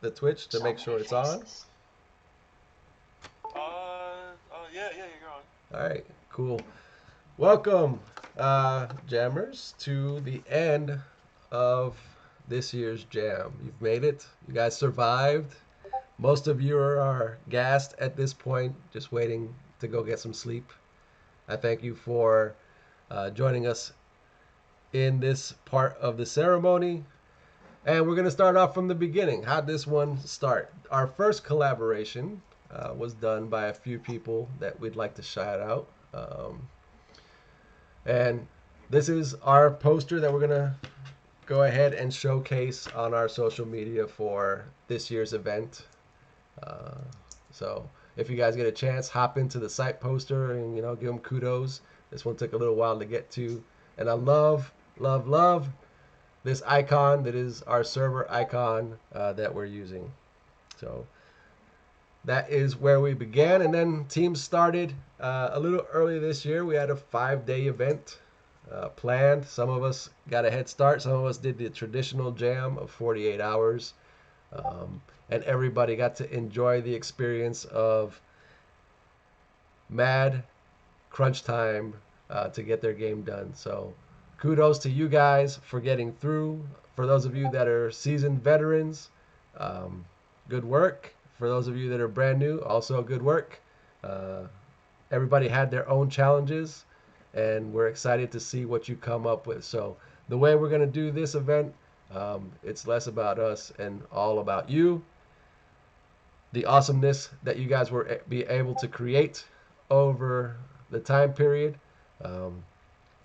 the Twitch to make sure it's on. Yeah, you're on. All right, cool. Welcome, jammers, to the end of this year's jam. You've made it. You guys survived. Most of you are gassed at this point, just waiting to go get some sleep. I thank you for joining us in this part of the ceremony. And we're going to start off from the beginning. How'd this one start? Our first collaboration was done by a few people that we'd like to shout out. And this is our poster that we're going to go ahead and showcase on our social media for this year's event. Uh, so if you guys get a chance, hop into the site poster and give them kudos. This one took a little while to get to, and I love this icon that is our server icon that we're using. So that is where we began, and then teams started a little early this year. We had a 5-day event planned. Some of us got a head start. Some of us did the traditional jam of 48 hours. And everybody got to enjoy the experience of mad crunch time to get their game done. So kudos to you guys for getting through. For those of you that are seasoned veterans, good work. For those of you that are brand new, also good work. Uh, Everybody had their own challenges, and we're excited to see what you come up with. So the way we're going to do this event, it's less about us and all about you. The awesomeness that you guys were be able to create over the time period. Um,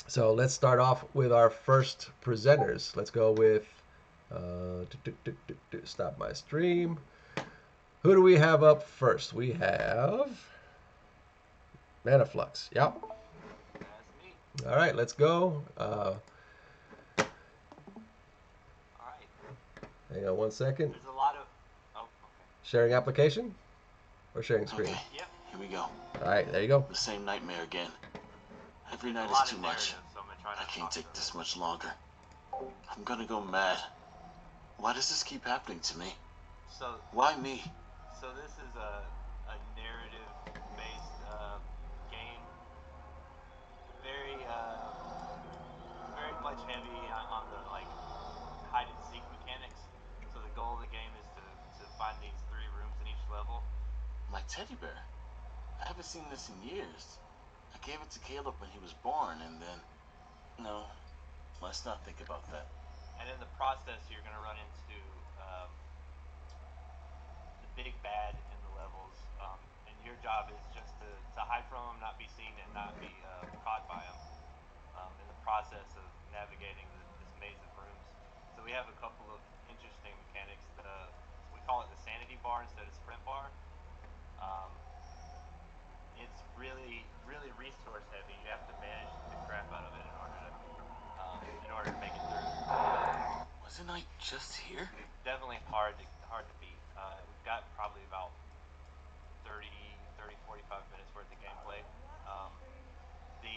so let's start off with our first presenters. Let's go with stop my stream. Who do we have up first? We have Manaflux. Yep. That's me. All right, let's go. All right. Hang on one second. There's a lot of. Oh, okay. Sharing application or sharing screen? Okay, Yep. here we go. All right, there you go. The same nightmare again. Every There's night a lot is too of much. narrative, so I'm gonna try I not to can't talk take through this it. much longer. I'm gonna go mad. Why does this keep happening to me? So, Why me? so this is a narrative-based game. Very very much heavy on the like hide and seek mechanics. So the goal of the game is to find these 3 rooms in each level. My teddy bear. I haven't seen this in years. I gave it to Caleb when he was born, and then... No, let's not think about that. And in the process, you're going to run into um, the big bad in the levels, and your job is just to hide from them, not be seen, and not be caught by them in the process of navigating this maze of rooms. So we have a couple of interesting mechanics. We call it the sanity bar instead of sprint bar. Um, it's really resource heavy. You have to manage the crap out of it in order to make it through. Wasn't I just here? Definitely hard to beat. We've got probably about 45 minutes worth of gameplay. Um, the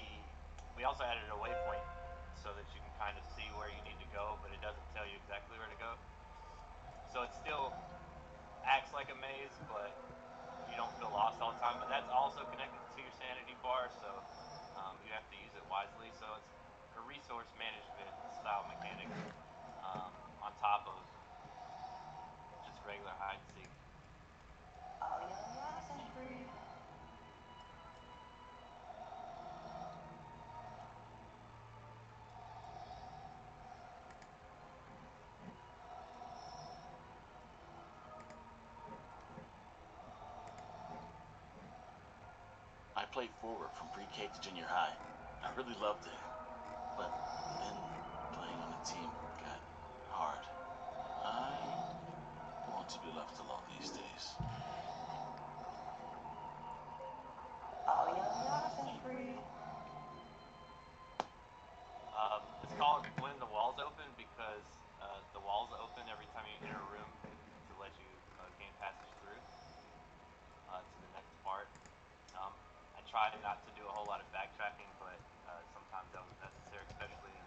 we also added a waypoint so that you can kind of see where you need to go, but it doesn't tell you exactly where to go. So it still acts like a maze, but you don't feel lost all the time. But that's also connected to your sanity bar, so you have to use it wisely. So it's a resource management style mechanic on top of just regular hide and seek. I played forward from pre-K to junior high. I really loved it. But then playing on a team got hard. I want to be left alone these days. It's called when the walls open because the walls open every time you enter a room to let you gain passage through to the next part. I try not to do a whole lot of backtracking, but sometimes that was necessary, especially in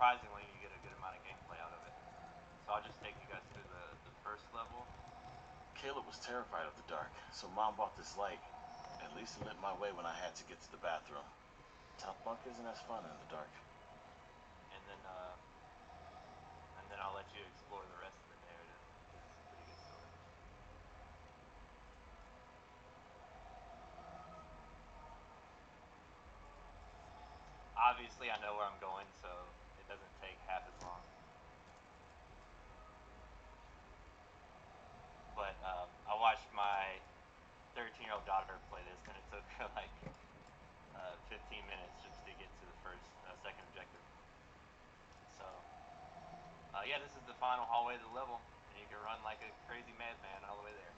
surprisingly, you get a good amount of gameplay out of it. So I'll just take you guys through the first level. Caleb was terrified of the dark, so Mom bought this light. At least it lit my way when I had to get to the bathroom. Top bunk isn't as fun in the dark. And then I'll let you explore the rest of the narrative. It's a pretty good story. Obviously, I know where I'm going, so it doesn't take half as long. But I watched my 13-year-old daughter play this, and it took her like 15 minutes just to get to the second objective. So, yeah, this is the final hallway of the level, and you can run like a crazy madman all the way there.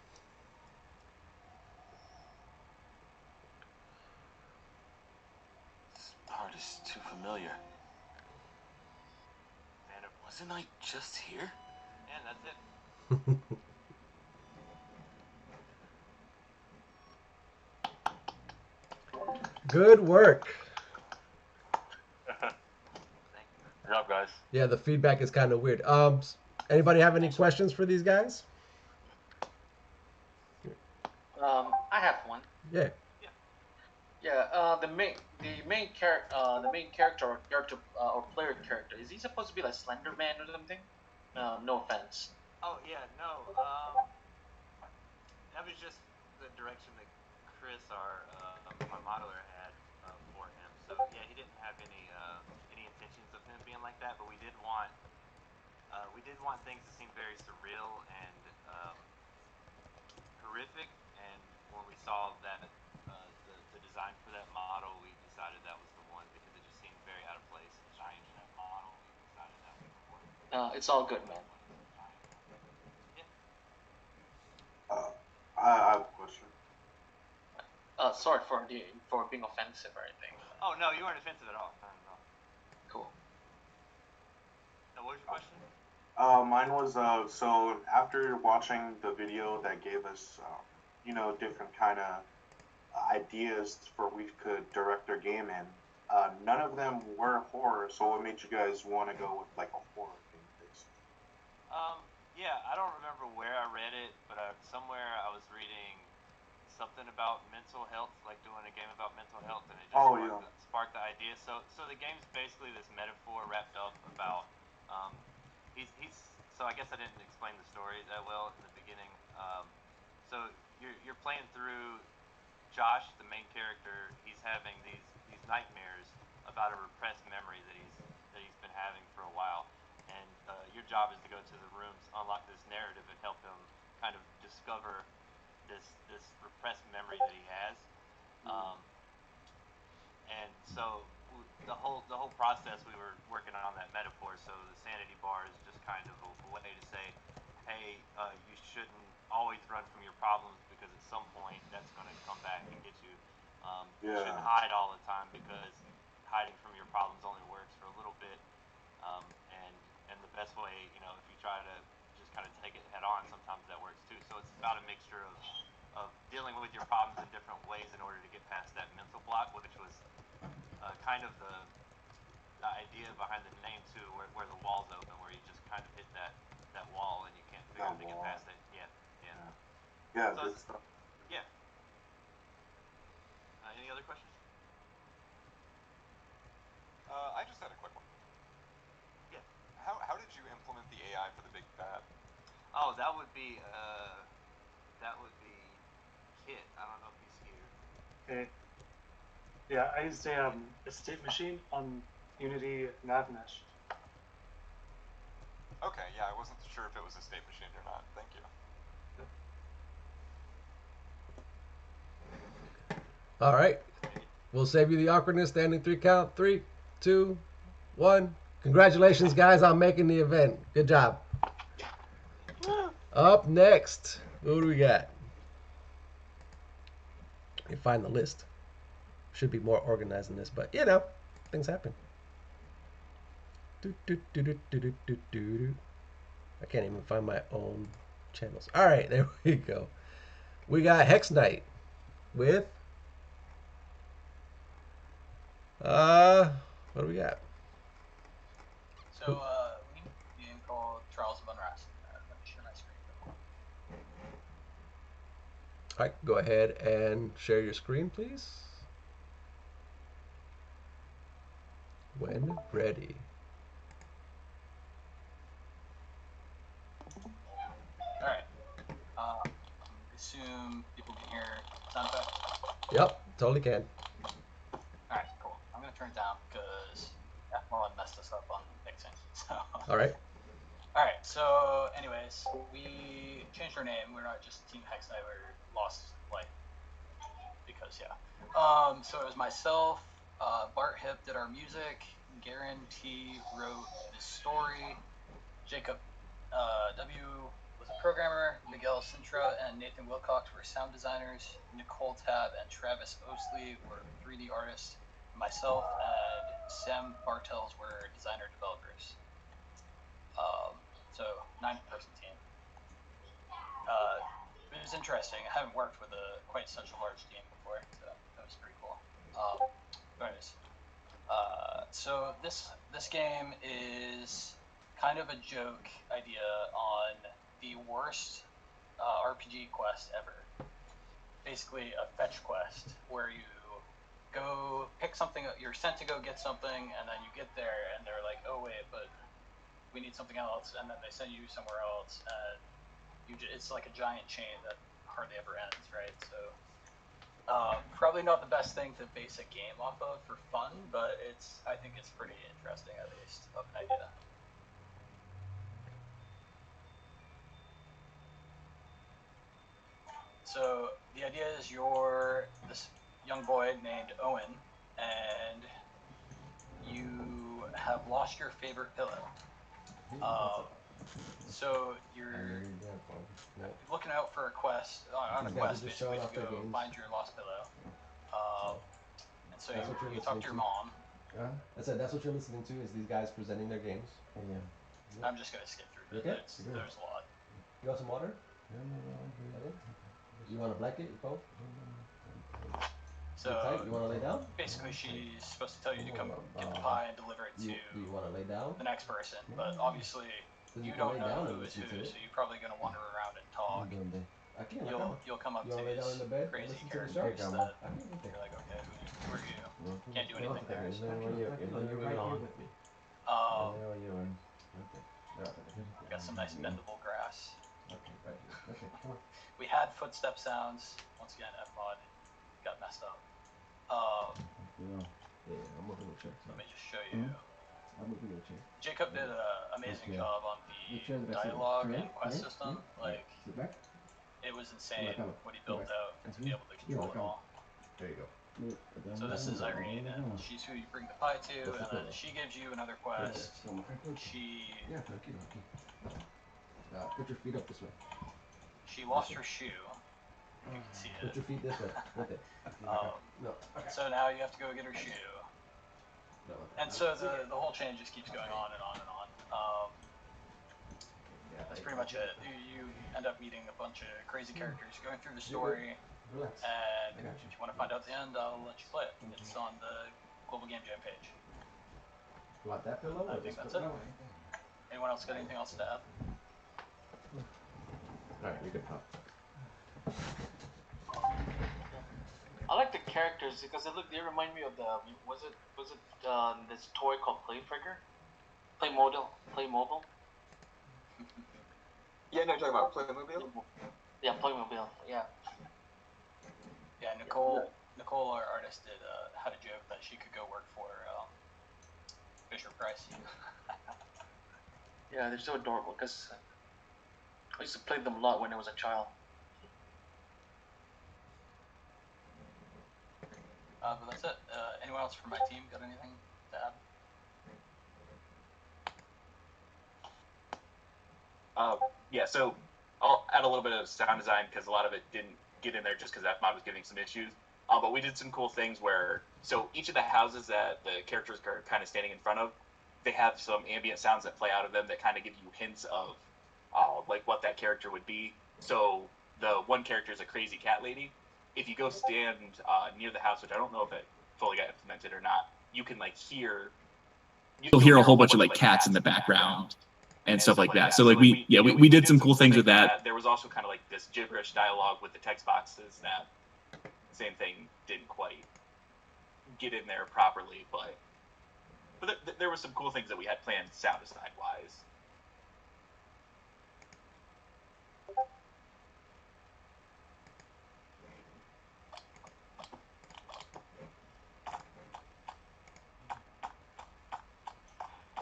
This part is too familiar. And wasn't I just here? And that's it. Good work. Thank you. Good job, guys. Yeah, the feedback is kind of weird. Anybody have any questions for these guys? I have one. Yeah. Yeah. The main character or player character, is he supposed to be like Slender Man or something? No offense. Oh yeah, no. That was just the direction that Chris, our modeler, had for him. So yeah, he didn't have any intentions of him being like that, but we did want things to seem very surreal and horrific. And when we saw that the design for that model, we decided that was the one because it just seemed very out of place and strange. It's all good, man. I have a question. Sorry for being offensive or anything. Oh no, you weren't offensive at all. No. Cool. Now, what was your question? Mine was so after watching the video that gave us, different kind of ideas for we could direct our game in, none of them were horror. So what made you guys want to go with like a horror game, basically? Yeah, I don't remember where I read it, but somewhere I was reading something about mental health, like doing a game about mental health, and it just sparked the idea. So the game's basically this metaphor wrapped up about he's so I guess I didn't explain the story that well in the beginning. So you're playing through Josh, the main character. He's having these nightmares about a repressed memory that he's been having for a while, and your job is to go to the rooms, unlock this narrative, and help him kind of discover this repressed memory that he has. And so the whole process we were working on that metaphor. So the sanity bar is just kind of a way to say, hey, you shouldn't always run from your problems because at some point that's going to come back and get you. You shouldn't hide all the time because hiding from your problems only works for a little bit. And the best way, if you try to just kind of take it head on, sometimes that works too. So it's about a mixture of dealing with your problems in different ways in order to get past that mental block, which was kind of the idea behind the name too, where the wall's open, where you just kind of hit that wall and you can't figure out to get past it. Yeah, so good stuff. Yeah. Any other questions? I just had a quick one. Yeah. How did you implement the AI for the big bad? Oh, that would be Kit. I don't know if he's here. Okay. Yeah, I used a state machine on Unity NavMesh. Okay, yeah, I wasn't sure if it was a state machine or not. Thank you. All right. We'll save you the awkwardness. Standing 3 count. 3, 2, 1. Congratulations, guys, on making the event. Good job. Up next, who do we got? You find the list. Should be more organized than this, but things happen. I can't even find my own channels. All right, there we go. We got Hex Knight with what do we got? So we need a game called Trials of Unrest. Let me share my screen. All right, go ahead and share your screen, please. When ready. All right. I assume people can hear sound effects. Yep, totally can. All right, cool. I'm gonna turn it down because F1 messed us up on mixing. So. All right. All right. So, anyways, we changed our name. We're not just Team Hex Night. We're Lost Light. Because yeah. So it was myself. Bart Hip did our music. Garen T wrote the story. Jacob W was a programmer. Miguel Sintra and Nathan Wilcox were sound designers. Nicole Tab and Travis Oasley were 3D artists. Myself and Sam Bartels were designer developers. So 9-person team. It was interesting. I haven't worked with quite such a large team before, so that was pretty cool. Anyways, so this game is kind of a joke idea on the worst RPG quest ever. Basically, a fetch quest where you go pick something. You're sent to go get something, and then you get there, and they're like, "Oh wait, but we need something else," and then they send you somewhere else, and it's like a giant chain that hardly ever ends, right? So probably not the best thing to base a game off of for fun, but I think it's pretty interesting, at least, of an idea. So the idea is you're this young boy named Owen, and you have lost your favorite pillow. So you're looking out for a quest, on a quest basically to go find your lost pillow. And so you talk to your mom. I said that's what you're listening to, is these guys presenting their games. Yeah. I'm just going to skip through it. Okay. There's a lot. You want some water? You want a blanket, Bo? So you want to lay down? Basically, she's supposed to tell you to come get the pie and deliver it to you want to lay down? the next person, but obviously you don't know who is who, so you're probably going to wander around and talk. You'll come up to these crazy characters that you're like, okay, who are you? Can't do anything there. So. Got some nice bendable grass. We had footstep sounds. Once again, Fmod got messed up. Let me just show you. Jacob did an amazing job on the dialogue and quest system. Like, it was insane what he built out to be able to control it all. There you go. So this is Irene, and she's who you bring the pie to, and then she gives you another quest. Put your feet up this way. She lost her shoe. You can see it. Put your feet this way. With it. No. Okay. So now you have to go get her shoe. And so the whole chain just keeps going on and on and on. That's pretty much it. You end up meeting a bunch of crazy characters, going through the story, and if you want to find out the end, I'll let you play it. It's on the Global Game Jam page. You want that pillow? I think that's it. Anyone else got anything else to add? Alright, you're good, pal. I like the characters because they remind me of the was it this toy called Playmobil? Yeah, no, you're talking about Playmobil? Yeah, Playmobil. Yeah. Yeah, Nicole, our artist, had a joke that she could go work for Fisher Price. Yeah, they're so adorable because I used to play them a lot when I was a child. But that's it. Anyone else from my team got anything to add? Yeah, so I'll add a little bit of sound design because a lot of it didn't get in there just because Fmod was giving some issues. But we did some cool things where, so each of the houses that the characters are kind of standing in front of, they have some ambient sounds that play out of them that kind of give you hints of like what that character would be. So the one character is a crazy cat lady. If you go stand near the house, which I don't know if it fully got implemented or not, you can like hear you'll hear a whole bunch of like cats in the background and stuff like that. So like we did some cool things with that. There was also kind of like this gibberish dialogue with the text boxes that same thing didn't quite get in there properly, but there were some cool things that we had planned sound design wise.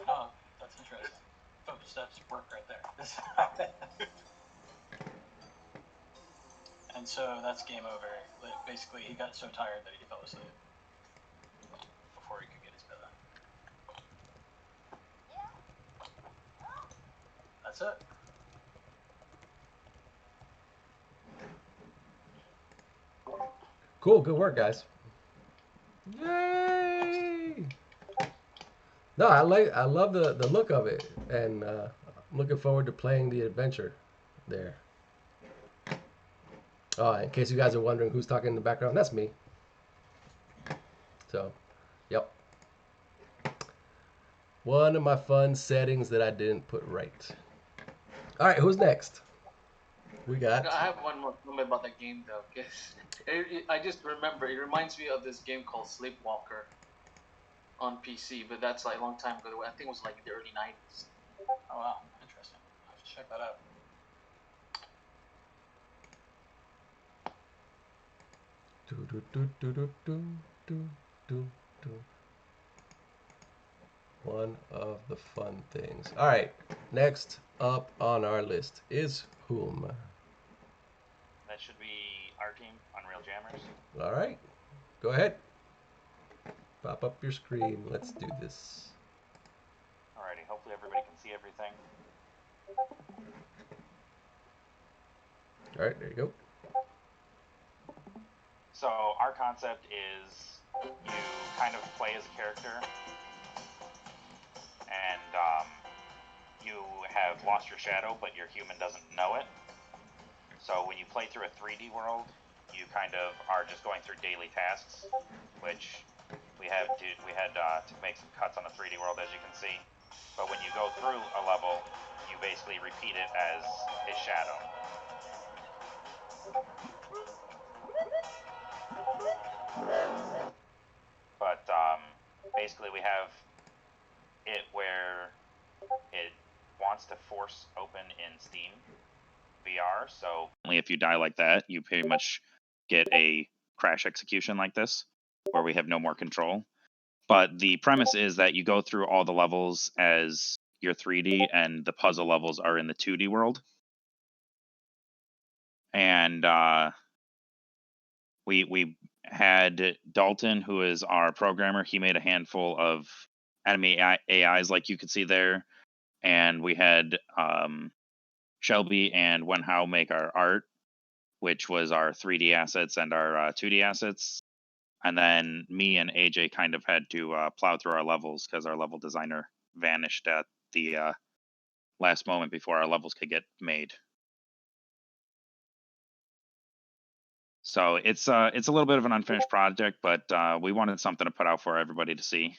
Oh, that's interesting. Focus steps work right there. And so that's game over. Basically, he got so tired that he fell asleep before he could get his pillow. That's it. Cool, good work, guys. Yay! No, I love the look of it, and I'm looking forward to playing the adventure there. Oh, in case you guys are wondering who's talking in the background, that's me. So, yep. One of my fun settings that I didn't put right. All right, who's next? We got. I have one more comment about that game though, because I just remember it reminds me of this game called Sleepwalker on PC, but that's like a long time ago. I think it was like in the early 90s. Oh wow, interesting. I'll have to check that out. One of the fun things. All right, next up on our list is whom? That should be our team, Unreal Jammers. All right, go ahead. Pop up your screen. Let's do this. Alrighty, hopefully everybody can see everything. All right, there you go. So our concept is you kind of play as a character, and you have lost your shadow, but your human doesn't know it. So when you play through a 3D world, you kind of are just going through daily tasks, which we had to make some cuts on the 3D world, as you can see. But when you go through a level, you basically repeat it as a shadow. But basically we have it where it wants to force open in Steam VR, so only if you die like that, you pretty much get a crash execution like this, where we have no more control. But the premise is that you go through all the levels as your 3D, and the puzzle levels are in the 2D world. And we had Dalton, who is our programmer. He made a handful of enemy AIs, like you could see there. And we had Shelby and Wenhao make our art, which was our 3D assets and our 2D assets. And then me and AJ kind of had to plow through our levels because our level designer vanished at the last moment before our levels could get made. So it's a little bit of an unfinished project, but we wanted something to put out for everybody to see.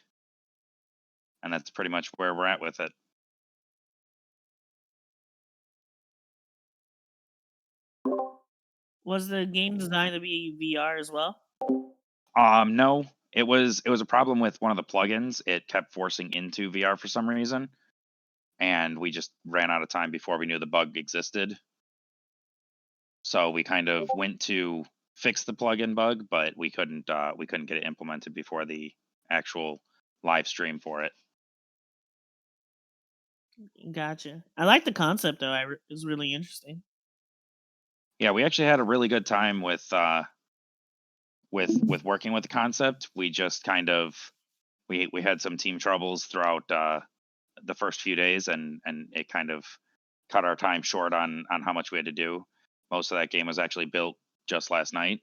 And that's pretty much where we're at with it. Was the game designed to be VR as well? No, it was a problem with one of the plugins. It kept forcing into VR for some reason, and we just ran out of time before we knew the bug existed. So we kind of went to fix the plugin bug, but we couldn't get it implemented before the actual live stream for it. Gotcha. I like the concept though. It was really interesting. Yeah, we actually had a really good time with working with the concept. We just kind of we had some team troubles throughout the first few days, and it kind of cut our time short on how much we had to do. Most of that game was actually built just last night,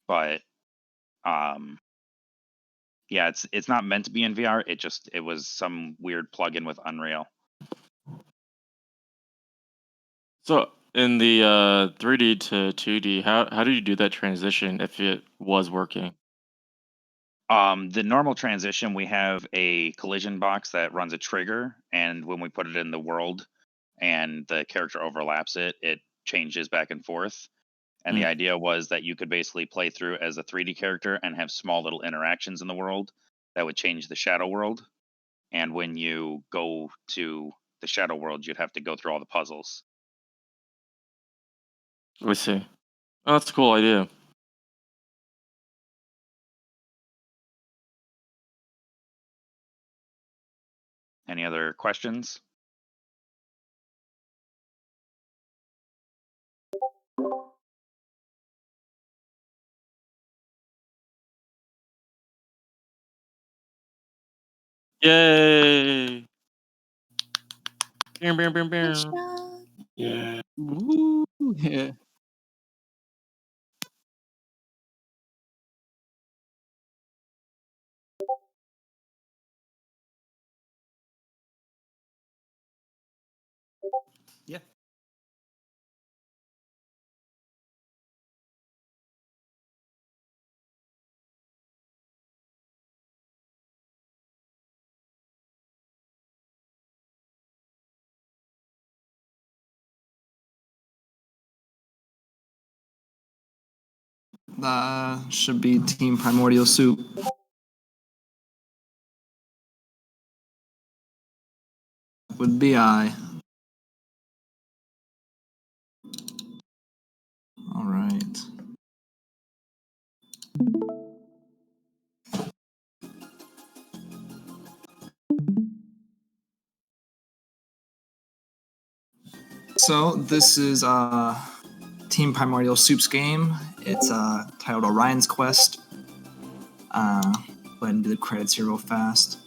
but yeah, it's not meant to be in VR. It was some weird plugin with Unreal. So in the 3D to 2D, how did you do that transition if it was working? The normal transition, we have a collision box that runs a trigger, and when we put it in the world and the character overlaps it, it changes back and forth. And the idea was that you could basically play through as a 3D character and have small little interactions in the world that would change the shadow world. And when you go to the shadow world, you'd have to go through all the puzzles. I see. Oh, that's a cool idea. Any other questions? Yay! Yeah. Woo! Yeah. Yeah. Should be Team Primordial Soup. Would be I. All right. So this is Team Primordial Soup's game. It's titled Orion's Quest. Go ahead and do the credits here real fast.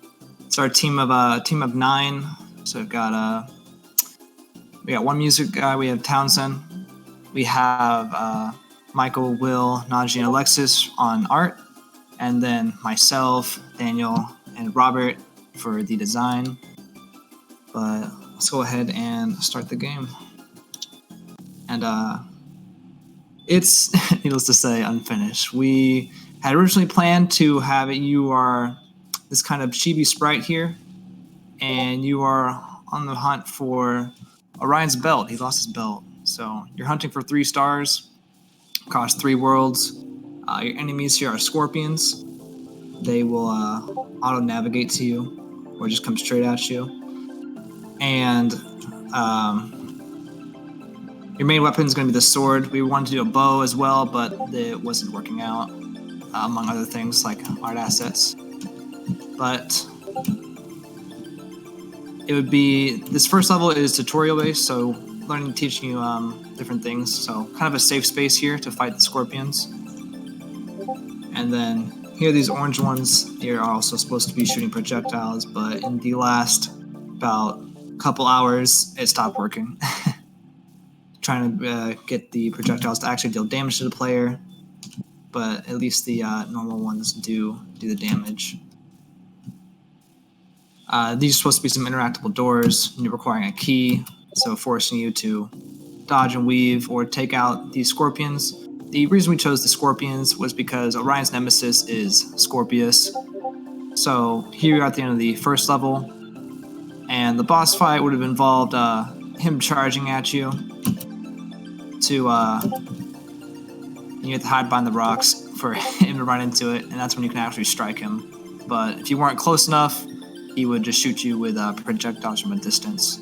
It's our team of 9. So we've got we got one music guy. We have Townsend. We have Michael, Will, Najee, and Alexis on art, and then myself, Daniel, and Robert for the design. But let's go ahead and start the game. And it's, needless to say, unfinished. We had originally planned to have it, you are this kind of chibi sprite here, and you are on the hunt for Orion's belt. He lost his belt. So you're hunting for 3 stars, across 3 worlds. Your enemies here are scorpions. They will auto-navigate to you, or just come straight at you. And your main weapon is going to be the sword. We wanted to do a bow as well, but it wasn't working out, among other things like art assets. But it would be, this first level is tutorial based, so learning, teaching you different things. So kind of a safe space here to fight the scorpions. And then here, these orange ones here are also supposed to be shooting projectiles, but in the last about couple hours, it stopped working. Trying to get the projectiles to actually deal damage to the player, but at least the normal ones do the damage. These are supposed to be some interactable doors, and you're requiring a key, so forcing you to dodge and weave or take out these scorpions. The reason we chose the scorpions was because Orion's nemesis is Scorpius. So here you're at the end of the first level, and the boss fight would have involved him charging at you to you have to hide behind the rocks for him to run into it, and that's when you can actually strike him. But if you weren't close enough, he would just shoot you with projectiles from a distance.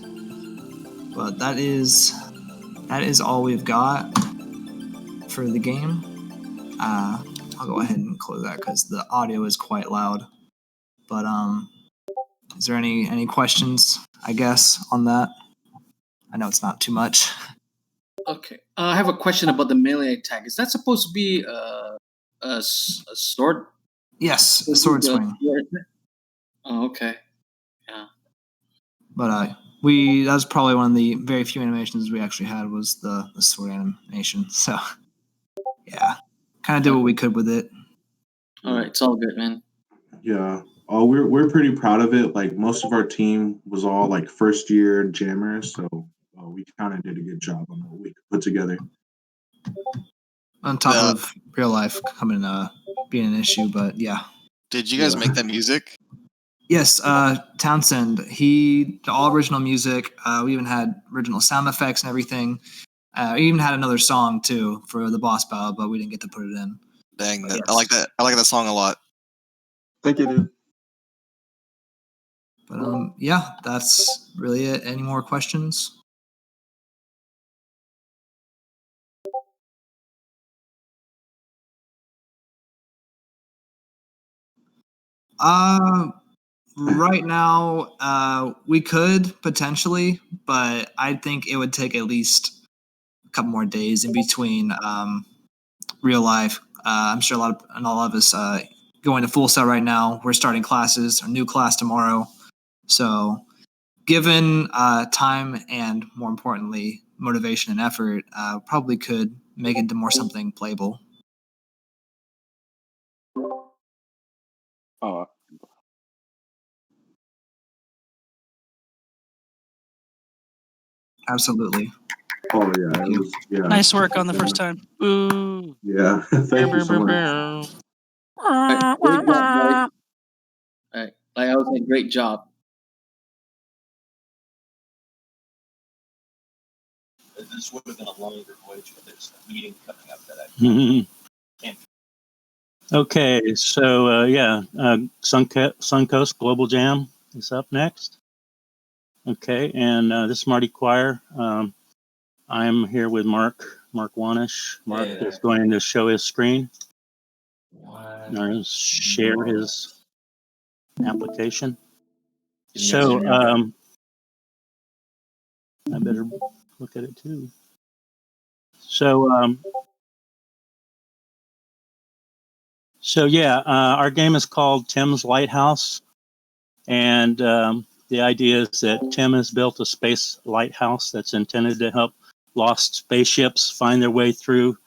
But that is all we've got for the game. I'll go ahead and close that because the audio is quite loud. But is there any questions, I guess, on that? I know it's not too much. Okay, I have a question about the melee attack. Is that supposed to be a sword? Yes, a sword swing. Oh, okay. Yeah. But that was probably one of the very few animations we actually had was the sword animation. So yeah, kind of did what we could with it. All right, it's all good, man. Yeah. Oh, we're pretty proud of it. Like most of our team was all like first year jammers, so we kind of did a good job on what we put together. On top of real life coming being an issue, but yeah. Did you guys make that music? Yes, Townsend. All original music. We even had original sound effects and everything. We even had another song too for the boss battle, but we didn't get to put it in. Dang, But that, yes. I like that. I like that song a lot. Thank you, dude. But yeah, that's really it. Any more questions? Right now, we could potentially, but I think it would take at least a couple more days in between real life. I'm sure a lot of us going to Full Sail right now. We're starting classes, a new class tomorrow. So, given time and more importantly, motivation and effort, probably could make it into more something playable. Oh, Absolutely. Oh yeah, it was, yeah. Nice work on the first time. Ooh. Yeah, thank you so much. Great job, guys. Like I was saying, great job. This would have been a longer voyage, but there's a meeting coming up that I can't. Okay, so Suncoast Global Jam is up next. Okay, and this is Marty Quire. I'm here with Mark Wanish. Mark is going to show his screen or share his application. So I better look at it too. So our game is called Tim's Lighthouse, and the idea is that Tim has built a space lighthouse that's intended to help lost spaceships find their way through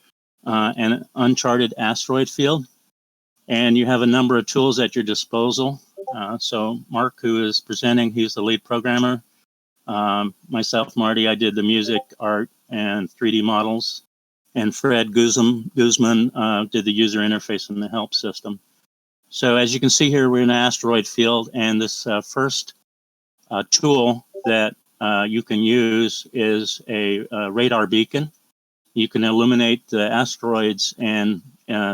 an uncharted asteroid field. And you have a number of tools at your disposal. So Mark, who is presenting, he's the lead programmer. Myself, Marty, I did the music, art, and 3D models. And Fred Guzman did the user interface and the help system. So as you can see here, we're in an asteroid field, and this first tool that you can use is a radar beacon. You can illuminate the asteroids and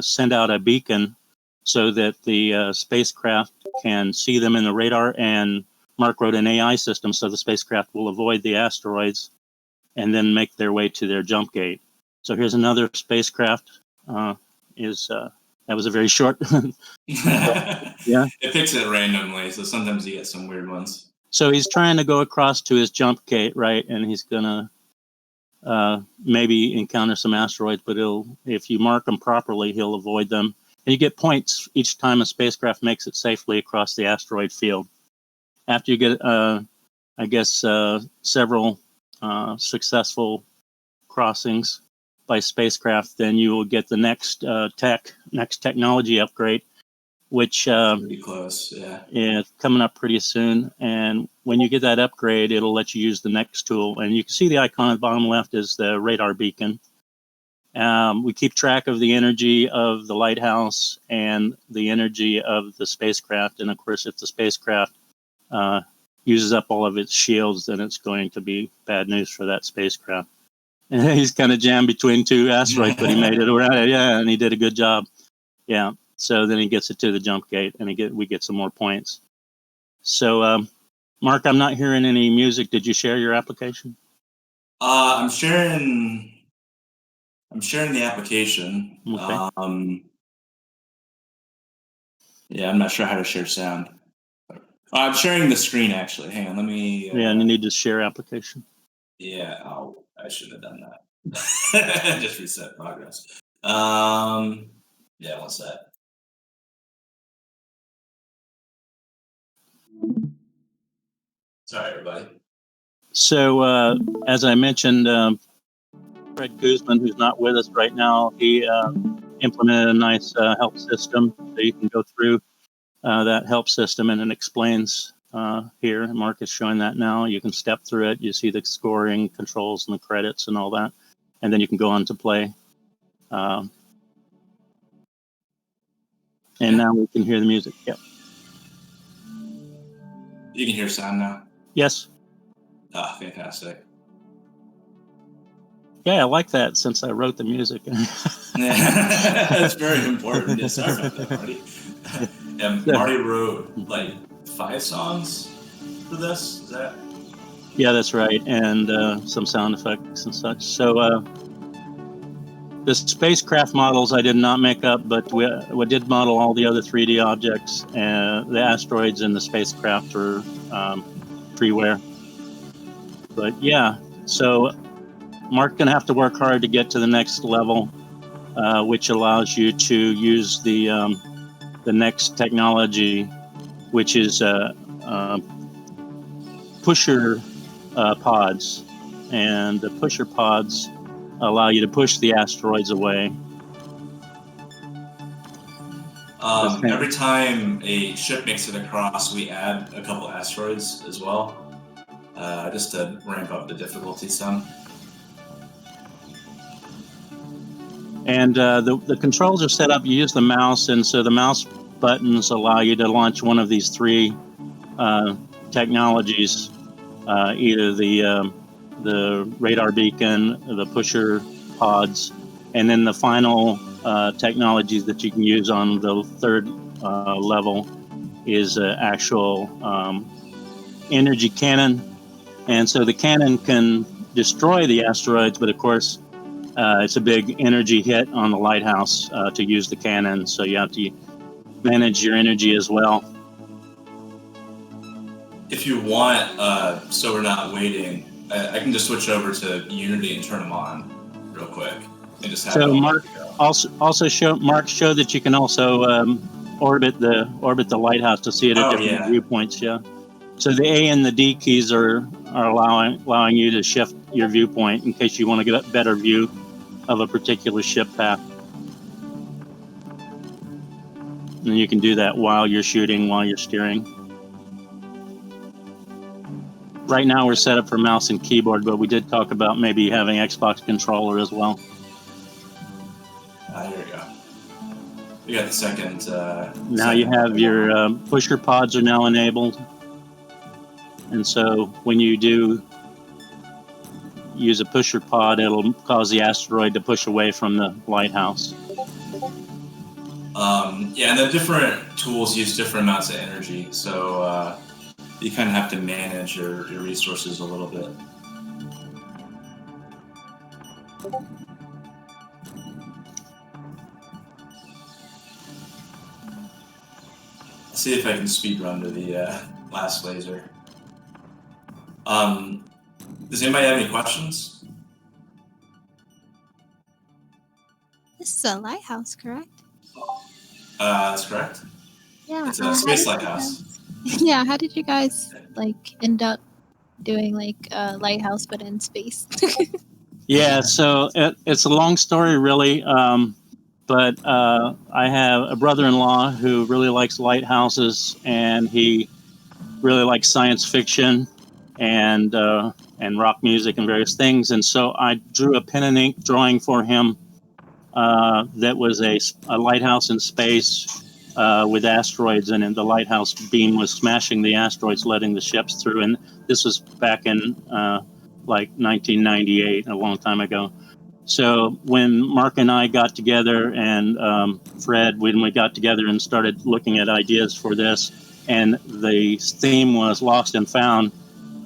send out a beacon so that the spacecraft can see them in the radar, and Mark wrote an AI system so the spacecraft will avoid the asteroids and then make their way to their jump gate. So here's another spacecraft. That was a very short. Yeah. It picks it randomly, so sometimes you get some weird ones. So he's trying to go across to his jump gate, right? And he's gonna maybe encounter some asteroids, but if you mark them properly, he'll avoid them. And you get points each time a spacecraft makes it safely across the asteroid field. After you get, several successful crossings by spacecraft, then you will get the next technology upgrade, which pretty close, yeah, coming up pretty soon. And when you get that upgrade, it'll let you use the next tool. And you can see the icon at the bottom left is the radar beacon. We keep track of the energy of the lighthouse and the energy of the spacecraft. And of course, if the spacecraft uses up all of its shields, then it's going to be bad news for that spacecraft. And he's kind of jammed between two asteroids, but he made it around. Yeah, and he did a good job. Yeah. So then he gets it to the jump gate, and we get some more points. So, Mark, I'm not hearing any music. Did you share your application? I'm sharing the application. Okay. Yeah, I'm not sure how to share sound. I'm sharing the screen actually. Hang on, let me. Yeah, and you need to share application. Yeah, I should have done that. Just reset progress. Yeah, what's that? Sorry, everybody. So, as I mentioned, Fred Guzman, who's not with us right now, he implemented a nice help system. So you can go through that help system, and it explains here. Mark is showing that now. You can step through it. You see the scoring controls and the credits and all that. And then you can go on to play. And now we can hear the music. Yep. You can hear sound now? Yes. Ah, fantastic. Yeah, I like that since I wrote the music. That's very important. Yeah, sorry about that, Marty. And Marty wrote like 5 songs for this. Is that? Yeah, that's right, and some sound effects and such. So the spacecraft models I did not make up, but we did model all the other 3D objects. The asteroids and the spacecraft are freeware. But yeah, so Mark's going to have to work hard to get to the next level, which allows you to use the next technology, which is pusher pods. And the pusher pods allow you to push the asteroids away. Every time a ship makes it across, we add a couple asteroids as well, just to ramp up the difficulty some. And the controls are set up. You use the mouse, and so the mouse buttons allow you to launch one of these 3 technologies, either the radar beacon, the pusher pods, and then the final technologies that you can use on the 3rd level is actual energy cannon. And so the cannon can destroy the asteroids, but of course it's a big energy hit on the lighthouse to use the cannon, so you have to manage your energy as well. If you want, so we're not waiting, I can just switch over to Unity and turn them on real quick and just have So them Mark Mark showed that you can also orbit the lighthouse to see it at different viewpoints. Yeah. So the A and the D keys are allowing you to shift your viewpoint in case you want to get a better view of a particular ship path. And you can do that while you're shooting, while you're steering. Right now we're set up for mouse and keyboard, but we did talk about maybe having Xbox controller as well. Here we go. We got the second. Now you have your pusher pods are now enabled. And so when you do use a pusher pod, it'll cause the asteroid to push away from the lighthouse. Yeah, and the different tools use different amounts of energy, so you kind of have to manage your resources a little bit. Let's see if I can speed run to the last laser. Does anybody have any questions? This is a lighthouse, correct? That's correct. Yeah. It's a space lighthouse. Yeah. How did you guys end up doing a lighthouse but in space? Yeah. So it's a long story, really. But I have a brother-in-law who really likes lighthouses, and he really likes science fiction and rock music and various things. And so I drew a pen and ink drawing for him that was a lighthouse in space with asteroids, and the lighthouse beam was smashing the asteroids, letting the ships through. And this was back in 1998, a long time ago. So when Mark and I got together, and Fred, when we got together and started looking at ideas for this, and the theme was lost and found,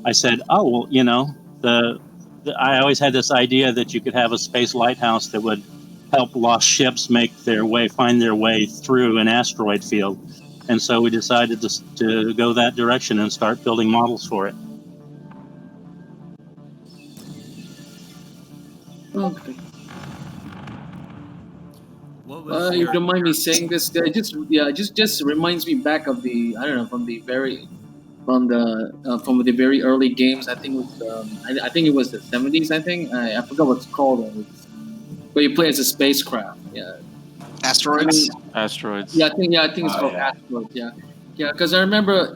I said, oh, well, I always had this idea that you could have a space lighthouse that would help lost ships find their way through an asteroid field. And so we decided to go that direction and start building models for it. Okay. You don't mind me saying this? Just reminds me back of from the very early games. I think it was I think it was the 70s. I forgot what it's called. Where you play as a spacecraft. Yeah. Asteroids. Asteroids. Yeah, I think it's called Asteroids. Yeah, because I remember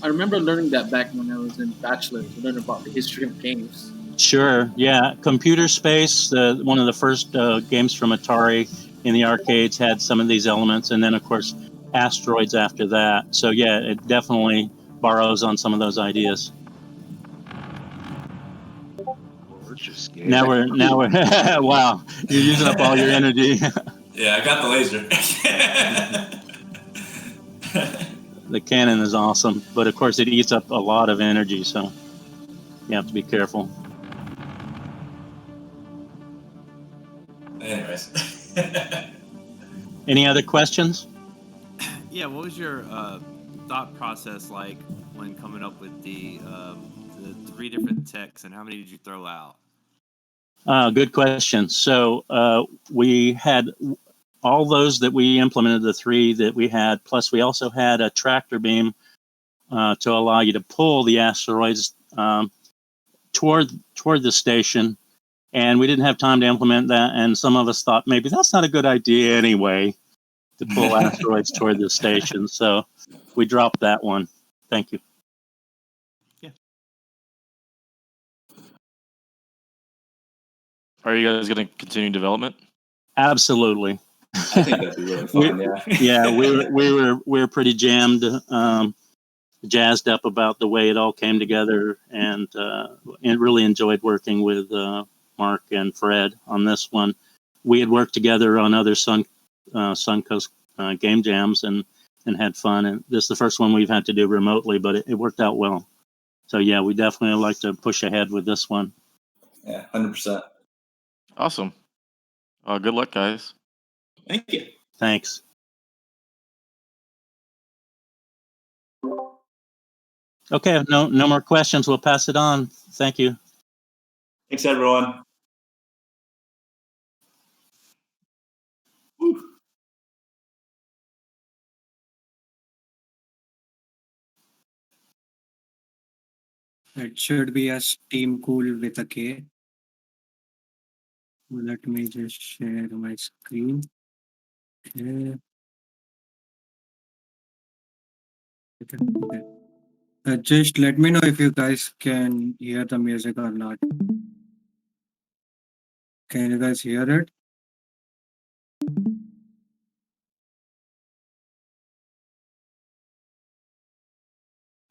learning that back when I was in bachelor's. I learned about the history of games. Sure. Yeah. Computer Space, one of the first games from Atari, in the arcades had some of these elements, and then of course Asteroids after that. So yeah, it definitely borrows on some of those ideas. Now we're wow, you're using up all your energy. Yeah, I got the laser. The cannon is awesome, but of course it eats up a lot of energy, so you have to be careful. Anyways. Any other questions? Yeah, what was your thought process like when coming up with the 3 different techs, and how many did you throw out? Good question. So we had all those that we implemented, the 3 that we had, plus we also had a tractor beam to allow you to pull the asteroids toward the station. And we didn't have time to implement that, and some of us thought maybe that's not a good idea anyway, to pull asteroids toward the station. So we dropped that one. Thank you. Yeah. Are you guys going to continue development? Absolutely. I think that'd be really fun. we were pretty jammed, jazzed up about the way it all came together, and really enjoyed working with Mark and Fred on this one. We had worked together on other Suncoast game jams and had fun. And this is the first one we've had to do remotely, but it worked out well. So yeah, we definitely like to push ahead with this one. Yeah, 100%. Awesome. Good luck, guys. Thank you. Thanks. Okay, no more questions. We'll pass it on. Thank you. Thanks, everyone. It should be a Steam Cool with a K. Let me just share my screen. Okay. Just let me know if you guys can hear the music or not. Can you guys hear it?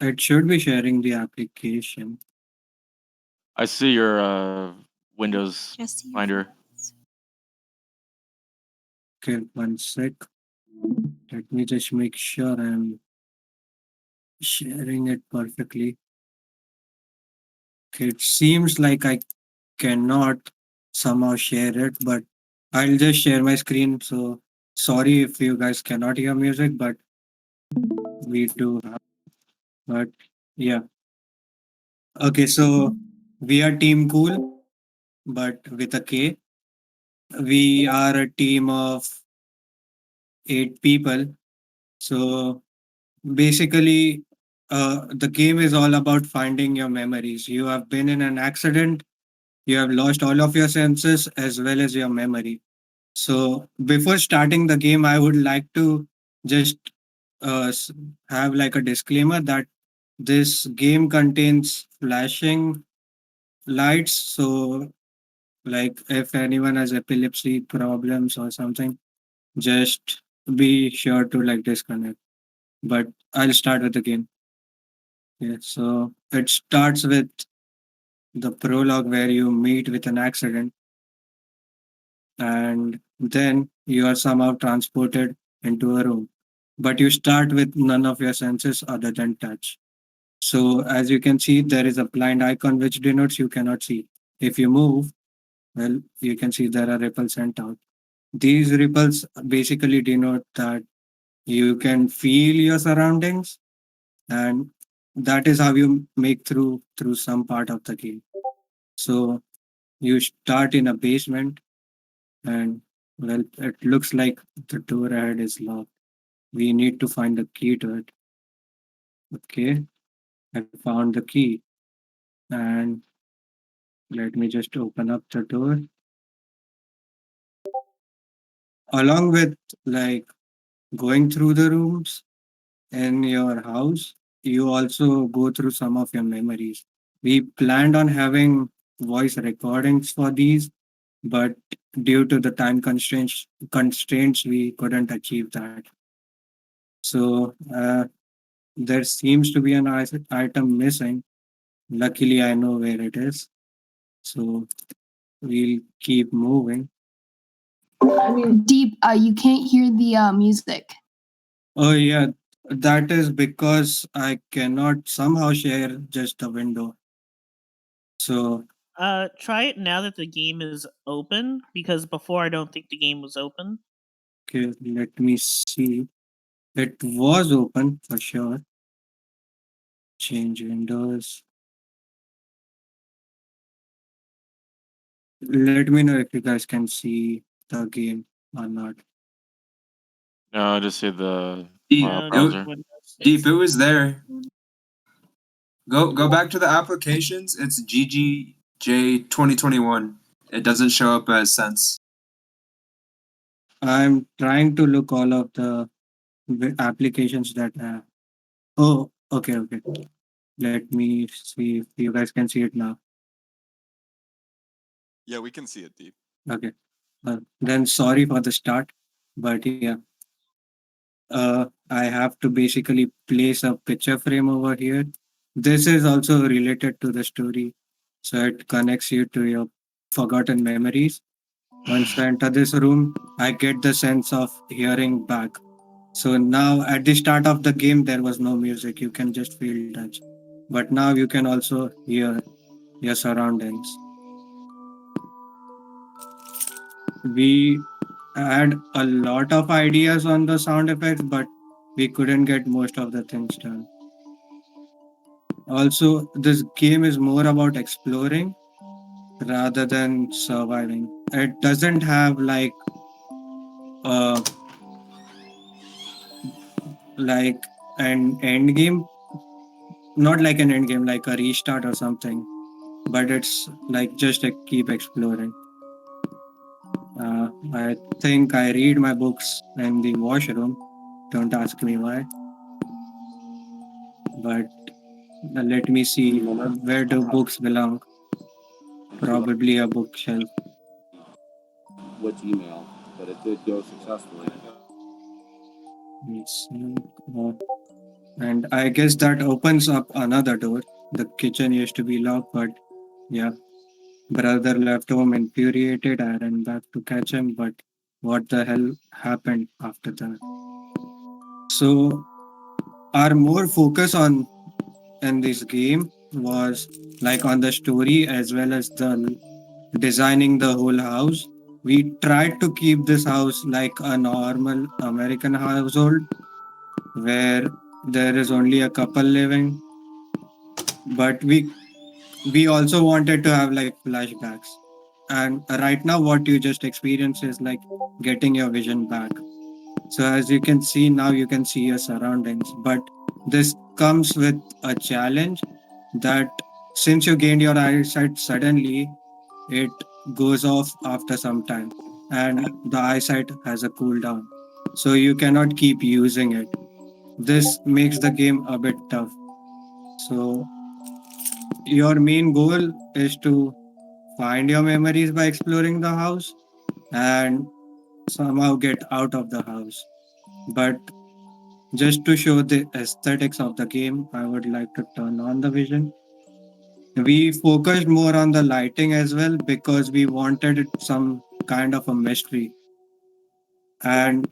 It should be sharing the application. I see your Windows Finder. Okay, 1 sec. Let me just make sure I'm sharing it perfectly. Okay, it seems like I cannot somehow share it, but I'll just share my screen. So sorry if you guys cannot hear music, but we do have. But yeah. Okay, so we are Team Cool, but with a K. We are a team of 8 people. So basically, the game is all about finding your memories. You have been in an accident, you have lost all of your senses as well as your memory. So before starting the game, I would like to just have like a disclaimer that this game contains flashing lights. So like if anyone has epilepsy problems or something, just be sure to like disconnect. But I'll start with the game. Yeah, so it starts with the prologue where you meet with an accident and then you are somehow transported into a room. But you start with none of your senses other than touch. So as you can see, there is a blind icon which denotes you cannot see. If you move, well, you can see there are ripples sent out. These ripples basically denote that you can feel your surroundings, and that is how you make through some part of the game. So you start in a basement, and well, it looks like the door ahead is locked. We need to find the key to it. Okay, I found the key, and let me just open up the door. Along with like going through the rooms in your house, you also go through some of your memories. We planned on having voice recordings for these, but due to the time constraints, we couldn't achieve that. So there seems to be an item missing. Luckily, I know where it is. So we'll keep moving. Deep, you can't hear the music. Oh yeah, that is because I cannot somehow share just a window. So Try it now that the game is open, because before I don't think the game was open. okay, let me see. It was open for sure. Change windows. Let me know if you guys can see the game or not. No, I just see the browser. Deep, it was there. Go back to the applications. It's GGJ 2021. It doesn't show up as Sense. I'm trying to look all of the applications that have. Oh, okay. Let me see if you guys can see it now. Yeah, we can see it, Deep. Okay. Then sorry for the start, but yeah. I have to basically place a picture frame over here. This is also related to the story, so it connects you to your forgotten memories. Once I enter this room, I get the sense of hearing back. So now at the start of the game, there was no music. You can just feel touch. But now you can also hear your surroundings. We had a lot of ideas on the sound effects, but we couldn't get most of the things done. Also, this game is more about exploring rather than surviving. It doesn't have uh like an end game, not like an end game, like a restart or something, but it's like just a keep exploring. I think I read my books in the washroom. Don't ask me why. But let me see, where do books belong? Probably a bookshelf. Which email, but it did go successfully. And I guess that opens up another door. The kitchen used to be locked, but yeah. Brother left home infuriated. I ran back to catch him, but what the hell happened after that? So, our more focus on in this game was like on the story as well as the designing the whole house. We tried to keep this house like a normal American household where there is only a couple living, but we also wanted to have like flashbacks. And right now what you just experienced is like getting your vision back. So as you can see now, you can see your surroundings, but this comes with a challenge that since you gained your eyesight suddenly, it goes off after some time, and the eyesight has a cooldown, so you cannot keep using it. This makes the game a bit tough. So your main goal is to find your memories by exploring the house and somehow get out of the house. But just to show the aesthetics of the game, I would like to turn on the vision. We focused more on the lighting as well because we wanted some kind of a mystery. And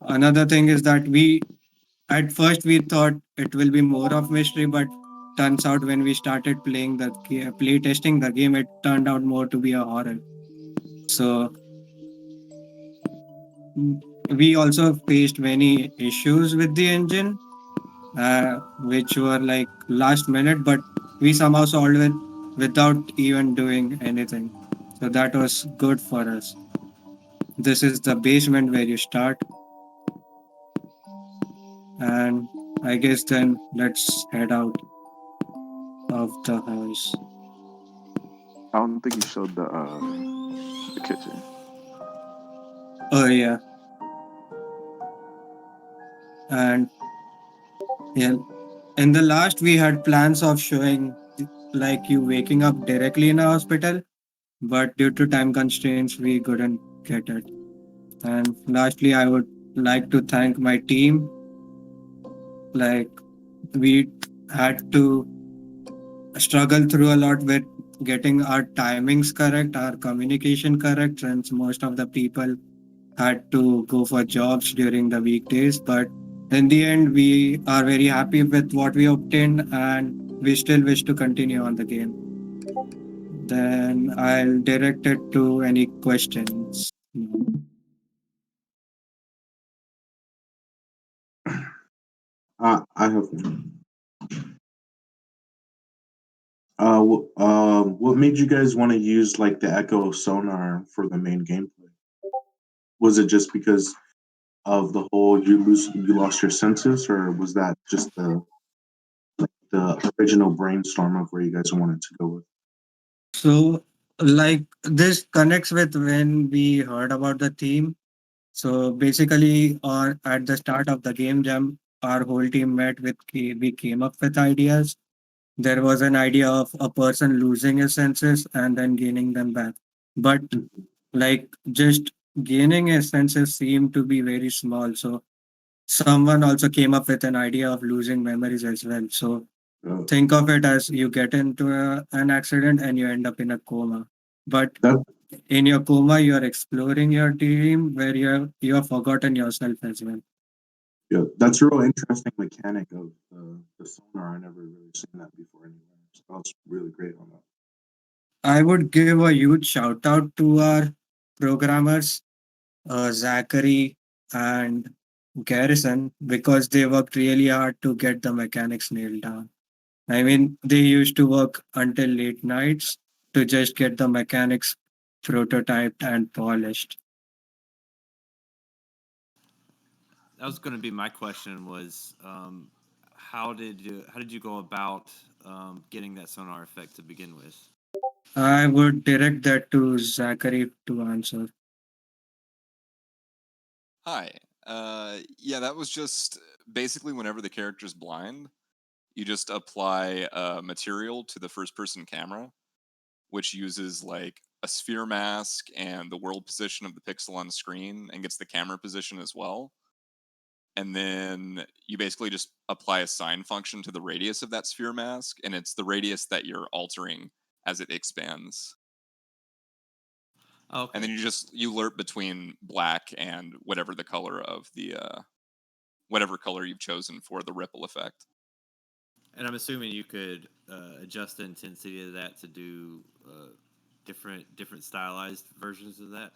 another thing is that we at first we thought it will be more of mystery, but turns out when we started playing the play testing the game, it turned out more to be a horror. So we also faced many issues with the engine, which were like last minute, but we somehow solved it without even doing anything. So that was good for us. This is the basement where you start. And I guess then let's head out of the house. I don't think you showed the kitchen. Oh yeah. And yeah, in the last we had plans of showing like you waking up directly in a hospital, but due to time constraints, we couldn't get it. And lastly, I would like to thank my team. Like, we had to struggle through a lot with getting our timings correct, our communication correct, since most of the people had to go for jobs during the weekdays. But in the end, we are very happy with what we obtained and we still wish to continue on the game. Then I'll direct it to any questions. I have one. What made you guys want to use like the echo sonar for the main gameplay? Was it just because of the whole you lost your senses, or was that just the original brainstorm of where you guys wanted to go with? So, like, this connects with when we heard about the theme. So basically, at the start of the game jam, our whole team met with we came up with ideas. There was an idea of a person losing his senses and then gaining them back. But like, just gaining his senses seemed to be very small. So someone also came up with an idea of losing memories as well. So think of it as you get into an accident and you end up in a coma. But in your coma, you are exploring your dream where you have forgotten yourself as well. Yeah, that's a real interesting mechanic of the sonar. I never really seen that before anywhere. So that's really great on that. I would give a huge shout out to our programmers, Zachary and Garrison, because they worked really hard to get the mechanics nailed down. I mean, they used to work until late nights to just get the mechanics prototyped and polished. That was going to be my question. Was how did you go about getting that sonar effect to begin with? I would direct that to Zachary to answer. Hi. Yeah, that was just basically whenever the character's blind, you just apply material to the first person camera, which uses like a sphere mask and the world position of the pixel on screen and gets the camera position as well. And then you basically just apply a sine function to the radius of that sphere mask, and it's the radius that you're altering as it expands. Okay. And then you lerp between black and whatever the color of the whatever color you've chosen for the ripple effect. And I'm assuming you could adjust the intensity of that to do different stylized versions of that.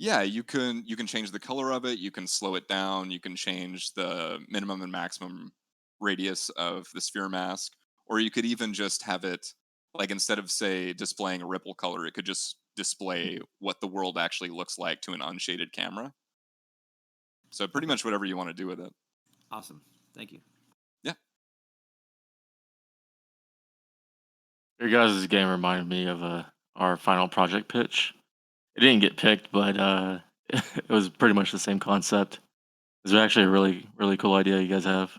Yeah, you can change the color of it, you can slow it down, you can change the minimum and maximum radius of the sphere mask, or you could even just have it like instead of say displaying a ripple color, it could just display what the world actually looks like to an unshaded camera. So pretty much whatever you want to do with it. Awesome. Thank you. Yeah. Your guys' game reminded me of our final project pitch. It didn't get picked, but it was pretty much the same concept. It's actually a really cool idea you guys have.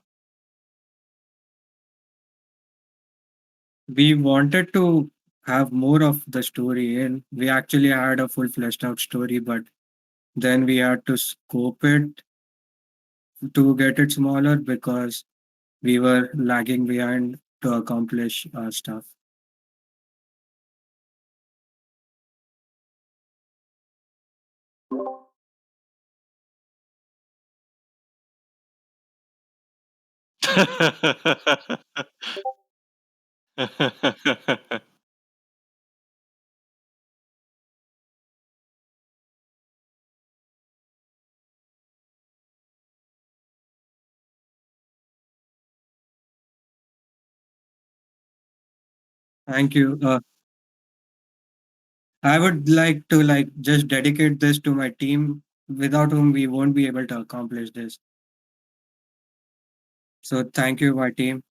We wanted to have more of the story in. We actually had a full fleshed out story, but then we had to scope it to get it smaller because we were lagging behind to accomplish our stuff. Thank you. I would like to just dedicate this to my team, without whom we won't be able to accomplish this. So thank you, my team.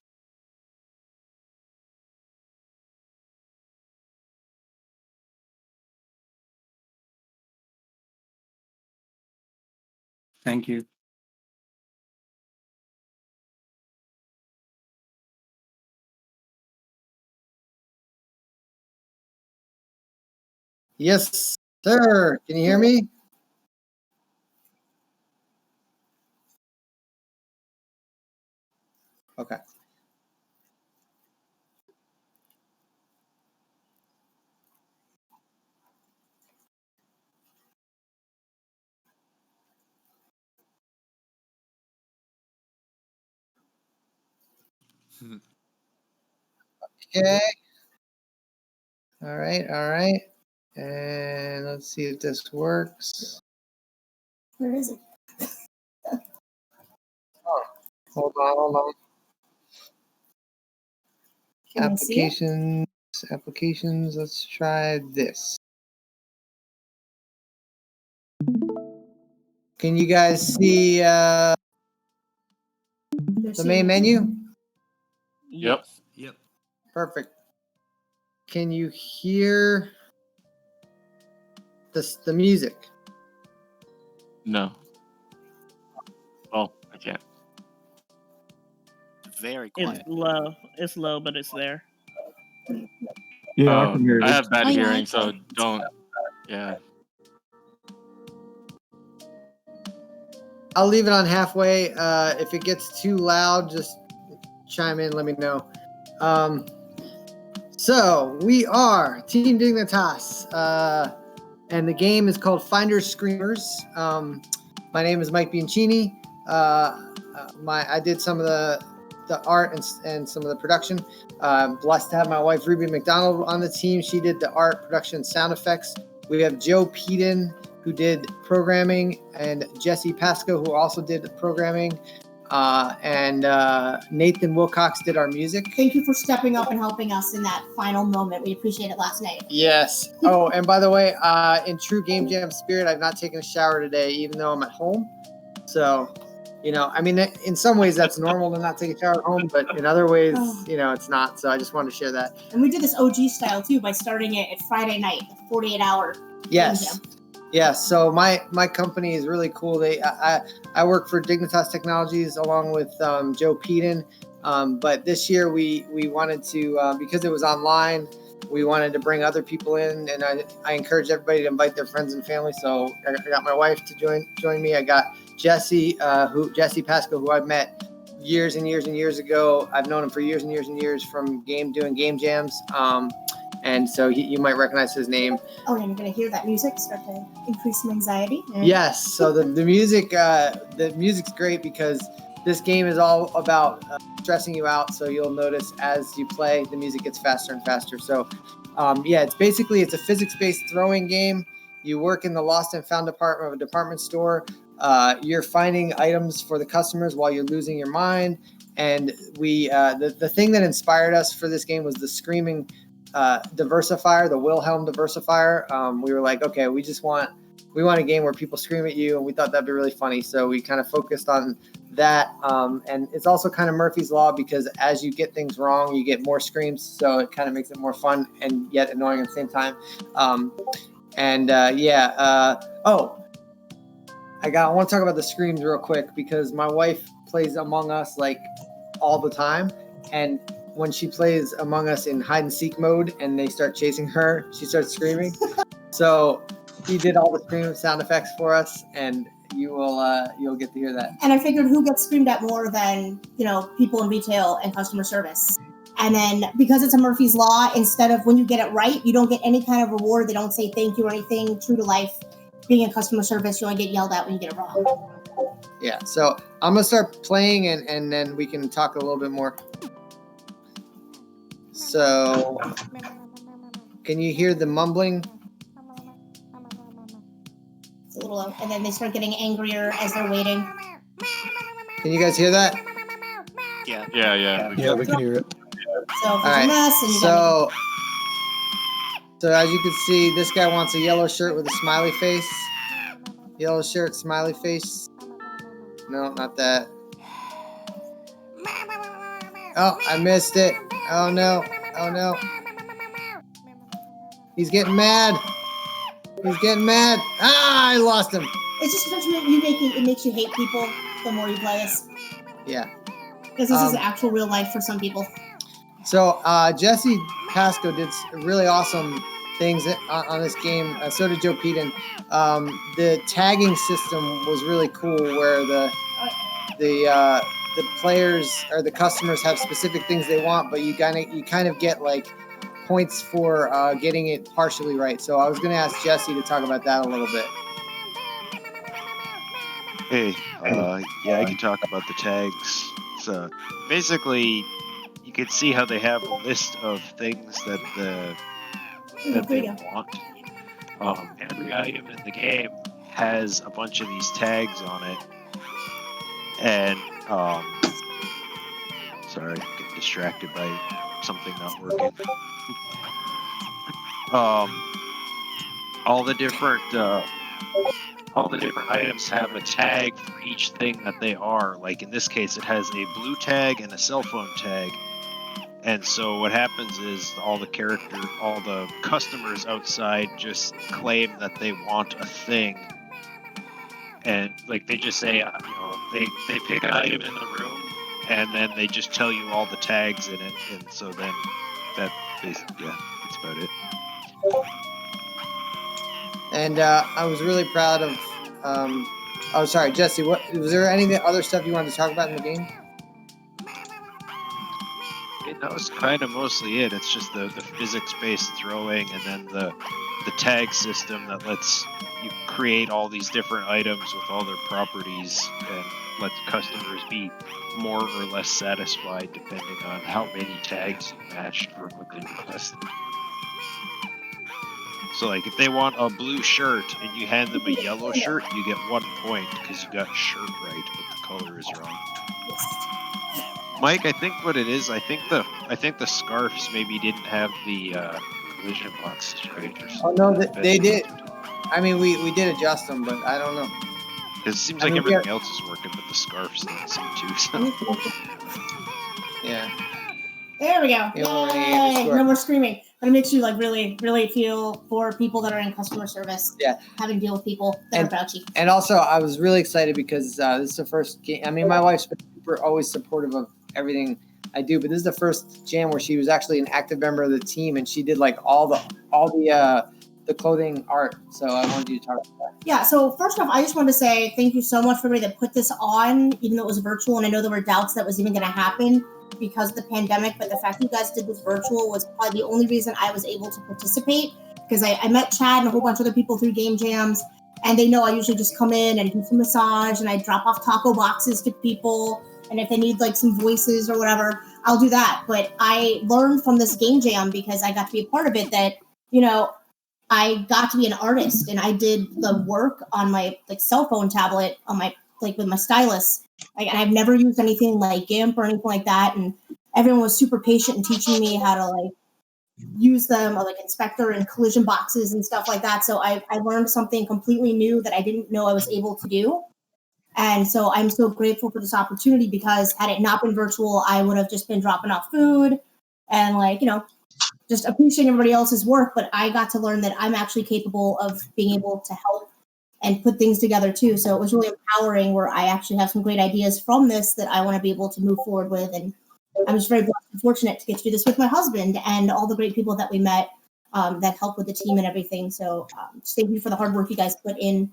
Thank you. Yes, sir. Can you hear me? Okay. Okay. All right. And let's see if this works. Where is it? Oh, hold on. Can I see it? Applications. Let's try this. Can you guys see the main menu? Yep. Yep. Perfect. Can you hear the music? No. Oh, I can't. Very It's quiet. low. It's low, but it's there. Yeah, I can hear I it. have bad Oh, yeah, hearing, I so can. don't. Yeah. I'll leave it on halfway. If it gets too loud, just chime in. Let me know. So we are Team Dignitas, and the game is called Finders Screamers. My name is Mike Bianchini. I did some of the art and some of the production. I'm blessed to have my wife Ruby McDonald on the team. She did the art, production, sound effects. We have Joe Peden, who did programming, and Jesse Pasco, who also did programming. And Nathan Wilcox did our music. Thank you for stepping up and helping us in that final moment. We appreciate it last night. Yes. Oh, and by the way, in true Game Jam spirit, I've not taken a shower today, even though I'm at home. So, I mean, in some ways that's normal to not take a shower at home, but in other ways, it's not. So I just wanted to share that. And we did this OG style too by starting it at Friday night, 48-hour. Yes. Yes. So my company is really cool. I work for Dignitas Technologies along with Joe Peden. But this year we wanted to, because it was online, we wanted to bring other people in, and I encourage everybody to invite their friends and family. So I got my wife to join me. I got Jesse Pasco, who I've met years and years and years ago. I've known him for years and years and years from doing game jams. And so you might recognize his name. Oh, and you're going to hear that music start to increase some anxiety. Yes. So the music's great because this game is all about stressing you out. So you'll notice as you play, the music gets faster and faster. So it's a physics-based throwing game. You work in the lost and found department of a department store. You're finding items for the customers while you're losing your mind. And the thing that inspired us for this game was the screaming diversifier, the Wilhelm diversifier. We were like, okay, we want a game where people scream at you, and we thought that'd be really funny. So we kind of focused on that. And it's also kind of Murphy's Law because as you get things wrong, you get more screams. So it kind of makes it more fun and yet annoying at the same time. I want to talk about the screams real quick because my wife plays Among Us like all the time. And when she plays Among Us in hide and seek mode and they start chasing her, she starts screaming. So he did all the scream sound effects for us, and you'll get to hear that. And I figured who gets screamed at more than, people in retail and customer service. And then because it's a Murphy's Law, instead of when you get it right, you don't get any kind of reward. They don't say thank you or anything. True to life, being in customer service, you only get yelled at when you get it wrong. Yeah, so I'm going to start playing and then we can talk a little bit more. So, can you hear the mumbling? It's a little low. And then they start getting angrier as they're waiting. Can you guys hear that? Yeah. Yeah, we can hear it. So if All it's right. a mess and you So as you can see, this guy wants a yellow shirt with a smiley face. Yellow shirt, smiley face. No, not that. Oh, I missed it. Oh no. He's getting mad. Ah, I lost him. it's just it makes you hate people the more you play this. Yeah. Because this is actual real life for some people. So Jesse Pasco did really awesome things on this game. So did Joe Peden. The tagging system was really cool, where the players or the customers have specific things they want, but you kind of get like points for getting it partially right. So I was going to ask Jesse to talk about that a little bit. Hey, yeah, I can talk about the tags. So basically, you can see how they have a list of things that they want. Every item in the game has a bunch of these tags on it, and sorry, I'm getting distracted by something not working. All the different items have a tag for each thing that they are. Like in this case, it has a blue tag and a cell phone tag. And so what happens is all the customers outside just claim that they want a thing. And like they just say, they pick an item in the room, and then they just tell you all the tags in it. And so then that basically, yeah, that's about it. And I was really proud of. Oh, sorry, Jesse. What was there? Any other stuff you wanted to talk about in the game? That was kind of mostly it. It's just the physics-based throwing, and then the tag system that lets you create all these different items with all their properties, and let the customers be more or less satisfied depending on how many tags you matched for what they requested. So like if they want a blue shirt and you hand them a yellow shirt, you get 1 point because you got shirt right, but the color is wrong. Mike, I think what it is, I think the scarves maybe didn't have the collision boxes right or something. Oh no, they did. I mean, we did adjust them, but I don't know. Because it seems like everything else is working, but the scarves don't seem to. So. Yeah. There we go. Yay! No more screaming. But it makes you like really, really feel for people that are in customer service. Yeah. Having to deal with people that are grouchy. And also, I was really excited because this is the first game. I mean, my wife's been always supportive of everything I do, but this is the first jam where she was actually an active member of the team, and she did like all the clothing art. So I wanted you to talk about that. Yeah, so first off, I just wanted to say thank you so much for everybody that put this on, even though it was virtual, and I know there were doubts that was even going to happen because of the pandemic, but the fact that you guys did this virtual was probably the only reason I was able to participate, because I met Chad and a whole bunch of other people through game jams, and they know I usually just come in and do some massage, and I drop off taco boxes to people, and if they need like some voices or whatever, I'll do that. But I learned from this game jam, because I got to be a part of it, that, you know, I got to be an artist, and I did the work on my like cell phone tablet on my like with my stylus. Like, and I've never used anything like GIMP or anything like that. And everyone was super patient in teaching me how to like use them, or like inspector and collision boxes and stuff like that. So I learned something completely new that I didn't know I was able to do. And so I'm so grateful for this opportunity, because had it not been virtual, I would have just been dropping off food and like, you know, just appreciating everybody else's work. But I got to learn that I'm actually capable of being able to help and put things together too. So it was really empowering, where I actually have some great ideas from this that I want to be able to move forward with. And I'm just very blessed and fortunate to get to do this with my husband and all the great people that we met that help with the team and everything. So just thank you for the hard work you guys put in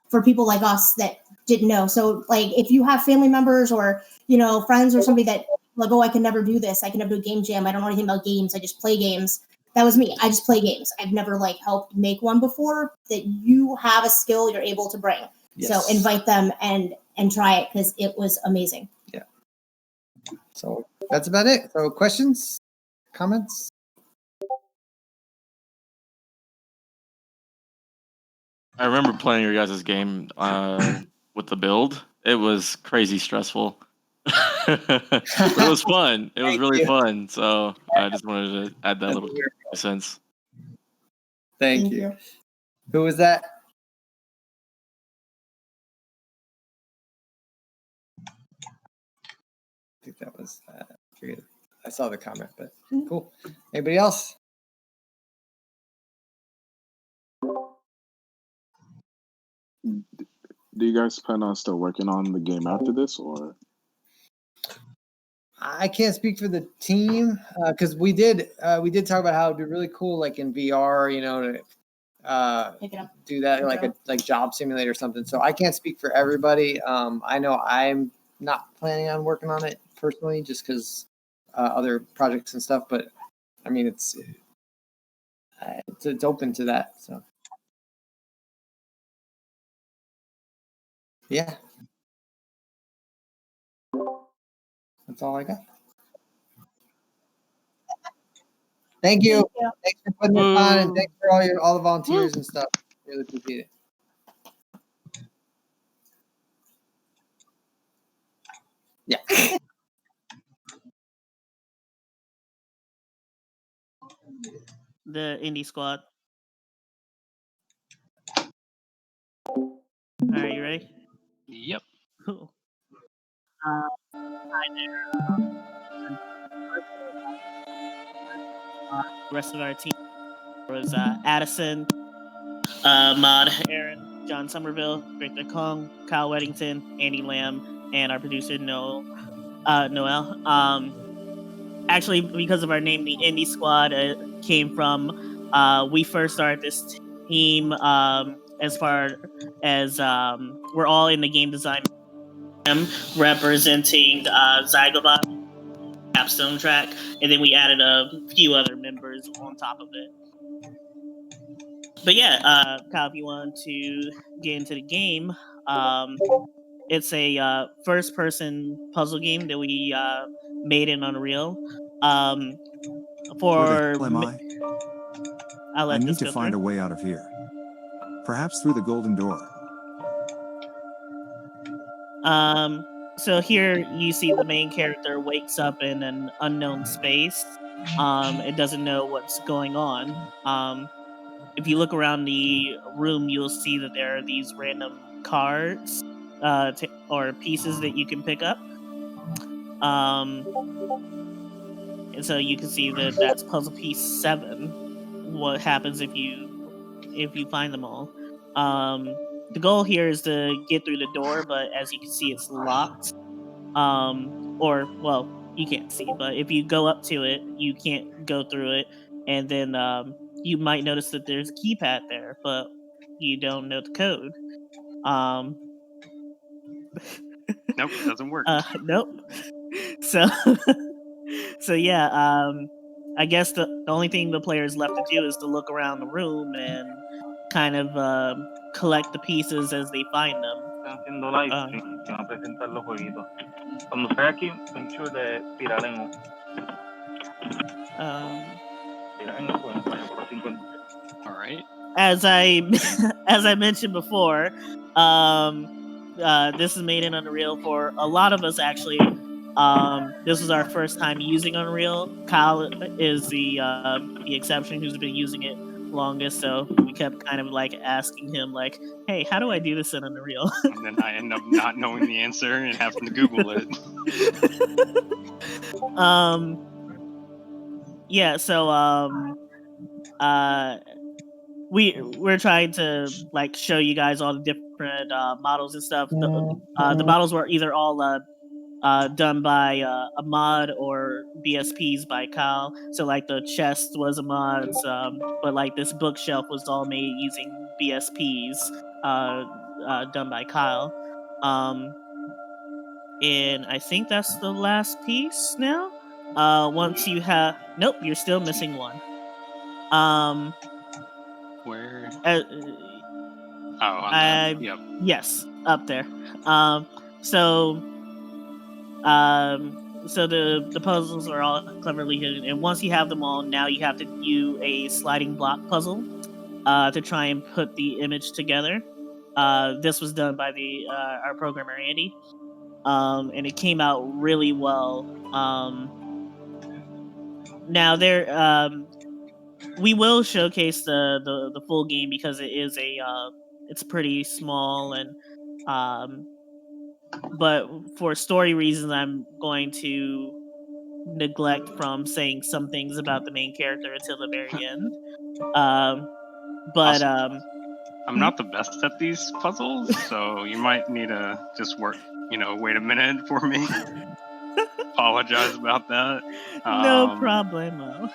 for people like us that didn't know. So like, if you have family members or, you know, friends or somebody that like, oh, I can never do this, I can never do a game jam, I don't know anything about games, I just play games. That was me. I just play games. I've never like helped make one before. That you have a skill you're able to bring. Yes. So invite them and try it, because it was amazing. Yeah. So that's about it. So questions, comments? I remember playing your guys' game with the build. It was crazy stressful. But it was fun. It was really fun. So I just wanted to add that little sense. Thank you. Who was that? I think that was, I forget. I saw the comment, but cool. Anybody else? Do you guys plan on still working on the game after this, or? I can't speak for the team because we did talk about how it'd be really cool, like in VR, to do that like job simulator or something. So I can't speak for everybody. I know I'm not planning on working on it personally, just because other projects and stuff. But I mean, it's open to that. So yeah, that's all I got. Thank you. Thanks for putting this on, and thanks for all the volunteers and stuff. Really appreciate it. Yeah. The indie squad. All right, you ready? Yep. Cool. Hi there. The rest of our team was Addison, Maud, Aaron, John Somerville, Victor Kong, Kyle Weddington, Andy Lamb, and our producer Noel. Actually, because of our name, the Indie Squad came from we first started this team as far as we're all in the game design representing Zygobot capstone track, and then we added a few other members on top of it. But yeah, Kyle, if you want to get into the game, it's a first-person puzzle game that we made in Unreal. Where the hell am I? I need to find a way out of here. Perhaps through the golden door. So here you see the main character wakes up in an unknown space. It doesn't know what's going on. If you look around the room, you'll see that there are these random cards or pieces that you can pick up. And so you can see that that's puzzle piece 7. What happens if you find them all? The goal here is to get through the door, but as you can see, it's locked. Or well, you can't see, but if you go up to it, you can't go through it, and then you might notice that there's a keypad there, but you don't know the code. Nope, doesn't work. Nope. So, yeah, I guess the only thing the player is left to do is to look around the room and kind of collect the pieces as they find them. Haciendo live stream, que van a presentar los jueguitos. Cuando esté aquí, make sure de tirar en All right. As I mentioned before, this is made in Unreal for a lot of us. Actually, this was our first time using Unreal. Kyle is the exception, who's been using it longest. So we kept kind of like asking him, like, "Hey, how do I do this in Unreal?" And then I end up not knowing the answer and having to Google it. Yeah. So we're trying to like show you guys all the different models and stuff. The models were either all done by a mod or BSPs by Kyle. So like the chest was a mod, but like this bookshelf was all made using BSPs done by Kyle. And I think that's the last piece now. Once you have, nope, you're still missing one. Where? On yep. Yes, up there. So the puzzles are all cleverly hidden, and once you have them all, now you have to do a sliding block puzzle to try and put the image together. This was done by our programmer Andy, and it came out really well. Now we will showcase the full game because it is it's pretty small, and but for story reasons, I'm going to neglect from saying some things about the main character until the very end. But I'm not the best at these puzzles, so you might need to just wait a minute for me. apologize about that. No problemo.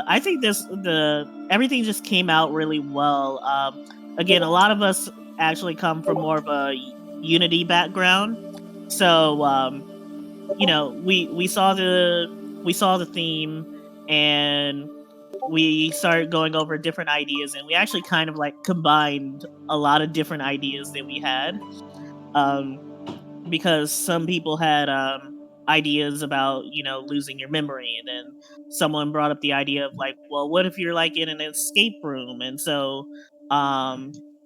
I think everything just came out really well. Again, a lot of us actually come from more of a Unity background, so we saw the theme, and we started going over different ideas, and we actually kind of like combined a lot of different ideas that we had, because some people had ideas about losing your memory, and then someone brought up the idea of like, well, what if you're like in an escape room, and so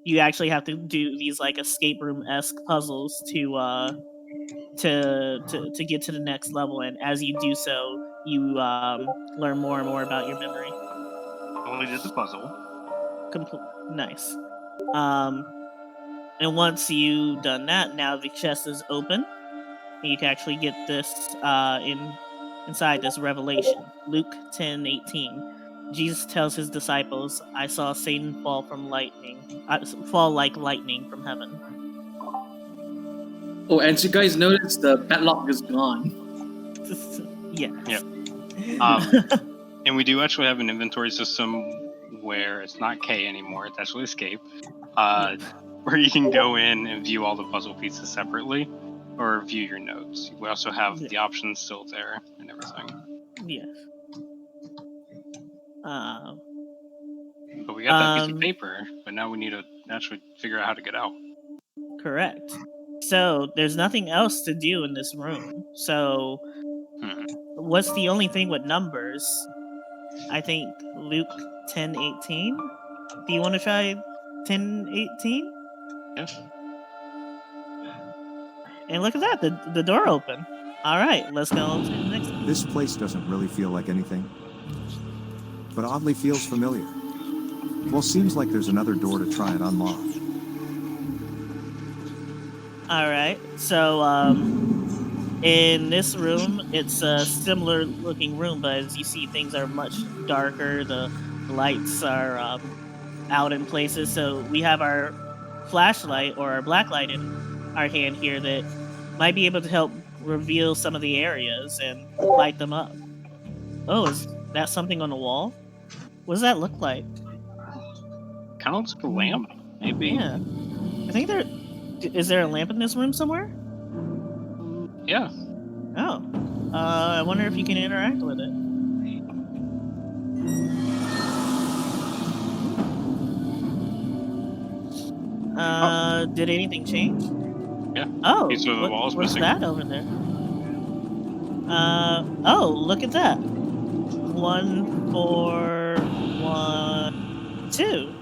you actually have to do these like escape room-esque puzzles to get to the next level, and as you do so, you learn more and more about your memory. Only did the puzzle. Nice. And once you've done that, now the chest is open. And you can actually get this inside this revelation. Luke 10:18. Jesus tells his disciples, "I saw Satan fall like lightning from heaven." Oh, and you guys notice the padlock is gone. Yeah. And we do actually have an inventory system where it's not K anymore; it's actually Escape, where you can go in and view all the puzzle pieces separately, or view your notes. We also have the options still there and everything. Yes. But we got that piece of paper, but now we need to actually figure out how to get out. Correct. So there's nothing else to do in this room. So what's the only thing with numbers? I think Luke 10:18. Do you want to try 10:18? Yes. And look at that, the door open. All right, let's go on to the next one. This place doesn't really feel like anything, but oddly feels familiar. Well, seems like there's another door to try and unlock. All right, so in this room, it's a similar looking room, but as you see, things are much darker. The lights are out in places, so we have our flashlight or our blacklight in our hand here that might be able to help reveal some of the areas and light them up. Oh, is that something on the wall? What does that look like? Kind of looks like a lamp, maybe. Yeah. I think is there a lamp in this room somewhere? Yeah. Oh. I wonder if you can interact with it. Did anything change? Yeah. Oh, Piece of the wall is what's missing. that over there? Oh, look at that. 1, 4, 1, 2.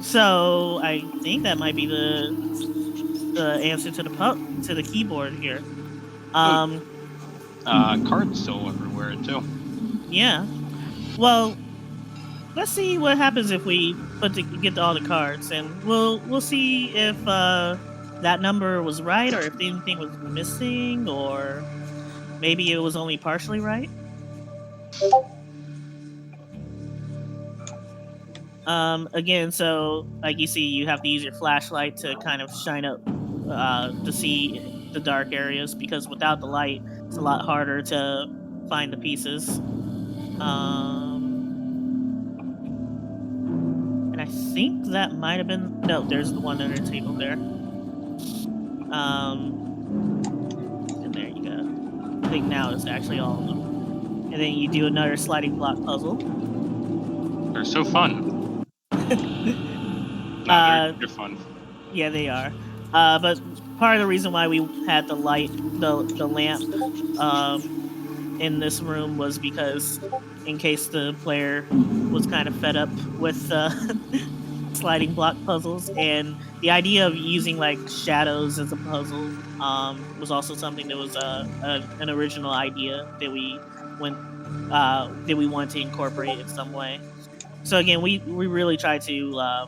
So I think that might be the answer to the keyboard here. Cards still everywhere too. Yeah. Well, let's see what happens if we get all the cards, and we'll see if that number was right, or if anything was missing, or maybe it was only partially right. Again, so like you see, you have to use your flashlight to kind of shine up to see the dark areas, because without the light, it's a lot harder to find the pieces. And I think that might have been... No, there's the one under the table there. And there you go. I think now it's actually all of them. And then you do another sliding block puzzle. They're so fun. They're fun. Yeah, they are. But part of the reason why we had the lamp in this room was because in case the player was kind of fed up with sliding block puzzles, and the idea of using like shadows as a puzzle was also something that was an original idea that we wanted to incorporate in some way. So again, we really try to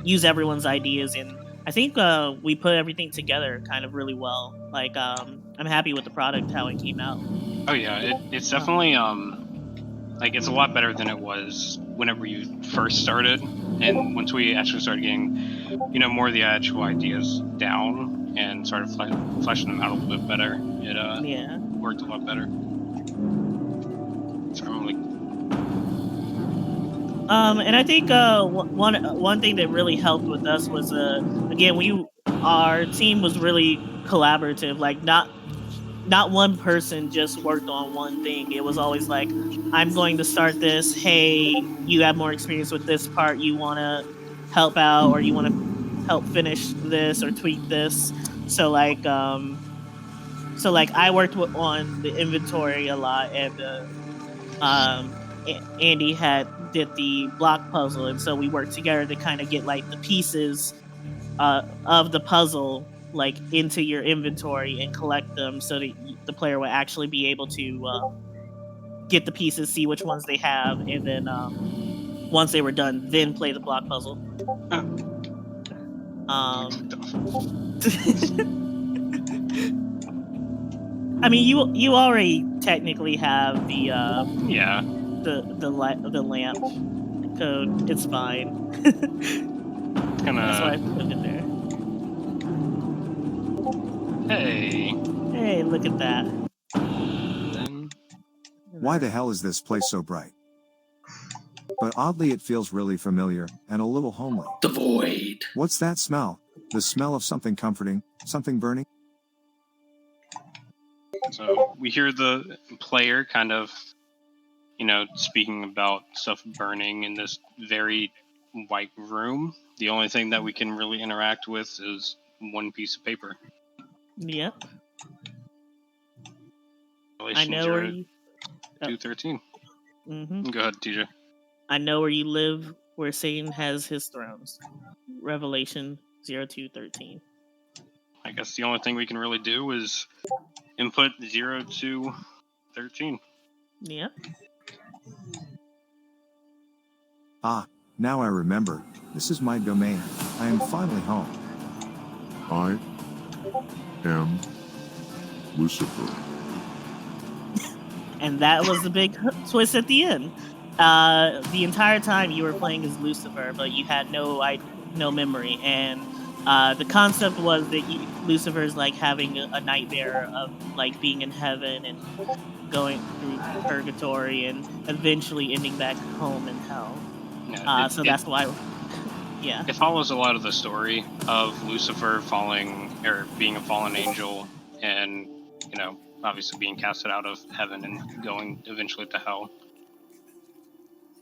use everyone's ideas, and I think we put everything together kind of really well. Like I'm happy with the product, how it came out. Oh yeah, it's definitely like it's a lot better than it was whenever you first started, and once we actually started getting, more of the actual ideas down and started fleshing them out a little bit better, it worked a lot better. So I'm like, and I think one thing that really helped with us was again our team was really collaborative. Like not one person just worked on one thing. It was always like, I'm going to start this. Hey, you have more experience with this part. You want to help out, or you want to help finish this or tweak this. So like I worked on the inventory a lot, and Andy did the block puzzle, and so we worked together to kind of get like the pieces of the puzzle like into your inventory and collect them, so that the player will actually be able to get the pieces, see which ones they have, and then once they were done, then play the block puzzle. I mean, you already technically have the the lamp code. It's fine. That's why I put it there. Hey, look at that. Why the hell is this place so bright? But oddly it feels really familiar, and a little homely. The void. What's that smell? The smell of something comforting, something burning? So we hear the player kind of, speaking about stuff burning in this very white room. The only thing that we can really interact with is one piece of paper. Yep. Relation I know where you... 213. Mm-hmm. Go ahead, TJ. I know where you live, where Satan has his thrones. Revelation 0213. I guess the only thing we can really do is input 0213. Yep. Ah, now I remember. This is my domain. I am finally home. I am Lucifer. And that was the big twist at the end. The entire time you were playing as Lucifer, but you had no memory, and the concept was that Lucifer's like having a nightmare of like being in heaven and going through purgatory and eventually ending back home in hell. That's why. Yeah. It follows a lot of the story of Lucifer falling, or being a fallen angel, and obviously being casted out of heaven and going eventually to hell.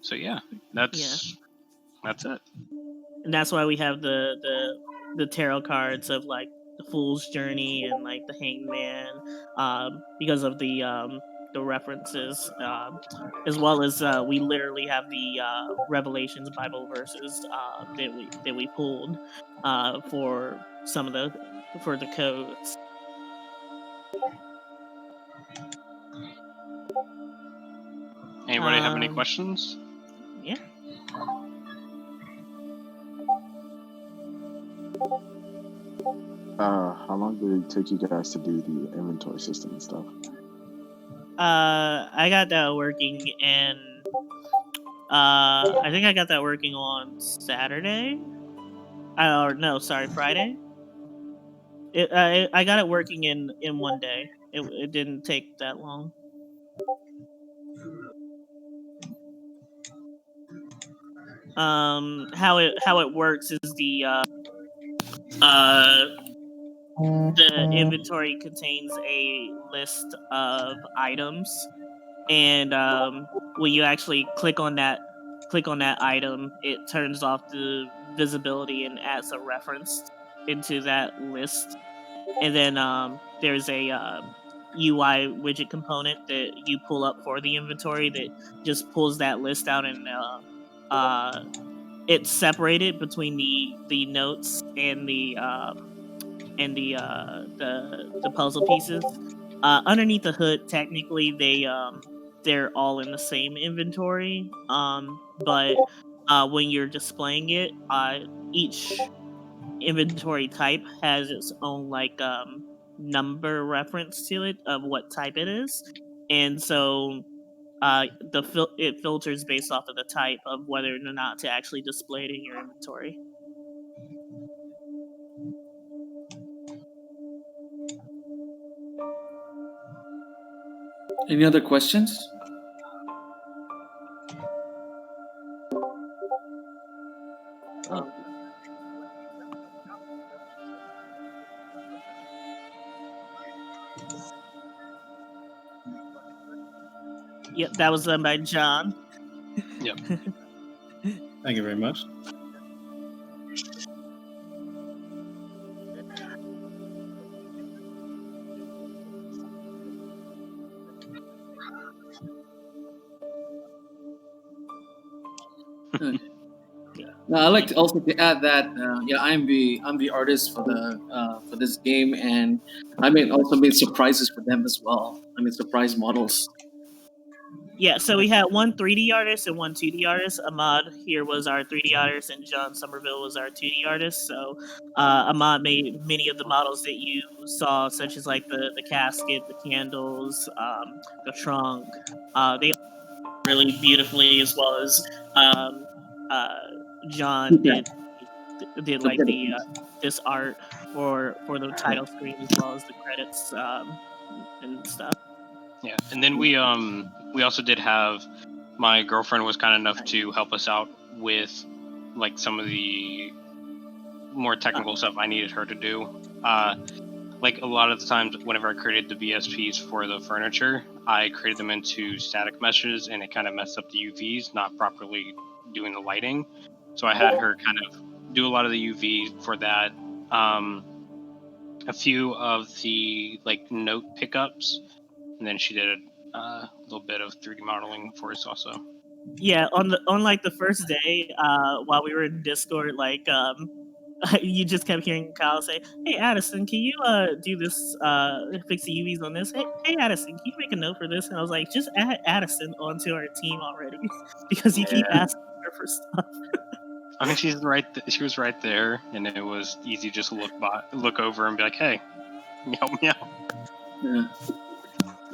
So that's it. And that's why we have the tarot cards of like the Fool's Journey and like the Hanged Man, because of the references, as well as we literally have the Revelations Bible verses that we pulled for the codes. Anybody have any questions? Yeah. How long did it take you guys to do the inventory system and stuff? I got that working in I think I got that working on Saturday. Friday. I got it working in one day. It didn't take that long. How it works is the inventory contains a list of items, and when you actually click on that item, it turns off the visibility and adds a reference into that list. And then there's a UI widget component that you pull up for the inventory that just pulls that list out, and it's separated between the notes and the puzzle pieces. Underneath the hood, technically they're all in the same inventory. But when you're displaying it, each inventory type has its own like number reference to it of what type it is, and so it filters based off of the type of whether or not to actually display it in your inventory. Any other questions? Yep, that was done by John. Yep. Thank you very much. Now, I'd like to also to add that I'm the artist for this game, and I also made surprises for them as well. I made surprise models. Yeah, so we had one 3D artist and one 2D artist. Ahmad here was our 3D artist, and John Somerville was our 2D artist. So Ahmad made many of the models that you saw, such as like the casket, the candles, the trunk. They really beautifully, as well as John did like the this art for the title screen, as well as the credits and stuff. Yeah, and then we also did have, my girlfriend was kind enough to help us out with like some of the more technical stuff I needed her to do. Like a lot of the times whenever I created the VSPs for the furniture, I created them into static meshes, and it kind of messed up the UVs, not properly doing the lighting. So I had her kind of do a lot of the UV for that. A few of the like note pickups, and then she did a little bit of 3D modeling for us also. Yeah, on like the first day, while we were in Discord, like you just kept hearing Kyle say, "Hey Addison, can you do this fix the UVs on this? Hey Addison, can you make a note for this?" And I was like, "Just add Addison onto our team already," because you keep asking her for stuff. I mean, she was right there, and it was easy just to look over and be like, "Hey, can you help me out?" Yeah.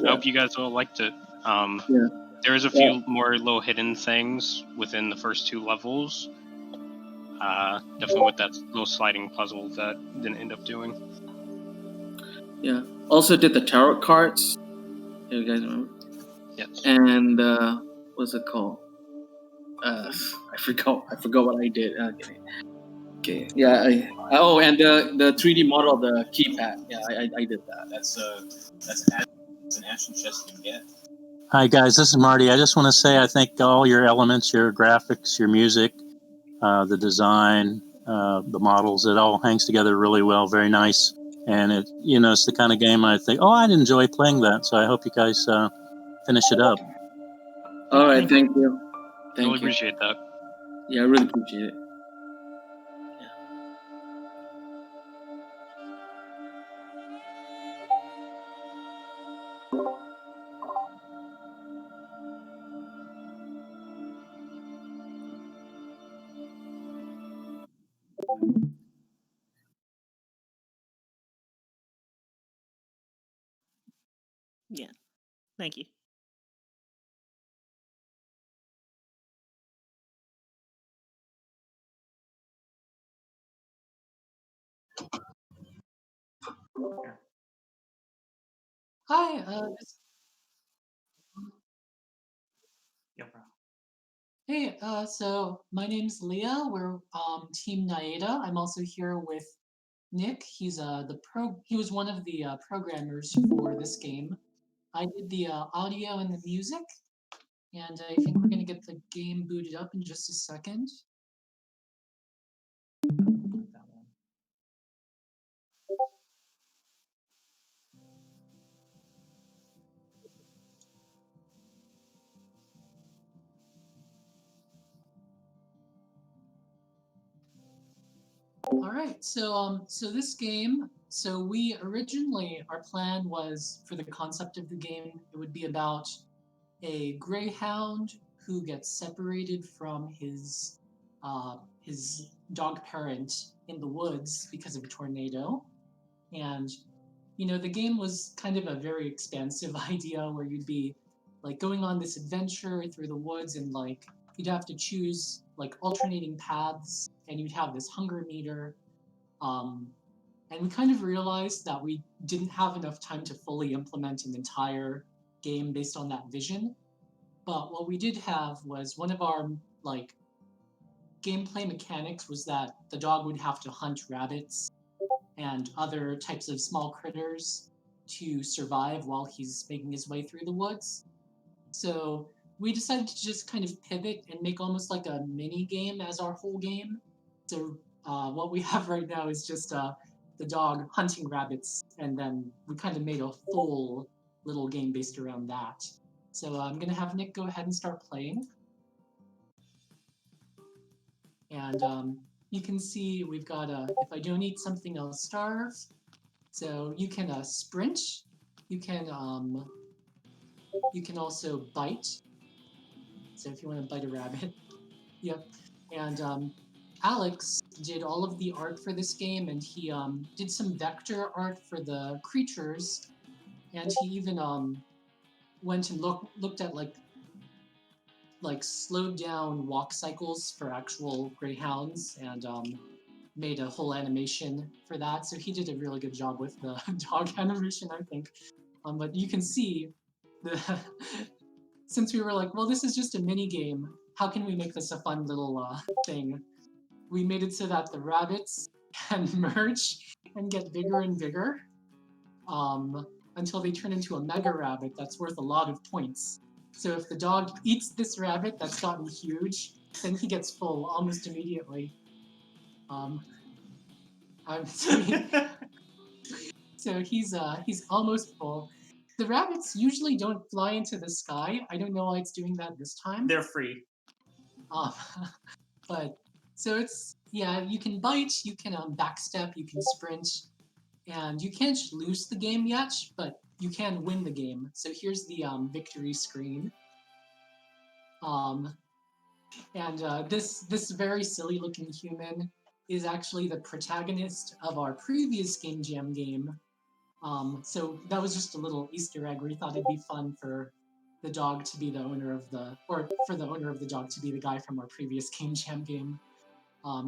I hope you guys all liked it. There was a few more little hidden things within the first 2 levels. Definitely with that little sliding puzzle that didn't end up doing. Yeah. Also did the tarot cards. You guys remember? Yes. And what's it called? I forgot what I did. Okay. Yeah. And the 3D model of the keypad. Yeah, I did that. That's an action chest you get. Hi guys, this is Marty. I just want to say I think all your elements, your graphics, your music, the design, the models, it all hangs together really well. Very nice, and it's the kind of game I think, I'd enjoy playing that. So I hope you guys finish it up. All right, thank you. Really appreciate that. Yeah, I really appreciate it. Yeah, thank you. Hi, hey, so my name's Leah. We're Team Naeda. I'm also here with Nick. He's he was one of the programmers for this game. I did the audio and the music, and I think we're gonna get the game booted up in just a second. All right, so this game, so we originally, our plan was for the concept of the game, it would be about a greyhound who gets separated from his dog parent in the woods because of a tornado, and the game was kind of a very expansive idea where you'd be like going on this adventure through the woods, and like you'd have to choose like alternating paths, and you'd have this hunger meter. And we kind of realized that we didn't have enough time to fully implement an entire game based on that vision. But what we did have was one of our like gameplay mechanics was that the dog would have to hunt rabbits and other types of small critters to survive while he's making his way through the woods. So we decided to just kind of pivot and make almost like a mini game as our whole game. So what we have right now is just the dog hunting rabbits, and then we kind of made a full little game based around that. So I'm gonna have Nick go ahead and start playing. And you can see we've got if I don't eat something, I'll starve. So you can sprint. You can also bite. So if you want to bite a rabbit, yep. And Alex did all of the art for this game, and he did some vector art for the creatures, and he even went and looked at like slowed down walk cycles for actual greyhounds, and made a whole animation for that. So he did a really good job with the dog animation, I think. But you can see since we were like, well, this is just a mini game, how can we make this a fun little thing? We made it so that the rabbits can merge and get bigger and bigger until they turn into a mega rabbit that's worth a lot of points. So if the dog eats this rabbit that's gotten huge, then he gets full almost immediately. So he's almost full. The rabbits usually don't fly into the sky. I don't know why it's doing that this time. They're free. But so it's, yeah, you can bite, you can backstep, you can sprint, and you can't lose the game yet, but you can win the game. So here's the victory screen. This very silly looking human is actually the protagonist of our previous Game Jam game. So that was just a little Easter egg. We thought it'd be fun for the dog to be the owner of or for the owner of the dog to be the guy from our previous Game Jam game.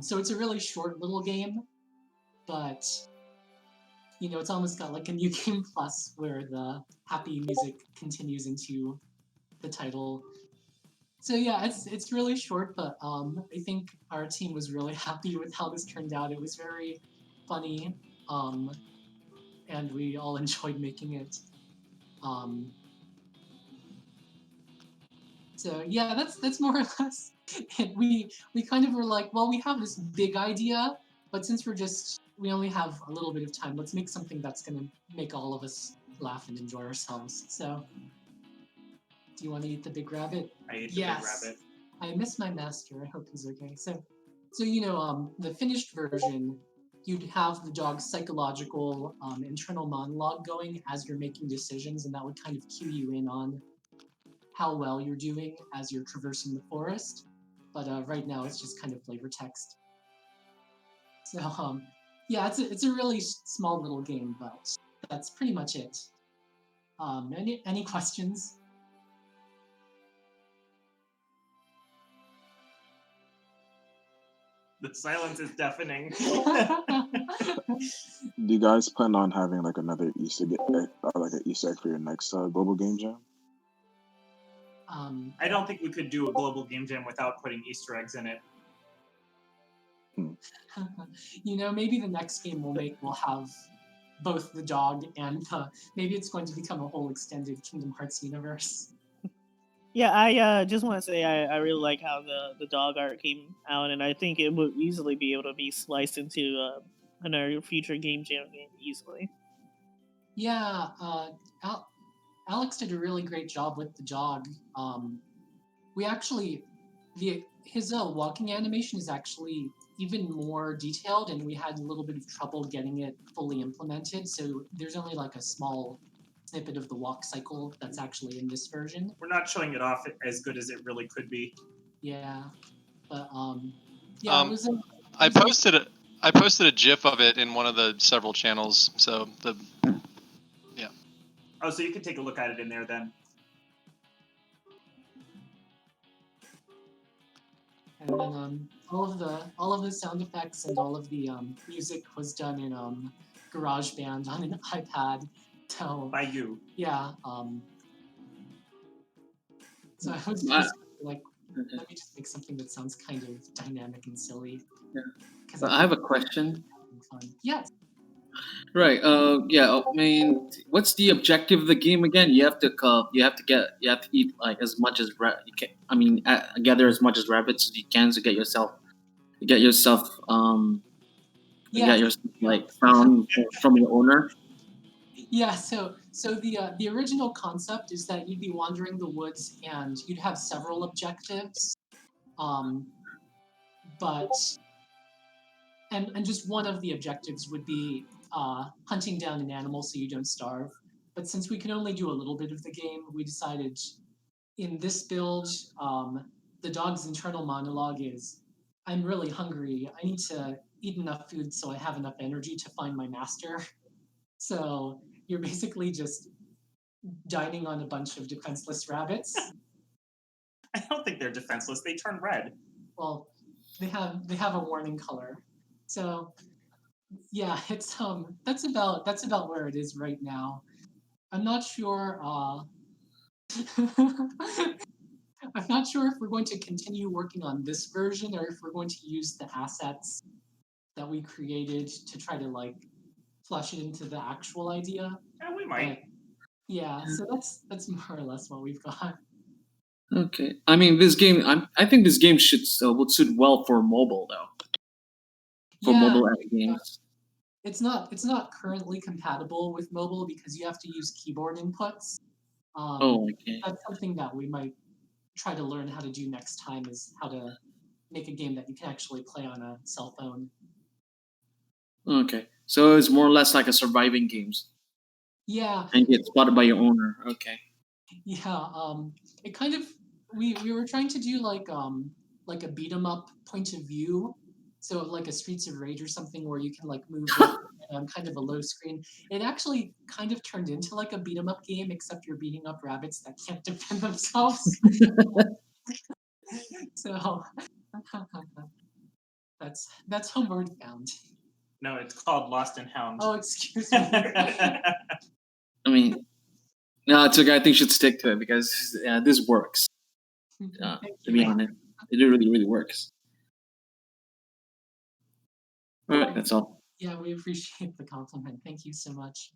So it's a really short little game, but you know, it's almost got like a New Game Plus where the happy music continues into the title. So yeah, it's really short, but I think our team was really happy with how this turned out. It was very funny, and we all enjoyed making it. So yeah, that's more or less it. We kind of were like, well, we have this big idea, but since we only have a little bit of time, let's make something that's gonna make all of us laugh and enjoy ourselves. So, do you want to eat the big rabbit? I ate the big rabbit. I miss my master. I hope he's okay. So you know, the finished version, you'd have the dog's psychological internal monologue going as you're making decisions, and that would kind of cue you in on how well you're doing as you're traversing the forest. But right now, it's just kind of flavor text. So yeah, it's a really small little game, but that's pretty much it. Any questions? The silence is deafening. Do you guys plan on having like another Easter egg, like an Easter egg for your next global game jam? I don't think we could do a global game jam without putting Easter eggs in it. You know, maybe the next game we'll have both the dog and maybe it's going to become a whole extended Kingdom Hearts universe. Yeah, I just want to say I really like how the dog art came out, and I think it would easily be able to be spliced into another future Game Jam game easily. Yeah, Alex did a really great job with the dog. We actually, his walking animation is actually even more detailed, and we had a little bit of trouble getting it fully implemented. So there's only like a small snippet of the walk cycle that's actually in this version. We're not showing it off as good as it really could be. Yeah, but yeah, it was. I posted a GIF of it in one of the several channels. So yeah. Oh, so you can take a look at it in there then. And then all of the sound effects and all of the music was done in GarageBand on an iPad. So by you. Yeah. So I was just like, let me just make something that sounds kind of dynamic and silly. Yeah. 'Cause I have a question. Fun. Yes. Right. Yeah. I mean, what's the objective of the game again? You have to eat like as much as you can. I mean, gather as much as rabbits as you can to get yourself like found from your owner. Yeah. So the original concept is that you'd be wandering the woods and you'd have several objectives, but and just one of the objectives would be hunting down an animal so you don't starve. But since we can only do a little bit of the game, we decided in this build, the dog's internal monologue is, "I'm really hungry. I need to eat enough food so I have enough energy to find my master." So you're basically just dining on a bunch of defenseless rabbits. I don't think they're defenseless. They turn red. Well, they have a warning color. So yeah, it's that's about where it is right now. I'm not sure I'm not sure if we're going to continue working on this version or if we're going to use the assets that we created to try to like flush it into the actual idea. Yeah, we might. Yeah, so that's more or less what we've got. Okay. I mean, this game. I think this game would suit well for mobile though. For mobile games. It's not currently compatible with mobile because you have to use keyboard inputs. Okay. That's something that we might try to learn how to do next time, is how to make a game that you can actually play on a cell phone. Okay. So it's more or less like a surviving games. Yeah. And get spotted by your owner. Okay. Yeah. It kind of we were trying to do like a beat 'em up point of view. So like a Streets of Rage or something where you can like move on kind of a low screen. It actually kind of turned into like a beat 'em up game, except you're beating up rabbits that can't defend themselves. So that's Homeward Bound. No, it's called Lost and Hound. Oh, excuse me. I mean, no, it's okay. I think you should stick to it because this works. To be honest, it really, really works. All right, that's all. Yeah, we appreciate the compliment. Thank you so much.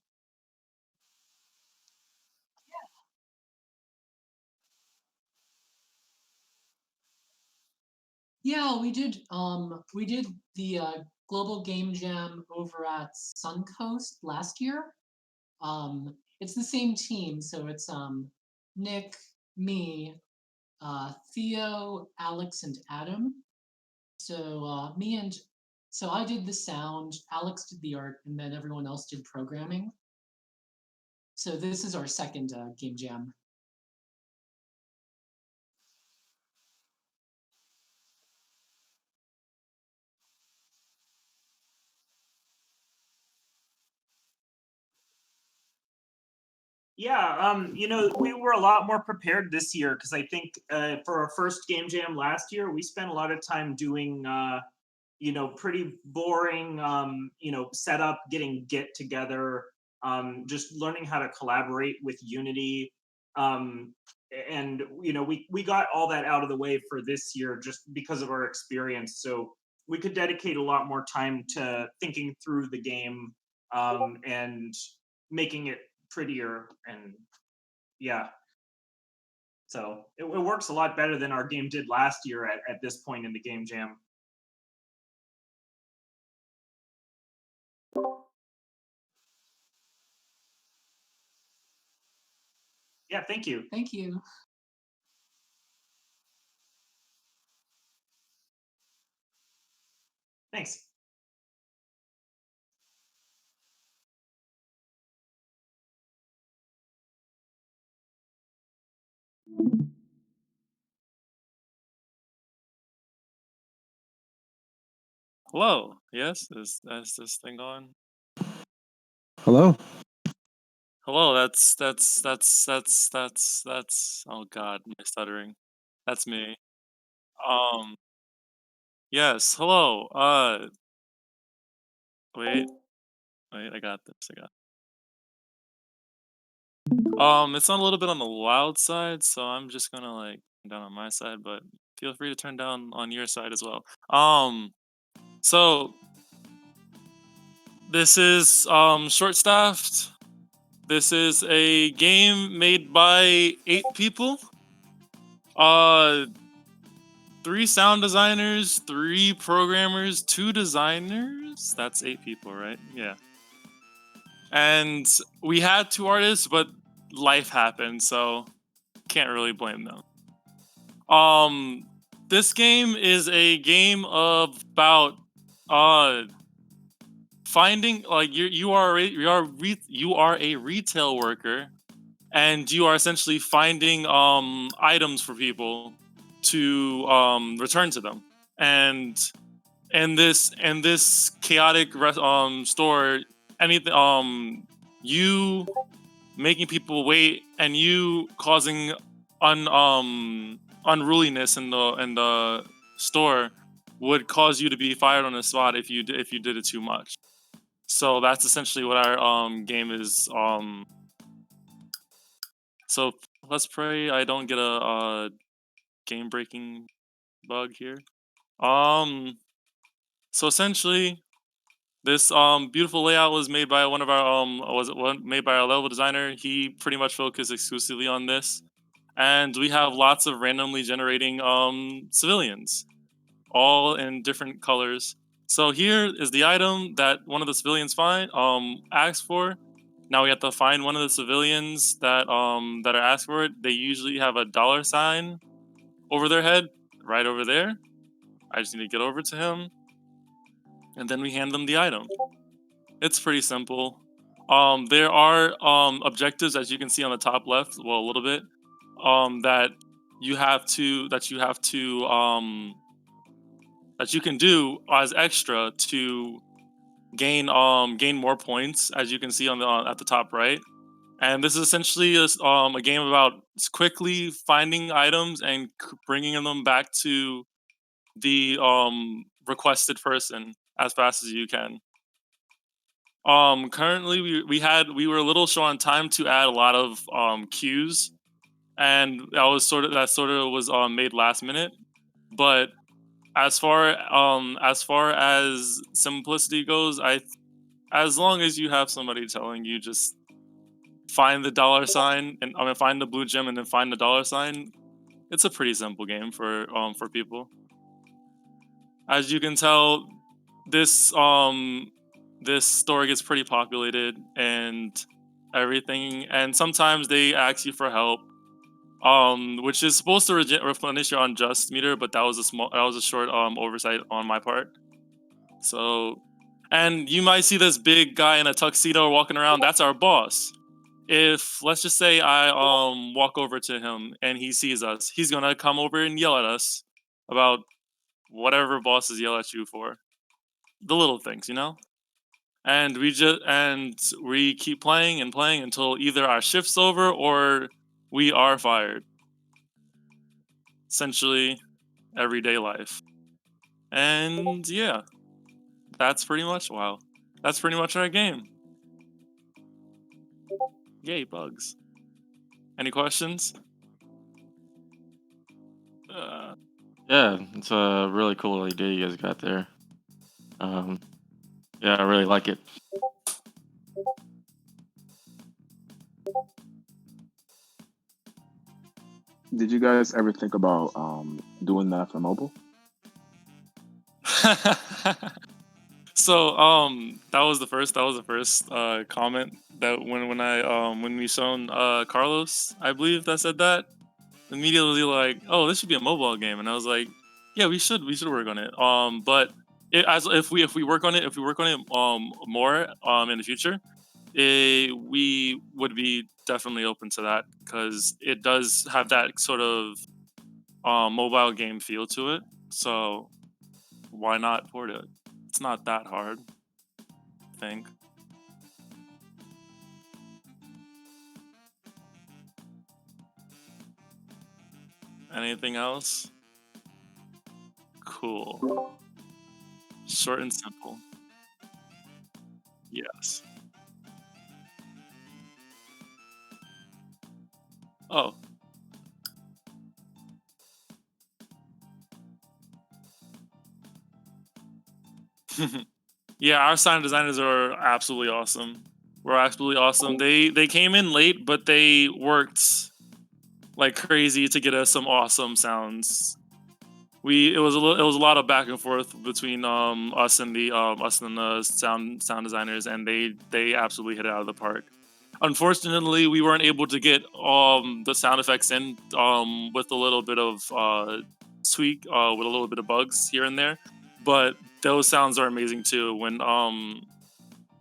Yeah, we did the Global Game Jam over at Suncoast last year. It's the same team, so it's Nick, me, Theo, Alex, and Adam. So I did the sound, Alex did the art, and then everyone else did programming. So this is our second game jam. Yeah, we were a lot more prepared this year because I think for our first game jam last year, we spent a lot of time doing, pretty boring, setup, getting get together, just learning how to collaborate with Unity. And we got all that out of the way for this year just because of our experience. So we could dedicate a lot more time to thinking through the game and making it prettier, and yeah, so it works a lot better than our game did last year at this point in the game jam. Yeah, thank you. Thank you. Thanks. Hello. Yes, is this thing on? Hello. Hello. That's. Oh God, my stuttering. That's me. Um. Yes. Hello. Wait. I got this. It's on a little bit on the loud side, so I'm just gonna like turn down on my side, but feel free to turn down on your side as well. So this is short-staffed. This is a game made by 8 people. 3 sound designers, 3 programmers, 2 designers. That's 8 people, right? Yeah. And we had 2 artists, but life happened, so can't really blame them. This game is a game about finding like you are a retail worker, and you are essentially finding items for people to return to them. And in this chaotic store, anything you making people wait and you causing unruliness in the store would cause you to be fired on the spot if you did it too much. So that's essentially what our game is. So let's pray I don't get a game breaking bug here. So essentially, this beautiful layout was made by made by our level designer. He pretty much focused exclusively on this, and we have lots of randomly generating civilians, all in different colors. So here is the item that one of the civilians asks for. Now we have to find one of the civilians that are asked for it. They usually have a $sign over their head, right over there. I just need to get over to him, and then we hand them the item. It's pretty simple. There are objectives, as you can see on the top left, well, a little bit, that you can do as extra to gain more points, as you can see on at the top right. And this is essentially a game about quickly finding items and bringing them back to the requested person as fast as you can. Currently we were a little short on time to add a lot of queues, and that was made last minute. But as far as simplicity goes, as long as you have somebody telling you just find the $sign and find the blue gem and then find the $sign, it's a pretty simple game for people. As you can tell, this store gets pretty populated and everything, and sometimes they ask you for help, which is supposed to replenish your unjust meter, but that was a short oversight on my part. So, and you might see this big guy in a tuxedo walking around. That's our boss. If let's just say I walk over to him and he sees us, he's gonna come over and yell at us about whatever bosses yell at you for, the little things, you know. And we keep playing and playing until either our shift's over or we are fired. Essentially, everyday life. And yeah, that's pretty much our game. Yay, bugs. Any questions? Yeah, it's a really cool idea you guys got there. Yeah, I really like it. Did you guys ever think about doing that for mobile? So that was the first comment that when we shown Carlos, I believe, that said that, immediately like, oh, this should be a mobile game, and I was like, yeah, we should work on it. But if we work on it more in the future, we would be definitely open to that, because it does have that sort of mobile game feel to it. So why not port it? It's not that hard, I think. Anything else? Cool. Short and simple. Yes. Oh. Yeah, our sound designers are absolutely awesome. We're absolutely awesome. They came in late, but they worked like crazy to get us some awesome sounds. It was a lot of back and forth between us and the sound designers, and they absolutely hit it out of the park. Unfortunately, we weren't able to get the sound effects in with a little bit of tweak with a little bit of bugs here and there, but those sounds are amazing too. When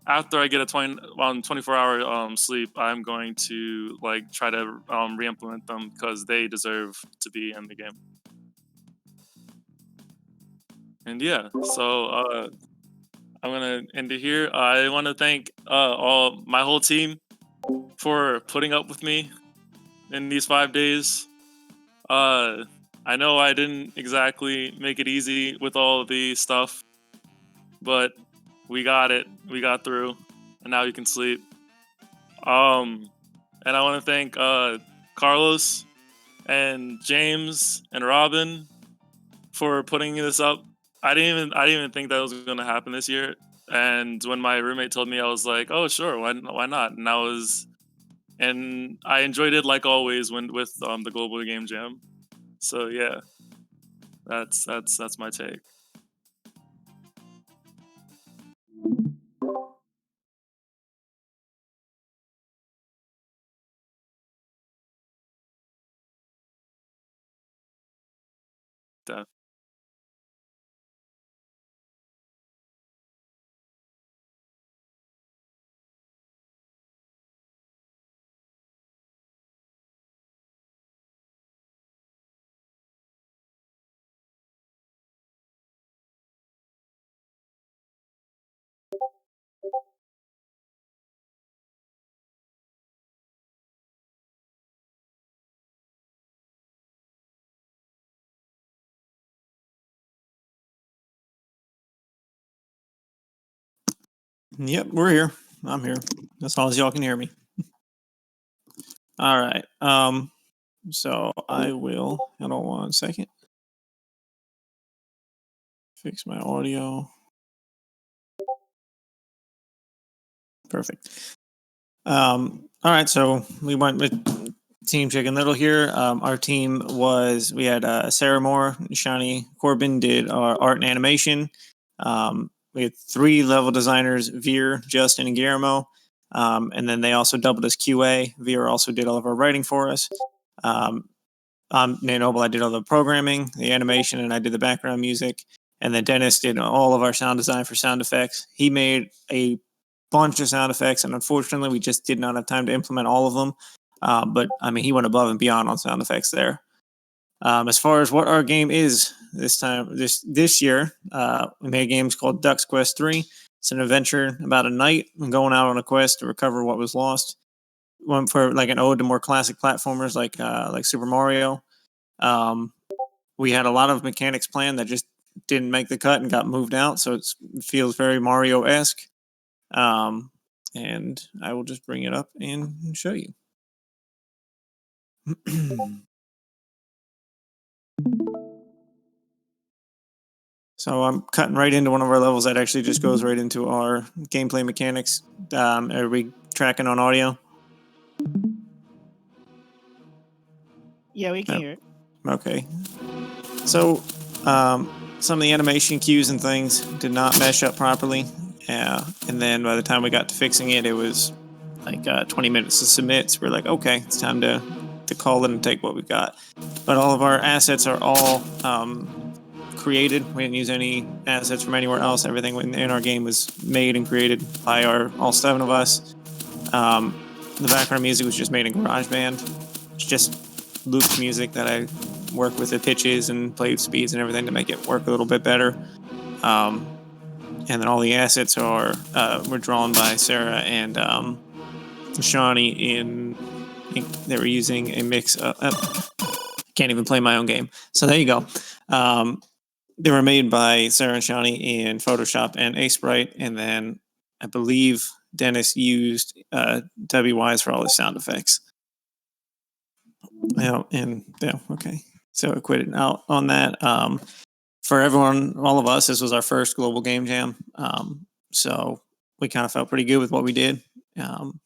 after I get a 24-hour sleep, I'm going to like try to re-implement them because they deserve to be in the game. And yeah, so I'm gonna end it here. I want to thank my whole team for putting up with me in these 5 days. I know I didn't exactly make it easy with all the stuff, but we got it. We got through, and now you can sleep. And I want to thank Carlos and James and Robin for putting this up. I didn't even think that was going to happen this year. And when my roommate told me, I was like, "Oh, sure, why not?" And I enjoyed it like always with the Global Game Jam. So yeah, that's my take. Def. Yep, we're here. I'm here. As long as y'all can hear me. All right. So I will. Hold on 1 second. Fix my audio. Perfect. All right. So we went with Team Chicken Little here. Our team was, we had Sarah Moore, Shani Corbin did our art and animation. We had 3 level designers, Veer, Justin, and Guillermo. And then they also doubled as QA. Veer also did all of our writing for us. Nate Noble, I did all the programming, the animation, and I did the background music. And then Dennis did all of our sound design for sound effects. He made a bunch of sound effects, and unfortunately, we just did not have time to implement all of them. But I mean, he went above and beyond on sound effects there. As far as what our game is this year, we made games called Duck's Quest 3. It's an adventure about a knight going out on a quest to recover what was lost. One for like an ode to more classic platformers like Super Mario. We had a lot of mechanics planned that just didn't make the cut and got moved out, so it feels very Mario-esque. And I will just bring it up and show you. So I'm cutting right into one of our levels that actually just goes right into our gameplay mechanics. Are we tracking on audio? Yeah, we can hear it. Okay. So some of the animation cues and things did not mesh up properly. And then by the time we got to fixing it, it was like 20 minutes to submit. So we're like, okay, it's time to call it and take what we've got. But all of our assets are all created. We didn't use any assets from anywhere else. Everything in our game was made and created by all 7 of us. The background music was just made in GarageBand. It's just looped music that I work with the pitches and play with speeds and everything to make it work a little bit better. And then all the assets were drawn by Sarah and Shawnee they were using a mix of... can't even play my own game. So there you go. They were made by Sarah and Shawnee in Photoshop and Sprite, and then I believe Dennis used WYs for all his sound effects. Okay. So I quit it out on that. For everyone, all of us, this was our first global game jam. So we kind of felt pretty good with what we did. Don't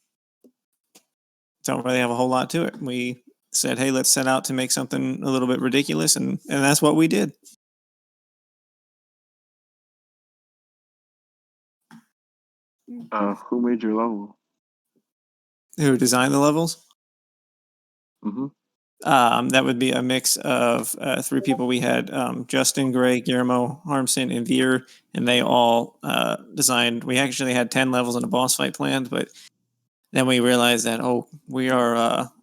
really have a whole lot to it. We said, hey, let's set out to make something a little bit ridiculous, and that's what we did. Who made your level? Who designed the levels? Mm-hmm. That would be a mix of 3 people. We had Justin, Gray, Guillermo, Harmson, and Veer, and they all designed. We actually had 10 levels and a boss fight planned, but then we realized that, we are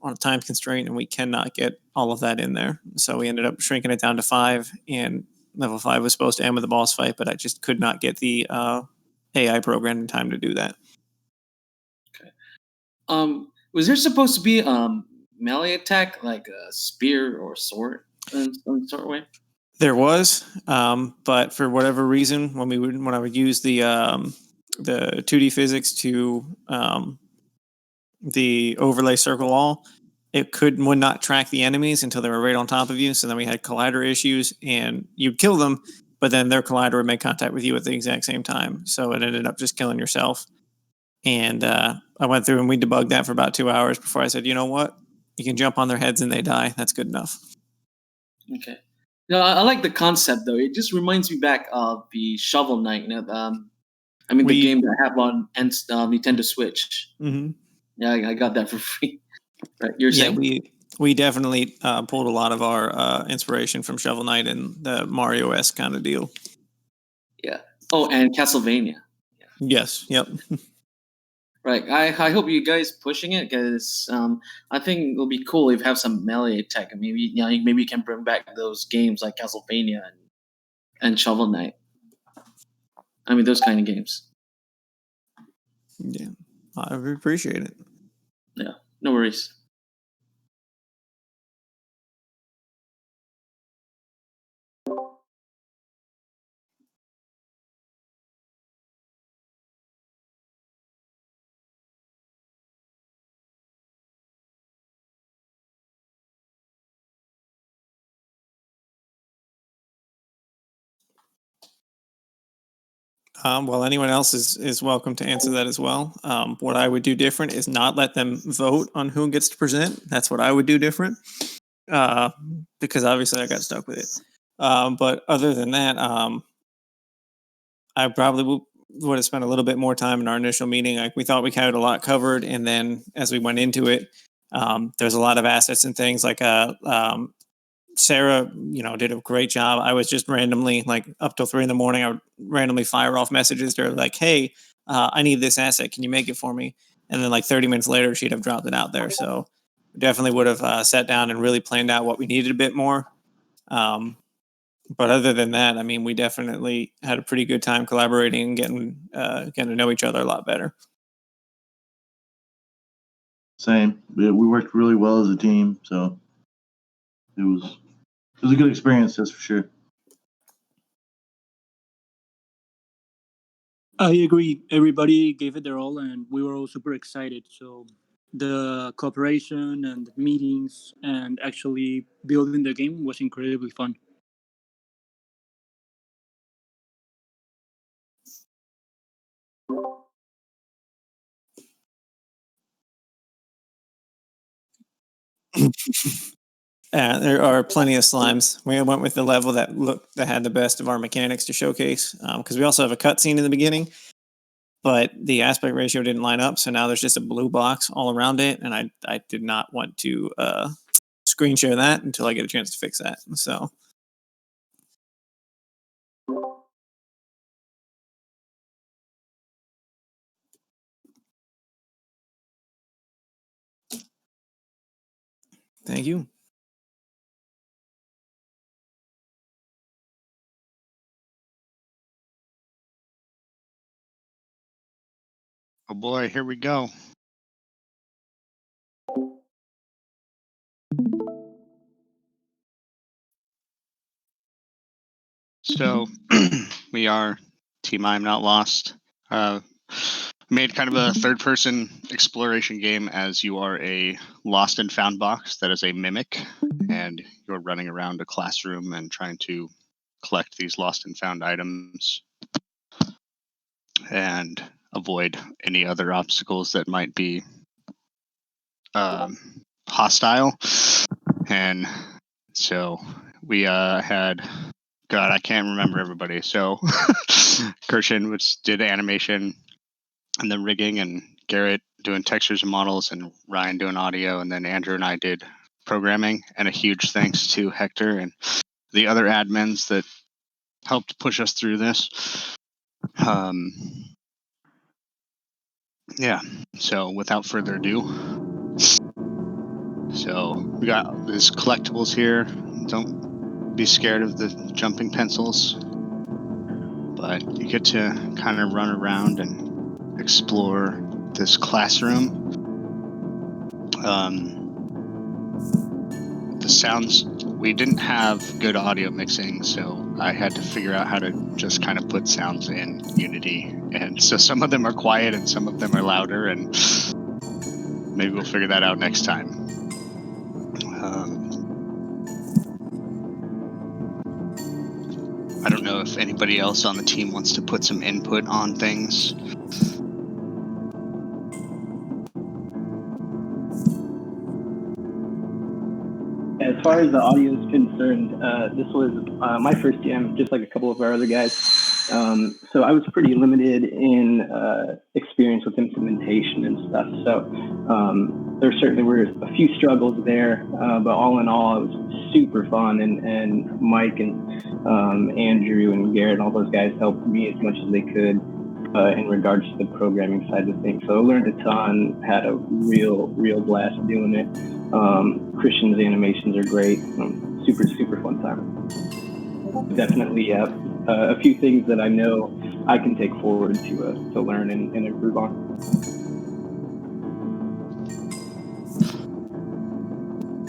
on a time constraint and we cannot get all of that in there. So we ended up shrinking it down to 5, and level 5 was supposed to end with a boss fight, but I just could not get the AI program in time to do that. Was there supposed to be melee attack like a spear or sword in some sort of way? There was, but for whatever reason, when I would use the 2D physics to the overlay circle all, it would not track the enemies until they were right on top of you. So then we had collider issues, and you'd kill them, but then their collider would make contact with you at the exact same time. So it ended up just killing yourself. And I went through and we debugged that for about 2 hours before I said, you know what? You can jump on their heads and they die. That's good enough. Okay. No, I like the concept though. It just reminds me back of the Shovel Knight. The game that I have on Nintendo Switch. Mm-hmm. Yeah, I got that for free. Right, you're saying? We definitely pulled a lot of our inspiration from Shovel Knight and the Mario-esque kind of deal. Yeah. Oh, and Castlevania. Yeah. Yes. Yep. Right. I hope you guys pushing it because I think it'll be cool if you have some melee attack. And maybe you can bring back those games like Castlevania and Shovel Knight. I mean, those kind of games. Yeah, I appreciate it. Yeah, no worries. Well, anyone else is welcome to answer that as well. What I would do different is not let them vote on who gets to present. That's what I would do different, because obviously I got stuck with it. But other than that, I probably would have spent a little bit more time in our initial meeting. Like we thought we had a lot covered, and then as we went into it, there's a lot of assets and things like Sarah, did a great job. I was just randomly, like up till 3 a.m, I would randomly fire off messages to her like, hey, I need this asset. Can you make it for me? And then like 30 minutes later, she'd have dropped it out there. So definitely would have sat down and really planned out what we needed a bit more. But other than that, I mean, we definitely had a pretty good time collaborating and getting to know each other a lot better. Same. We worked really well as a team, so it was a good experience, that's for sure. I agree. Everybody gave it their all, and we were all super excited. So the cooperation and the meetings and actually building the game was incredibly fun. There are plenty of slimes. We went with the level that had the best of our mechanics to showcase, because we also have a cutscene in the beginning, but the aspect ratio didn't line up, so now there's just a blue box all around it, and I did not want to screen share that until I get a chance to fix that. So. Thank you. Oh boy, here we go. So we are Team I'm Not Lost. Made kind of a third-person exploration game as you are a lost and found box that is a mimic, and you're running around a classroom and trying to collect these lost and found items and avoid any other obstacles that might be hostile. And so we had, God, I can't remember everybody. So Kirshen did animation and the rigging, and Garrett doing textures and models, and Ryan doing audio, and then Andrew and I did programming. And a huge thanks to Hector and the other admins that helped push us through this. Yeah, so without further ado, so we got these collectibles here. Don't be scared of the jumping pencils, but you get to kind of run around and explore this classroom. The sounds, we didn't have good audio mixing, so I had to figure out how to just kind of put sounds in Unity. And so some of them are quiet and some of them are louder, and maybe we'll figure that out next time. I don't know if anybody else on the team wants to put some input on things. As far as the audio is concerned, this was my first jam, just like a couple of our other guys. So I was pretty limited in experience with implementation and stuff. So there certainly were a few struggles there, but all in all, it was super fun. And Mike and Andrew and Garrett and all those guys helped me as much as they could in regards to the programming side of things. So I learned a ton, had a real blast doing it. Christian's animations are great. Super fun time. Definitely a few things that I know I can take forward to learn and improve on.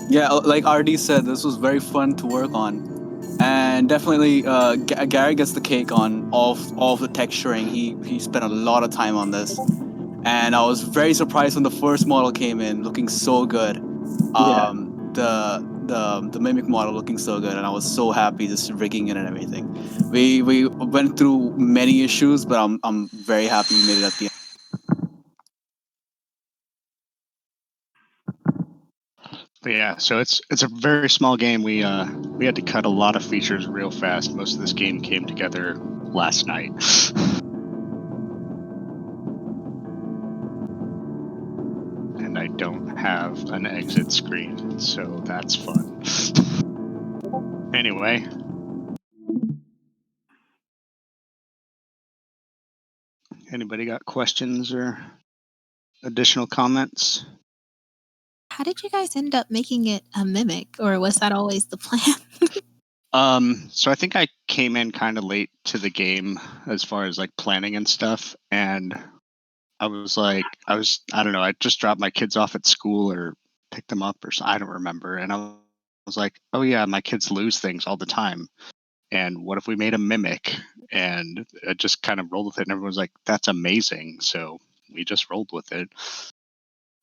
Yeah, like RD said, this was very fun to work on. And definitely, Gary gets the cake on all of the texturing. He spent a lot of time on this. And I was very surprised when the first model came in, looking so good. The mimic model looking so good, and I was so happy just rigging it and everything. We went through many issues, but I'm very happy we made it at the end. But yeah, so it's a very small game. We had to cut a lot of features real fast. Most of this game came together last night. And I don't have an exit screen, so that's fun. Anyway. Anybody got questions or additional comments? How did you guys end up making it a mimic, or was that always the plan? So I think I came in kind of late to the game as far as like planning and stuff, and I don't know, I just dropped my kids off at school or picked them up or I don't remember, and I was like, oh yeah, my kids lose things all the time, and what if we made a mimic? And I just kind of rolled with it, and everyone was like, that's amazing, so we just rolled with it.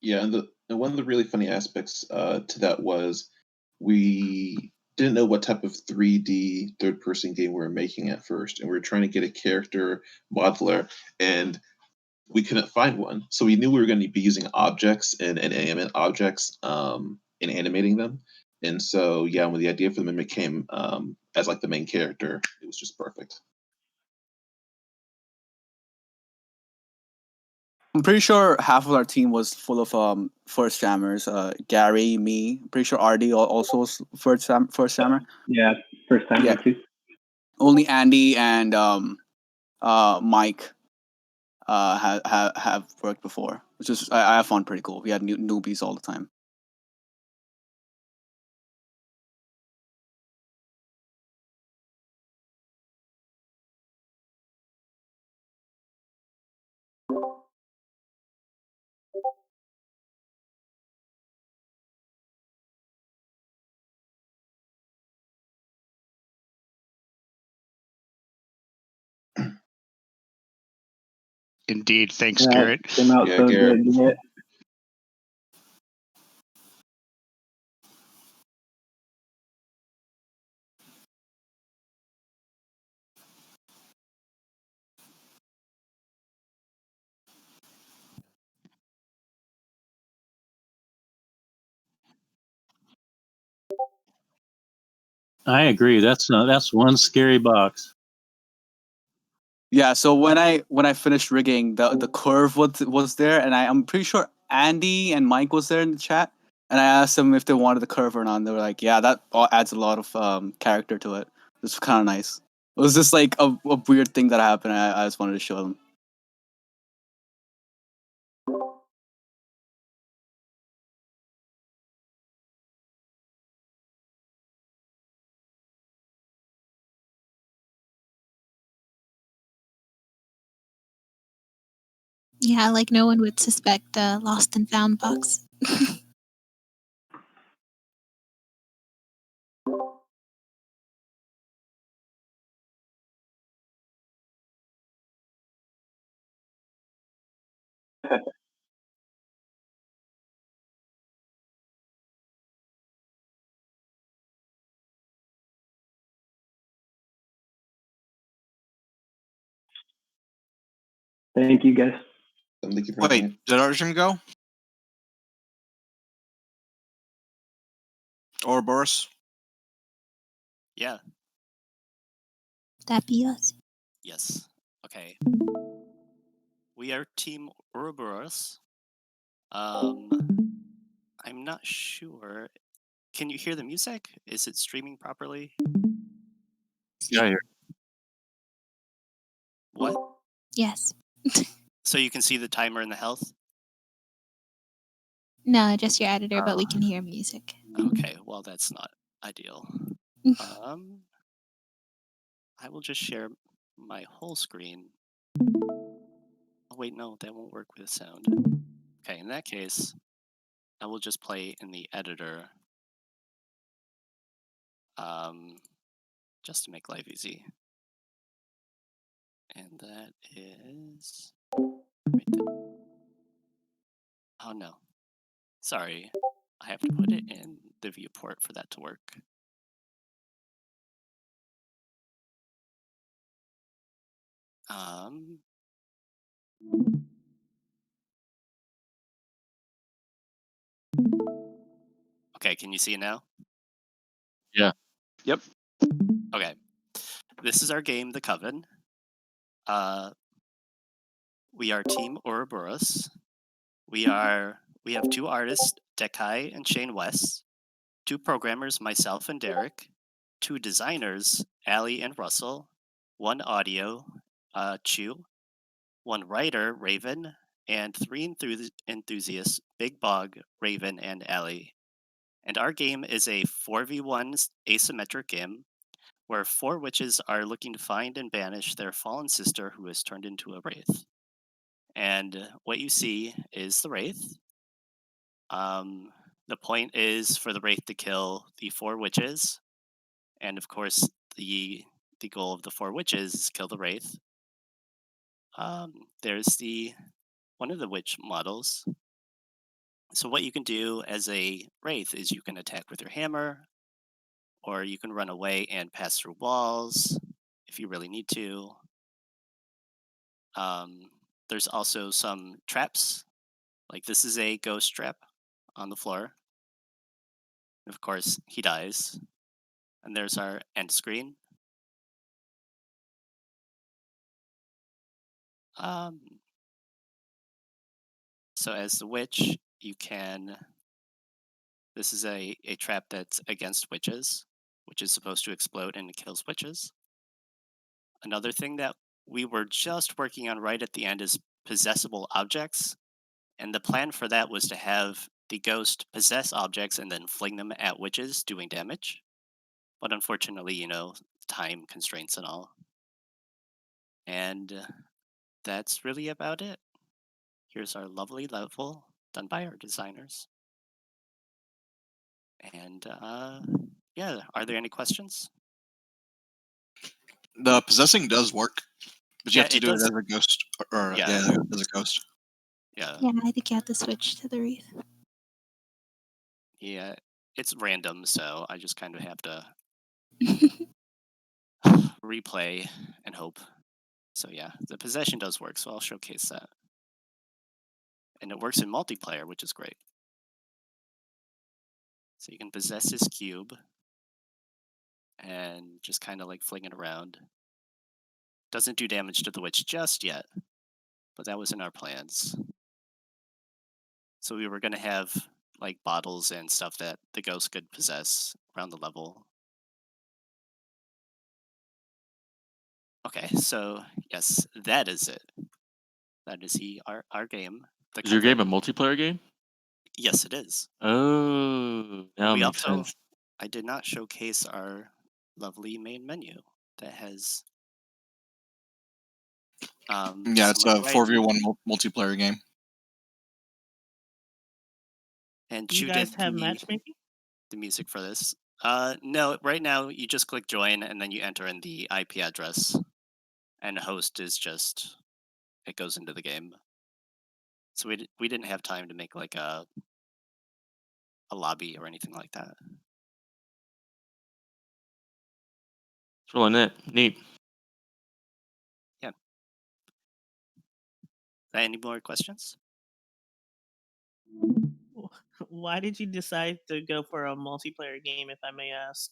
Yeah, and one of the really funny aspects to that was we didn't know what type of 3D third-person game we were making at first, and we were trying to get a character modeler, and we couldn't find one. So we knew we were going to be using objects and animate objects in animating them. And so, yeah, when the idea for the mimic came as like the main character, it was just perfect. I'm pretty sure half of our team was full of first jammers. Gary, me, pretty sure RD also was first jammer. Yeah, first time too. Only Andy and Mike have worked before, which is I found pretty cool. We had newbies all the time. Indeed. Thanks, That Garrett. came out so good. Yeah. I agree. That's one scary box. Yeah, so when I finished rigging, the curve was there, and I'm pretty sure Andy and Mike was there in the chat, and I asked them if they wanted the curve or not, and they were like, "Yeah, that adds a lot of character to it." It's kind of nice. It was just like a weird thing that happened. I just wanted to show them. Yeah, like no one would suspect a lost and found box. Thank you, guys. Thank you for Wait, did Arjun go? Or Boris? Yeah. That be us. Yes. Okay. We are Team Ouroboros. I'm not sure. Can you hear the music? Is it streaming properly? Yeah, I hear. What? Yes. So you can see the timer and the health? No, just your editor, but we can hear music. Okay, well that's not ideal. I will just share my whole screen. Oh wait, no, that won't work with sound. Okay, in that case, I will just play in the editor. Just to make life easy. And that is right there. Oh no. Sorry. I have to put it in the viewport for that to work. Okay, can you see it now? Yeah. Yep. Okay. This is our game, The Coven. We are Team Ouroboros. We have two artists, Dekai and Shane West, two programmers, myself and Derek, two designers, Ali and Russell, one audio, Chu, one writer, Raven, and three enthusiasts, Big Bog, Raven, and Ali. And our game is a 4v1 asymmetric game where four witches are looking to find and banish their fallen sister who has turned into a wraith. And what you see is the wraith. The point is for the wraith to kill the four witches, and of course the goal of the four witches is kill the wraith. There's one of the witch models. So what you can do as a wraith is you can attack with your hammer, or you can run away and pass through walls if you really need to. There's also some traps, like this is a ghost trap on the floor. Of course, he dies. And there's our end screen. So as the witch, you can... This is a trap that's against witches, which is supposed to explode and it kills witches. Another thing that we were just working on right at the end is possessible objects. And the plan for that was to have the ghost possess objects and then fling them at witches doing damage. But unfortunately, time constraints and all. And that's really about it. Here's our lovely level done by our designers. And yeah, are there any questions? The possessing does work. But you Yeah, have to it do it does. as a ghost, or Yeah. yeah, as a ghost. Yeah. Yeah, I think you have to switch to the wreath. Yeah. It's random, so I just kind of have to replay and hope. So yeah, the possession does work, so I'll showcase that. And it works in multiplayer, which is great. So you can possess his cube and just kind of like fling it around. Doesn't do damage to the witch just yet, but that was in our plans. So we were going to have like bottles and stuff that the ghost could possess around the level. Okay, so yes, that is it. That is our game. The Is your cover. game a multiplayer game? Yes, it is. Oh, now it We makes also, sense. I did not showcase our lovely main menu that has Yeah, it's some a variety. 4v1 multiplayer game. And Do you Chu guys did have matchmaking? the music for this. No, right now you just click join and then you enter in the IP address, and host is just it goes into the game. So we didn't have time to make like a lobby or anything like that. It's really neat. Yeah. Any more questions? Why did you decide to go for a multiplayer game, if I may ask?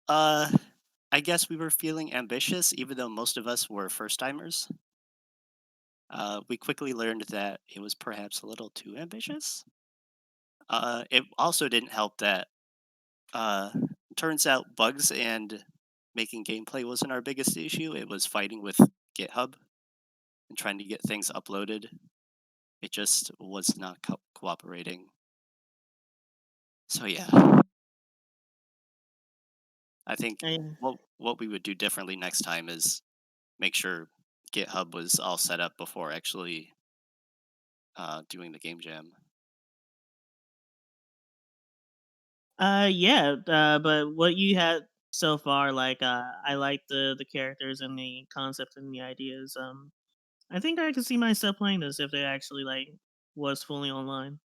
I guess we were feeling ambitious, even though most of us were first timers. We quickly learned that it was perhaps a little too ambitious. It also didn't help that turns out bugs and making gameplay wasn't our biggest issue. It was fighting with GitHub and trying to get things uploaded. It just was not cooperating. So yeah, I think what we would do differently next time is make sure GitHub was all set up before actually doing the game jam. Yeah, but what you had so far, like, I like the characters and the concept and the ideas. I think I could see myself playing this if they actually like was fully online.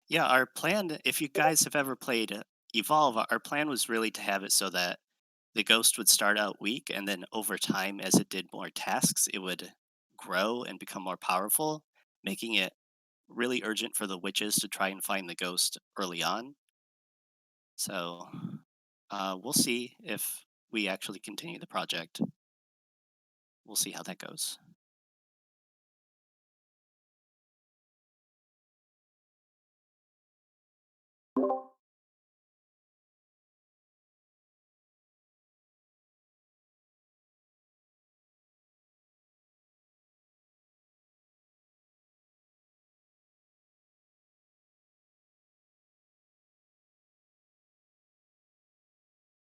Yeah, our plan, if you guys have ever played Evolve, our plan was really to have it so that the ghost would start out weak, and then over time, as it did more tasks, it would grow and become more powerful, making it really urgent for the witches to try and find the ghost early on. So we'll see if we actually continue the project. We'll see how that goes.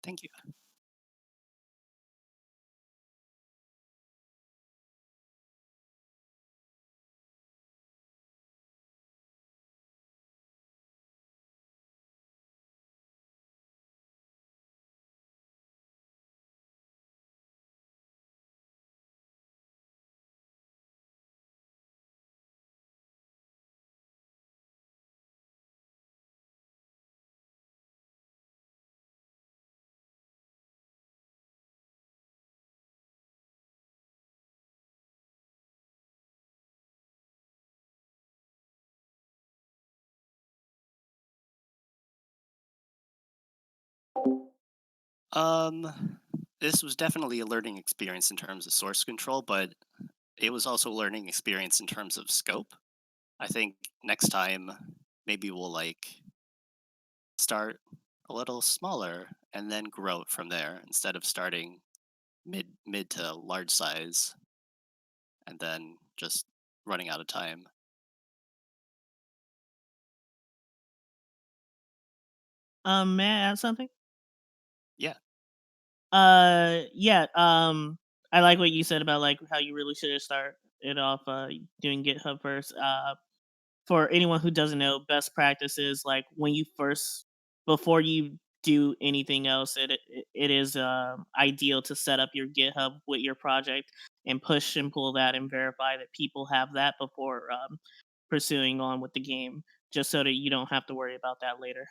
Thank you. This was definitely a learning experience in terms of source control, but it was also a learning experience in terms of scope. I think next time maybe we'll like start a little smaller and then grow it from there instead of starting mid to large size and then just running out of time. May I add something? Yeah. Yeah. I like what you said about like how you really should have started it off doing GitHub first. For anyone who doesn't know, best practices like when you first before you do anything else, it is ideal to set up your GitHub with your project and push and pull that and verify that people have that before pursuing on with the game, just so that you don't have to worry about that later.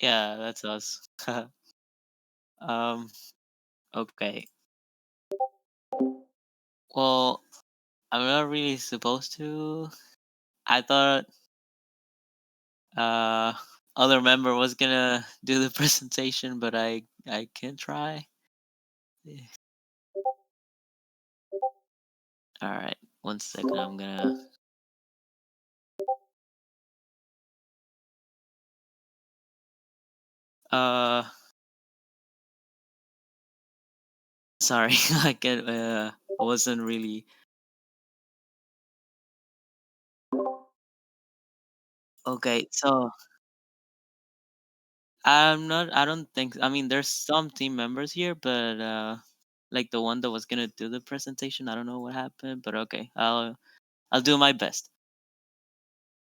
Yeah, that's us. um, okay. Well, I'm not really supposed to. I thought uh other member was gonna do the presentation, but I can try. Yeah. All right, 1 second. I'm gonna. Uh, sorry, I get. I wasn't really. Okay, so I'm not. I don't think. I mean, there's some team members here, but like the one that was gonna do the presentation, I don't know what happened. But okay, I'll do my best.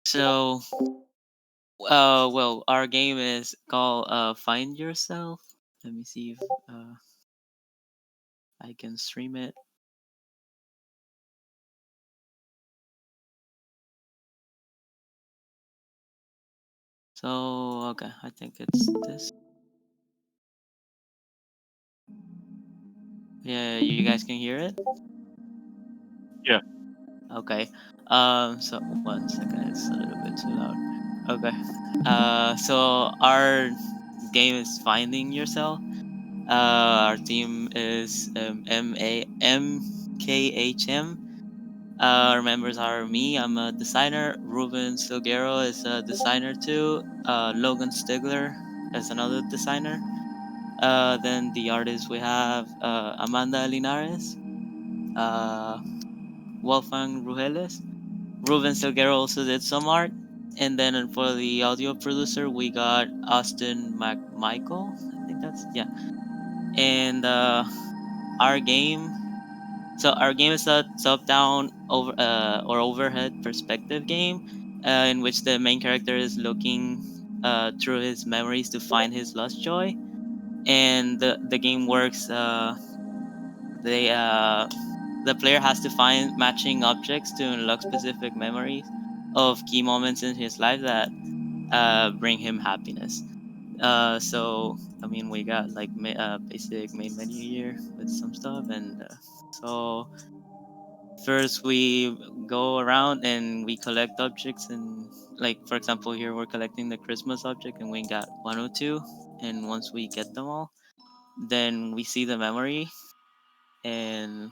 So, well, our game is called Find Yourself. Let me see if I can stream it. So, okay, I think it's this. Yeah, you guys can hear it? Yeah. Okay. So 1 second, it's a little bit too loud. Okay. So our game is Finding Yourself. Our team is MKHM. Our members are me. I'm a designer. Ruben Silguero is a designer too. Logan Stigler is another designer. Then the artists we have Amanda Linares, uh, Wolfgang Rujeles. Ruben Silguero also did some art. And then for the audio producer, we got Austin McMichael. I think that's, yeah. And our game. So our game is a top-down or overhead perspective game, in which the main character is looking through his memories to find his lost joy, and the game works. They The player has to find matching objects to unlock specific memories of key moments in his life that bring him happiness. So I mean, we got like basic main menu here with some stuff, and so first we go around and we collect objects, and like for example here we're collecting the Christmas object and we got 102, and once we get them all, then we see the memory, and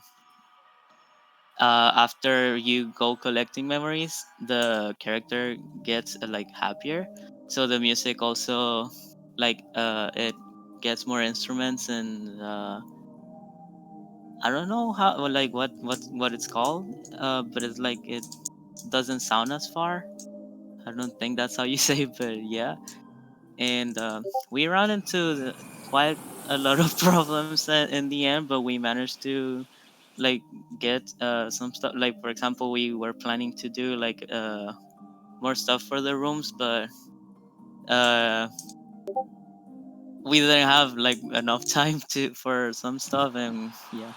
after you go collecting memories, the character gets like happier. So the music also, like it gets more instruments, and I don't know how, or like what it's called, but it's like it doesn't sound as far. I don't think that's how you say it, but yeah. And we ran into quite a lot of problems in the end, but we managed to like get some stuff. Like for example, we were planning to do like more stuff for the rooms, but uh, we didn't have like enough time to for some stuff, and yeah.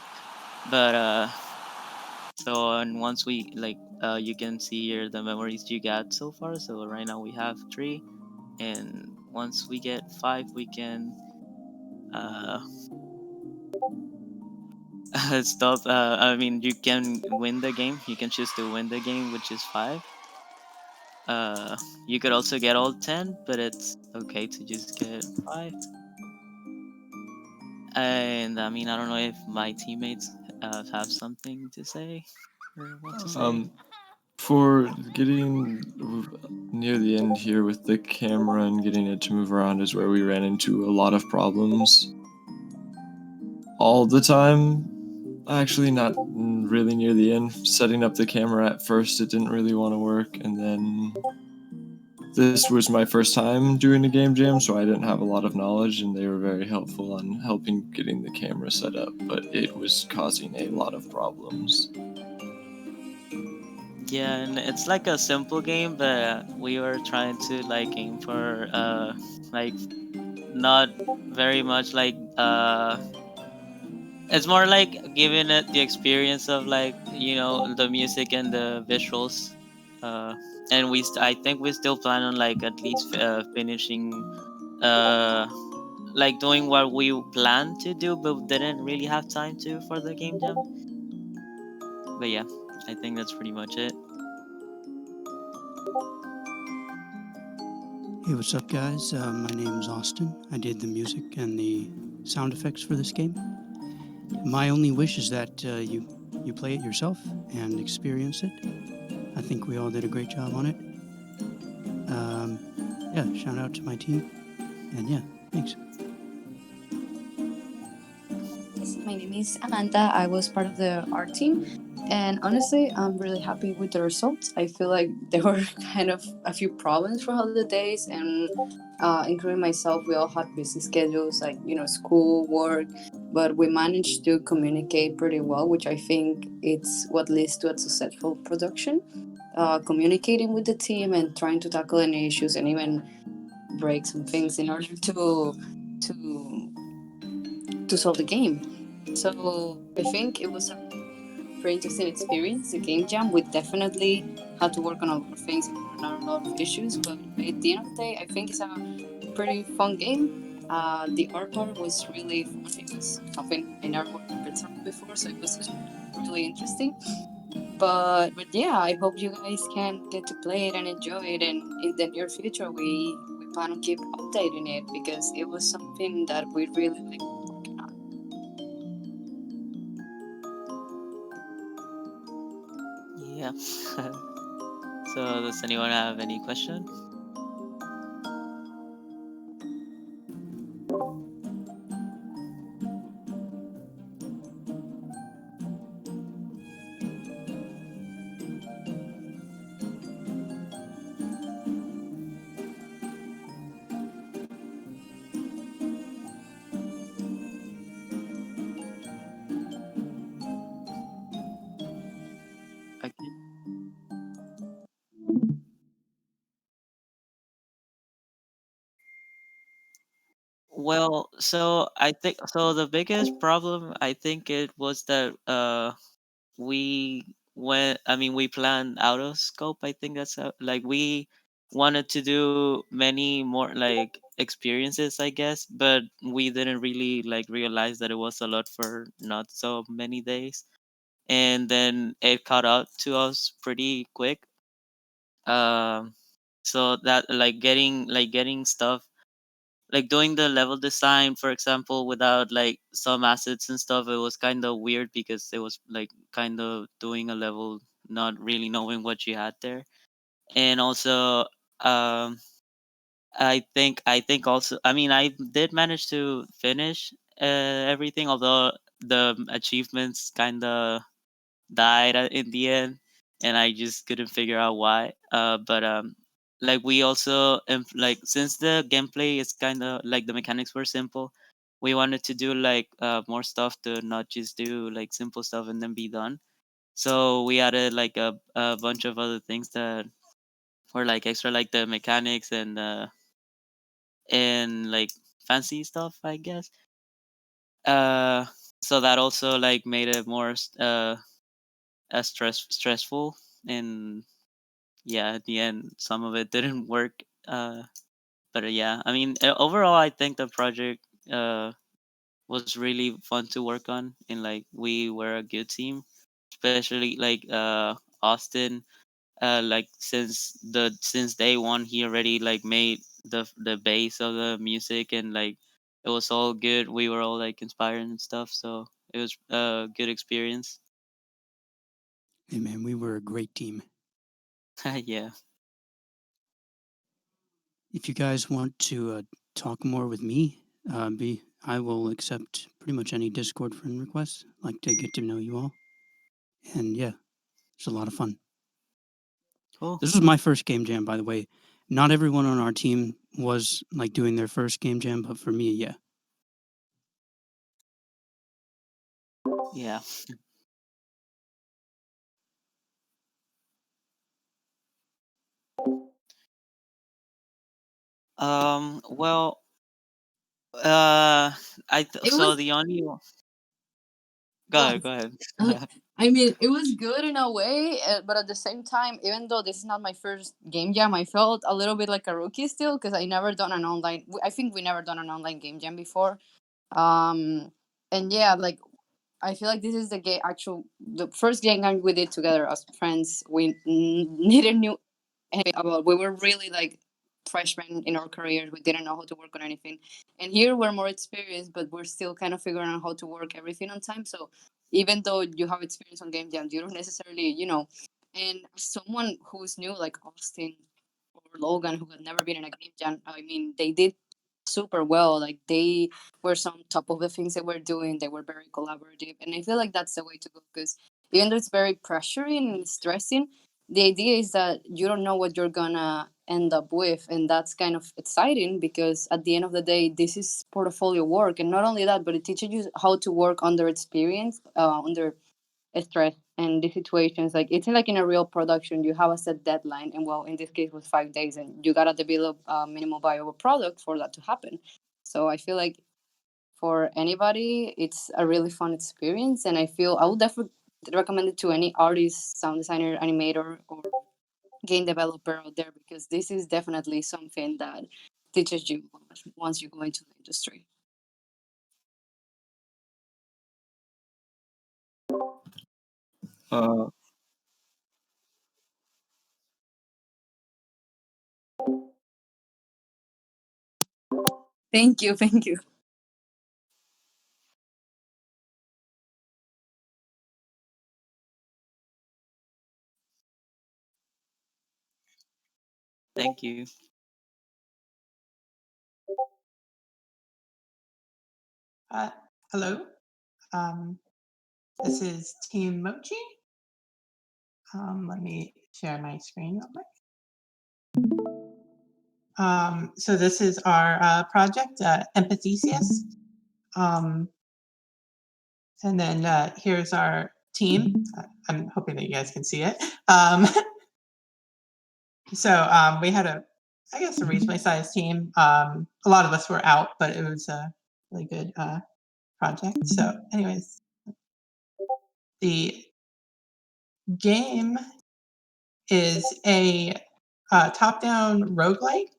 But so, and once we like you can see here the memories you got so far. So right now we have 3, and once we get 5 we can uh stop. I mean, you can win the game. You can choose to win the game, which is 5. You could also get all 10, but it's okay to just get 5. And I mean, I don't know if my teammates have something to say or want to say. For getting near the end here with the camera and getting it to move around is where we ran into a lot of problems. All the time, actually not really near the end. Setting up the camera at first, it didn't really want to work, and then this was my first time doing a game jam, so I didn't have a lot of knowledge, and they were very helpful on helping getting the camera set up, but it was causing a lot of problems. Yeah, and it's like a simple game, but we were trying to like aim for like not very much like it's more like giving it the experience of like the music and the visuals. And I think we still plan on like at least finishing like doing what we planned to do, but didn't really have time to for the game jam. But yeah, I think that's pretty much it. Hey, what's up, guys? My name's Austin. I did the music and the sound effects for this game. My only wish is that you play it yourself and experience it. I think we all did a great job on it. Yeah, shout out to my team. And yeah, thanks. My name is Amanda. I was part of the art team. And honestly, I'm really happy with the results. I feel like there were kind of a few problems for holidays, and including myself, we all had busy schedules like, school, work, but we managed to communicate pretty well, which I think it's what leads to a successful production. Communicating with the team and trying to tackle any issues and even break some things in order to solve the game. So I think it was a pretty interesting experience. The game jam, we definitely had to work on a lot of things and iron out a lot of issues, but at the end of the day, I think it's a pretty fun game. The art part was really fun. It was something I never worked with before, so it was really interesting. But yeah, I hope you guys can get to play it and enjoy it, and in the near future we plan on keep updating it because it was something that we really like working on. Yeah. So does anyone have any question? Okay. Well, so I think so the biggest problem I think it was that we went I mean we planned out of scope. I think that's how, like we wanted to do many more like experiences, I guess, but we didn't really like realize that it was a lot for not so many days. And then it caught up to us pretty quick. Um so that like getting stuff like doing the level design, for example, without like some assets and stuff, it was kind of weird because it was like kind of doing a level not really knowing what you had there. And also um I think also, I mean, I did manage to finish everything, although the achievements kind of died in the end, and I just couldn't figure out why. But like we also like since the gameplay is kind of like the mechanics were simple, we wanted to do like more stuff to not just do like simple stuff and then be done. So we added like a bunch of other things that were like extra, like the mechanics and like fancy stuff, I guess. Uh, so that also like made it more stressful, and yeah, at the end some of it didn't work. But yeah, I mean, overall I think the project uh was really fun to work on, and like we were a good team, especially like Austin. Like since day one he already like made the base of the music, and like it was all good. We were all like inspired and stuff, so it was a good experience. Hey, man, we were a great team. Yeah. If you guys want to talk more with me, I will accept pretty much any Discord friend requests. Like to get to know you all, and yeah, it's a lot of fun. Cool. This was my first game jam, by the way. Not everyone on our team was like doing their first game jam, but for me, yeah. Yeah. Well, It so was the only one. uh, Go ahead. I mean, it was good in a way, but at the same time, even though this is not my first game jam, I felt a little bit like a rookie still because I never done an online. I think we never done an online game jam before. And yeah, like I feel like this is the first game jam we did together as friends. We neither knew anything about. We were really like freshmen in our careers. We didn't know how to work on anything, and here we're more experienced, but we're still kind of figuring out how to work everything on time. So even though you have experience on game jams, you don't necessarily, And as someone who's new, like Austin or Logan, who had never been in a game jam, I mean, they did super well. Like they were some top of the things they were doing. They were very collaborative, and I feel like that's the way to go because even though it's very pressuring and stressing, the idea is that you don't know what you're gonna end up with, and that's kind of exciting because at the end of the day, this is portfolio work, and not only that, but it teaches you how to work under experience, under stress and the situations. Like it's like in a real production, you have a set deadline, and well, in this case, it was 5 days, and you gotta develop a minimal viable product for that to happen. So I feel like for anybody, it's a really fun experience, and I feel I would definitely recommend it to any artist, sound designer, animator, or game developer out there because this is definitely something that teaches you once you go into the industry. Uh, Thank you, thank you. Thank you. Hello. Um, this is Team Mochi. Let me share my screen real quick. So this is our project, Empathesius. And then here's our team. I'm hoping that you guys can see it. So we had I guess, a reasonably sized team. A lot of us were out, but it was a really good project. So anyways, the game is a top-down roguelike.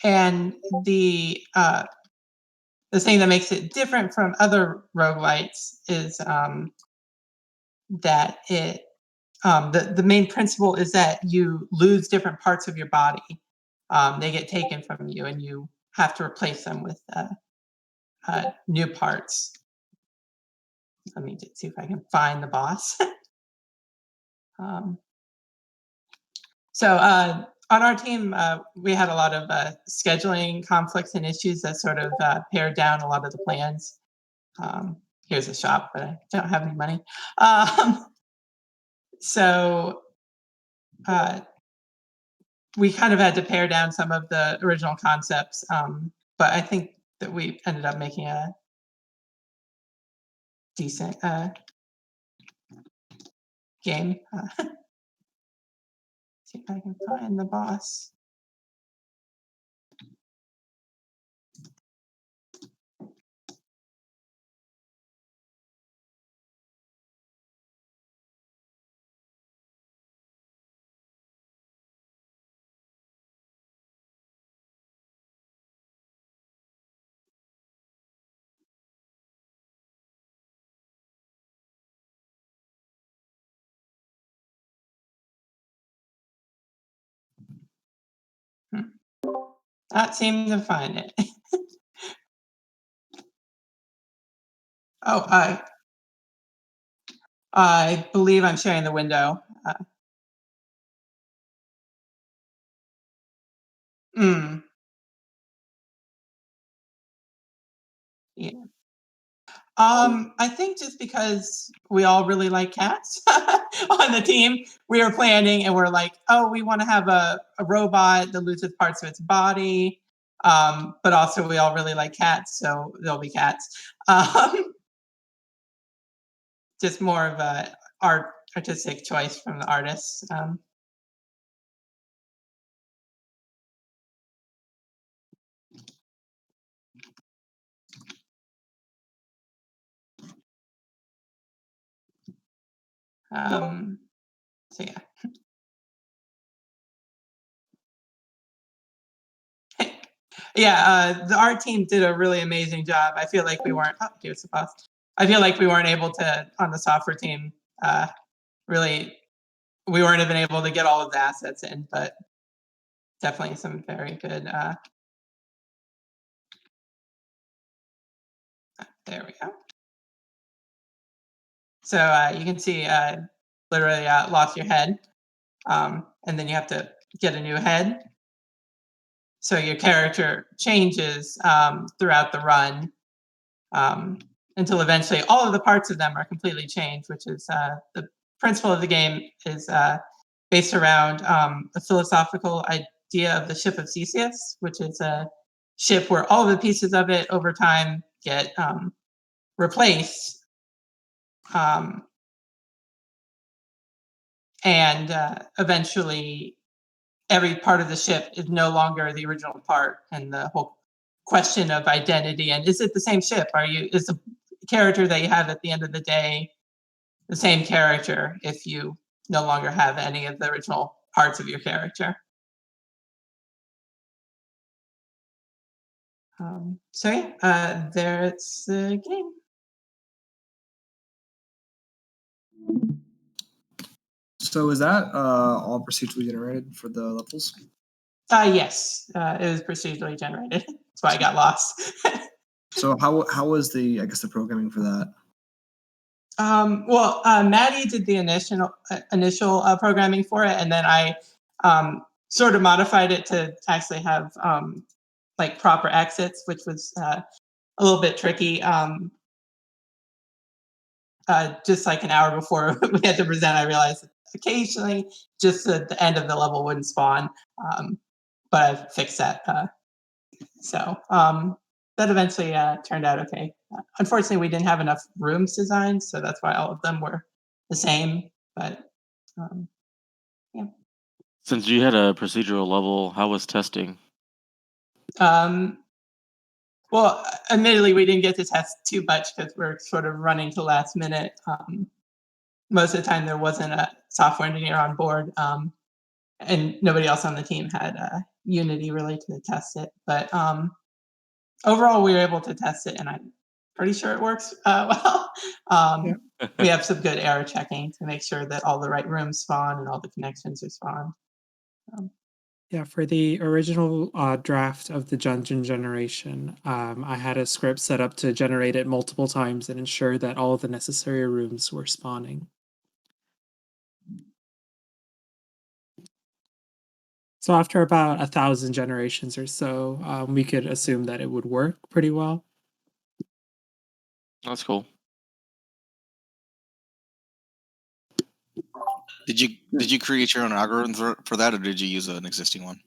And the thing that makes it different from other roguelites is that the main principle is that you lose different parts of your body. They get taken from you, and you have to replace them with new parts. Let me just see if I can find the boss. So on our team, we had a lot of scheduling conflicts and issues that sort of pared down a lot of the plans. Here's a shop, but I don't have any money. So we kind of had to pare down some of the original concepts, but I think that we ended up making a decent game. See if I can find the boss. Not seem to find it. Oh, I believe I'm sharing the window. Yeah. I think just because we all really like cats on the team, we were planning and we're like, oh, we want to have a robot that loses parts of its body. But also we all really like cats, so there'll be cats. Just more of a artistic choice from the artists. So yeah. Yeah, the art team did a really amazing job. I feel like we weren't. Oh, here's the boss. I feel like we weren't able to on the software team. Really, we weren't even able to get all of the assets in, but definitely some very good. There we go. So you can see, literally lost your head, and then you have to get a new head. So your character changes throughout the run until eventually all of the parts of them are completely changed, which is the principle of the game is based around a philosophical idea of the ship of Theseus, which is a ship where all of the pieces of it over time get replaced. And eventually every part of the ship is no longer the original part, and the whole question of identity and is it the same ship? Is the character that you have at the end of the day the same character if you no longer have any of the original parts of your character? So yeah, there it's the game. So is that all procedurally generated for the levels? Yes, it was procedurally generated. That's why I got lost. So how was the programming for that? Well, Maddie did the initial programming for it, and then I sort of modified it to actually have like proper exits, which was a little bit tricky. Just like an hour before we had to present, I realized that occasionally just at the end of the level wouldn't spawn, but I fixed that. So that eventually turned out okay. Unfortunately, we didn't have enough rooms designed, so that's why all of them were the same. But yeah. Since you had a procedural level, how was testing? Well, admittedly, we didn't get to test too much because we're sort of running to last minute. Most of the time, there wasn't a software engineer on board, and nobody else on the team had Unity really to test it. But overall, we were able to test it, and I'm pretty sure it works well. We have some good error checking to make sure that all the right rooms spawn and all the connections are spawned. Yeah, for the original draft of the dungeon generation, I had a script set up to generate it multiple times and ensure that all the necessary rooms were spawning. So after about 1,000 generations or so, we could assume that it would work pretty well. That's cool. Did you create your own algorithm for that, or did you use an existing one?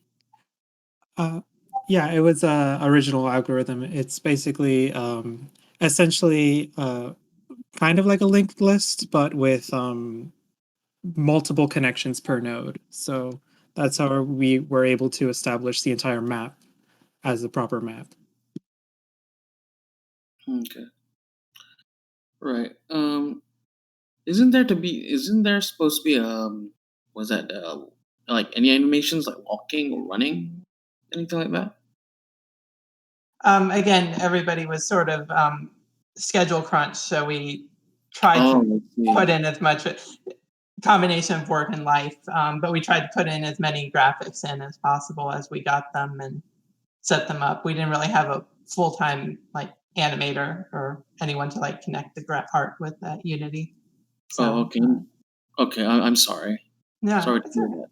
Yeah, it was a original algorithm. It's basically essentially kind of like a linked list, but with multiple connections per node. So that's how we were able to establish the entire map as a proper map. Okay. Right. Isn't there supposed to be was that like any animations like walking or running, anything like that? Again, everybody was sort of schedule crunch, so we tried to put in as much combination of work and life, but we tried to put in as many graphics in as possible as we got them and set them up. We didn't really have a full-time like animator or anyone to like connect the art with Unity. So, Oh, okay. Okay, I'm sorry. No, Sorry to it's hear all right.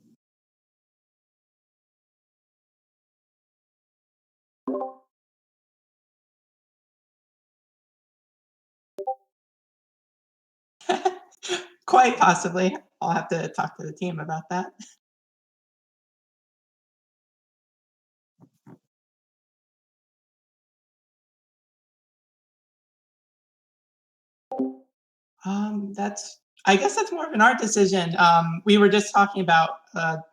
that. Quite possibly. I'll have to talk to the team about that. I guess that's more of an art decision. We were just talking about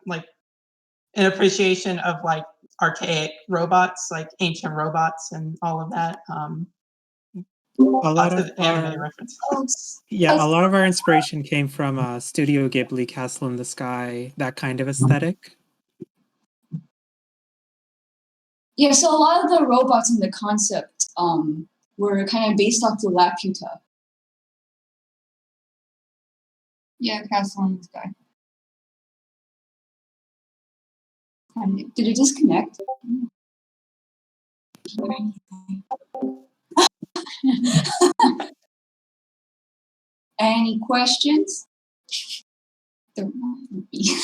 like an appreciation of like archaic robots, like ancient robots and all of that. A lot Lots of of anime our references. yeah, a lot of our inspiration came from Studio Ghibli, Castle in the Sky, that kind of aesthetic. Yeah, so a lot of the robots in the concept were kind of based off the Laputa. Yeah, Castle in the Sky. Did it disconnect? Any questions? There might be.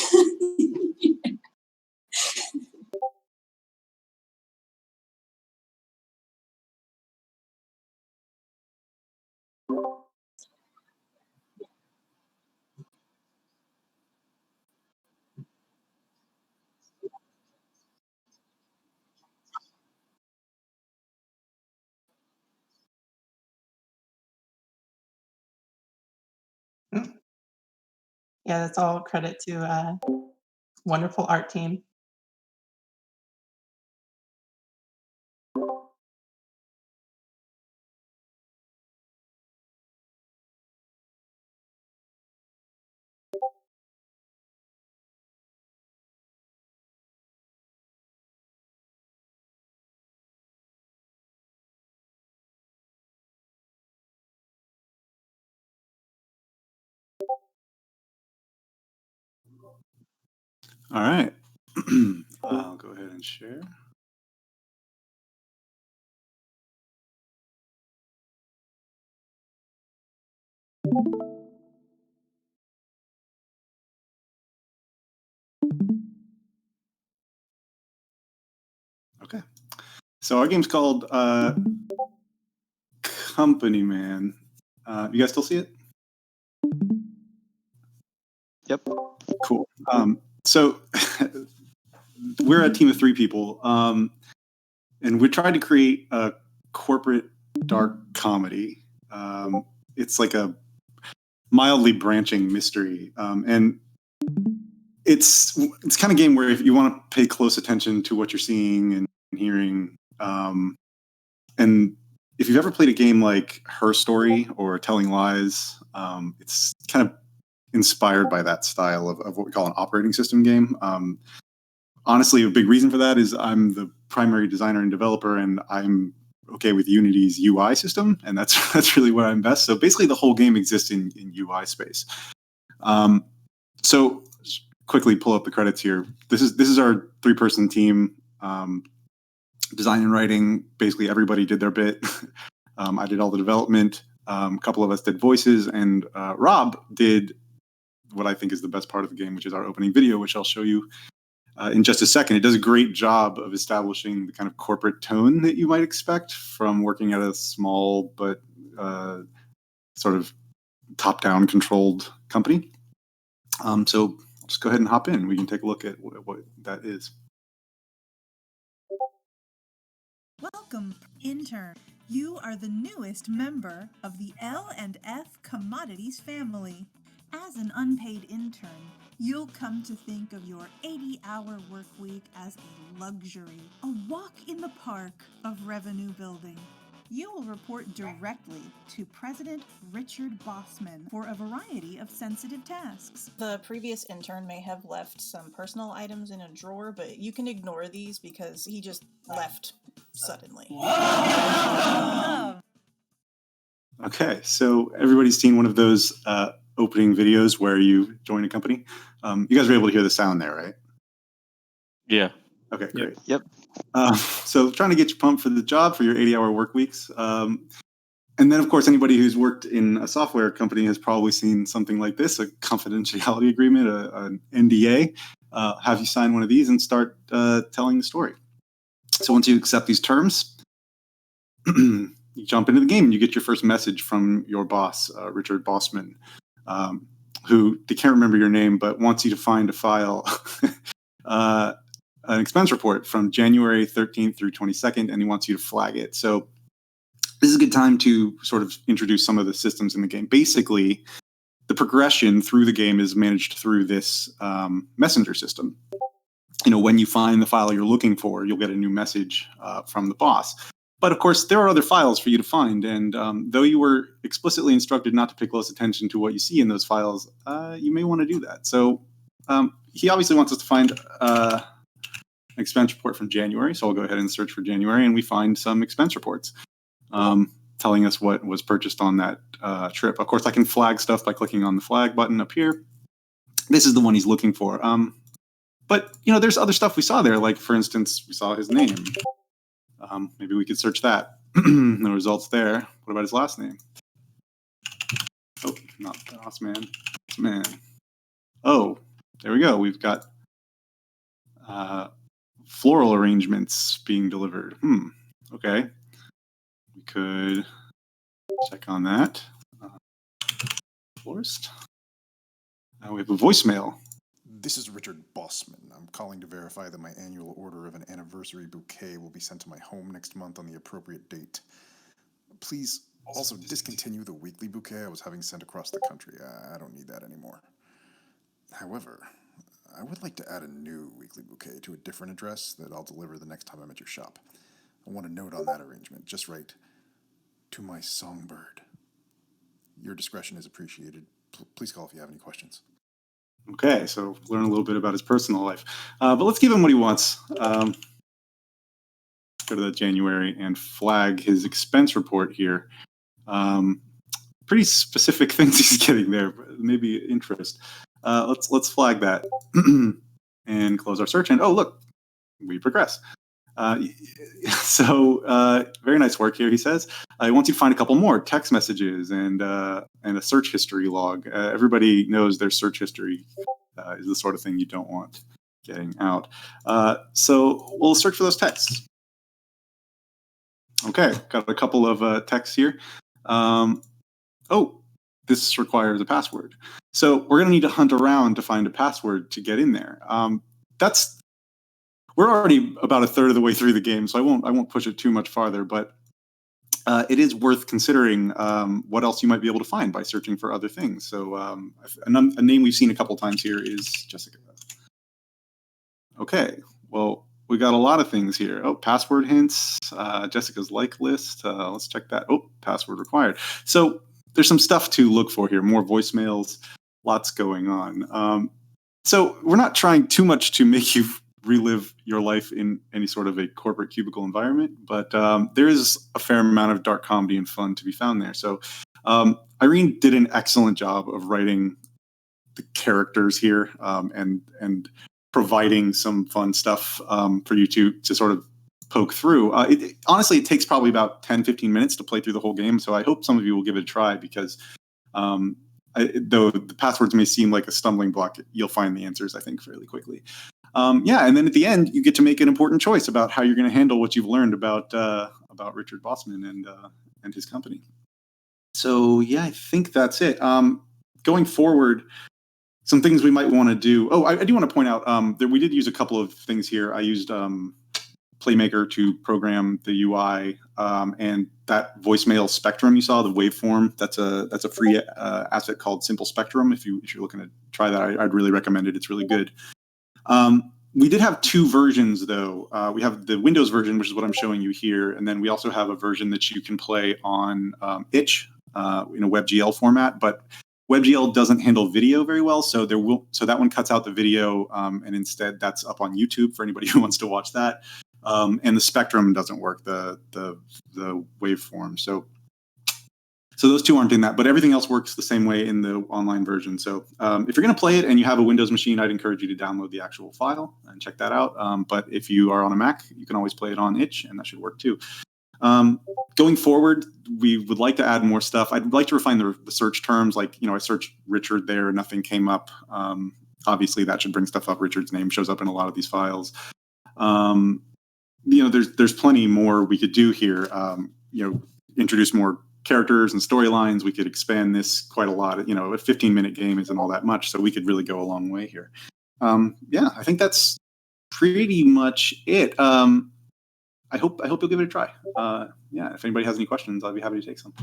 Yeah, that's all credit to wonderful art team. All right. I'll go ahead and share. Okay. So our game's called Company Man. You guys still see it? Yep. Cool. So we're a team of 3 people, and we tried to create a corporate dark comedy. It's like a mildly branching mystery, and it's kind of game where if you want to pay close attention to what you're seeing and hearing, and if you've ever played a game like Her Story or Telling Lies, it's kind of inspired by that style of what we call an operating system game. Honestly, a big reason for that is I'm the primary designer and developer, and I'm okay with Unity's UI system, and that's really where I'm best. So basically, the whole game exists in UI space. So quickly pull up the credits here. This is our 3-person team. Design and writing, basically everybody did their bit. I did all the development. A couple of us did voices, and Rob did what I think is the best part of the game, which is our opening video, which I'll show you in just a second. It does a great job of establishing the kind of corporate tone that you might expect from working at a small but sort of top-down controlled company. So just go ahead and hop in. We can take a look at what that is. Welcome, intern. You are the newest member of the L&F Commodities family. As an unpaid intern, you'll come to think of your 80-hour work week as a luxury, a walk in the park of revenue building. You will report directly to President Richard Bossman for a variety of sensitive tasks. The previous intern may have left some personal items in a drawer, but you can ignore these because he just left suddenly. Okay, so everybody's seen one of those opening videos where you join a company. You guys were able to hear the sound there, right? Yeah. Okay, great. Yep. So trying to get you pumped for the job for your 80-hour work weeks. And then, of course, anybody who's worked in a software company has probably seen something like this, a confidentiality agreement, an NDA. Have you sign one of these and start telling the story. So once you accept these terms, you jump into the game and you get your first message from your boss, Richard Bossman, who, they can't remember your name, but wants you to find a file, an expense report from January 13th through 22nd, and he wants you to flag it. So this is a good time to sort of introduce some of the systems in the game. Basically, the progression through the game is managed through this messenger system. You know, when you find the file you're looking for, you'll get a new message from the boss. But of course, there are other files for you to find. And though you were explicitly instructed not to pay close attention to what you see in those files, you may want to do that. So he obviously wants us to find an expense report from January. So I'll go ahead and search for January, and we find some expense reports telling us what was purchased on that trip. Of course, I can flag stuff by clicking on the flag button up here. This is the one he's looking for. But, you know, there's other stuff we saw there. Like, for instance, we saw his name. Maybe we could search that. No results there. What about his last name? Oh, not Bossman. Man. Oh, there we go. We've got floral arrangements being delivered. Okay. We could check on that. Florist. Now we have a voicemail. This is Richard Bossman. I'm calling to verify that my annual order of an anniversary bouquet will be sent to my home next month on the appropriate date. Please also discontinue the weekly bouquet I was having sent across the country. I don't need that anymore. However, I would like to add a new weekly bouquet to a different address that I'll deliver the next time I'm at your shop. I want a note on that arrangement. Just write, "To my songbird." Your discretion is appreciated. Please call if you have any questions. Okay, so learn a little bit about his personal life. But let's give him what he wants. Go to the January and flag his expense report here. Pretty specific things he's getting there, maybe interest. Let's flag that and close our search. And oh, look, we progress. So very nice work here, he says. He wants you to find a couple more text messages and a search history log. Everybody knows their search history is the sort of thing you don't want getting out. So we'll search for those texts. Okay, got a couple of texts here. Oh, this requires a password. So we're going to need to hunt around to find a password to get in there. We're already about a third of the way through the game, so I won't push it too much farther. But it is worth considering what else you might be able to find by searching for other things. So a name we've seen a couple times here is Jessica. Okay, well, we got a lot of things here. Oh, password hints, Jessica's like list. Let's check that. Oh, password required. So there's some stuff to look for here. More voicemails, lots going on. So we're not trying too much to make you relive your life in any sort of a corporate cubicle environment, but there is a fair amount of dark comedy and fun to be found there. So Irene did an excellent job of writing the characters here and providing some fun stuff for you to sort of poke through. Honestly, it takes probably about 10-15 minutes to play through the whole game, so I hope some of you will give it a try because though the passwords may seem like a stumbling block, you'll find the answers, I think, fairly quickly. And then at the end, you get to make an important choice about how you're going to handle what you've learned about Richard Bossman and his company. So yeah, I think that's it. Going forward, some things we might want to do. Oh, I do want to point out that we did use a couple of things here. I used Playmaker to program the UI, and that voicemail spectrum you saw, the waveform. That's a free asset called Simple Spectrum. If you're looking to try that, I'd really recommend it. It's really good. We did have two versions, though. We have the Windows version, which is what I'm showing you here, and then we also have a version that you can play on itch in a WebGL format. But WebGL doesn't handle video very well, so that one cuts out the video, and instead that's up on YouTube for anybody who wants to watch that. And the Spectrum doesn't work, the waveform. So those two aren't in that, but everything else works the same way in the online version. So if you're going to play it and you have a Windows machine, I'd encourage you to download the actual file and check that out. But if you are on a Mac, you can always play it on itch, and that should work too. Going forward, we would like to add more stuff. I'd like to refine the search terms. Like, I searched Richard there, nothing came up. Obviously, that should bring stuff up. Richard's name shows up in a lot of these files. There's plenty more we could do here. Introduce more characters and storylines. We could expand this quite a lot. A 15-minute game isn't all that much, so we could really go a long way here. I think that's pretty much it. I hope you'll give it a try. If anybody has any questions, I'd be happy to take some.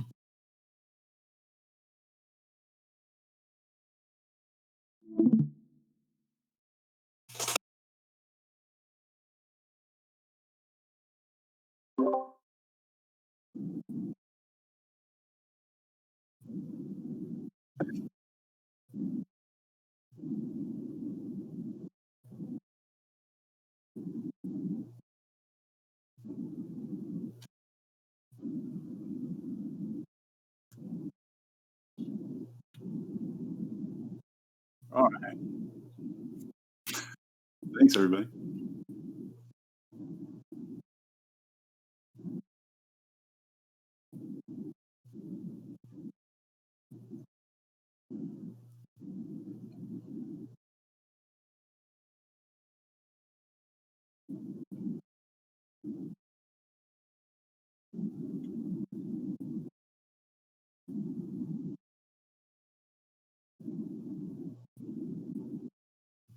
All right. Thanks, everybody.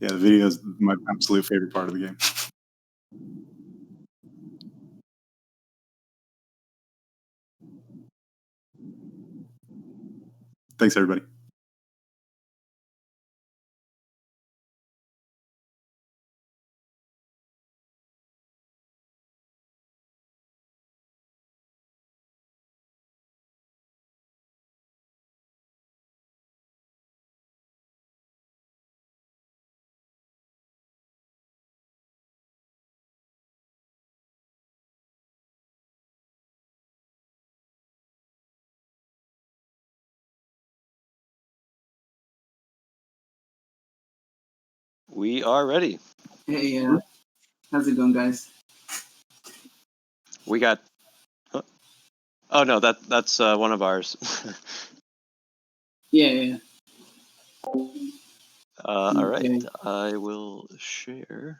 Yeah, the video is my absolute favorite part of the game. Thanks, everybody. We are ready. Hey, how's it going, guys? We got. Oh no, that's one of ours. Yeah. All right, I will share.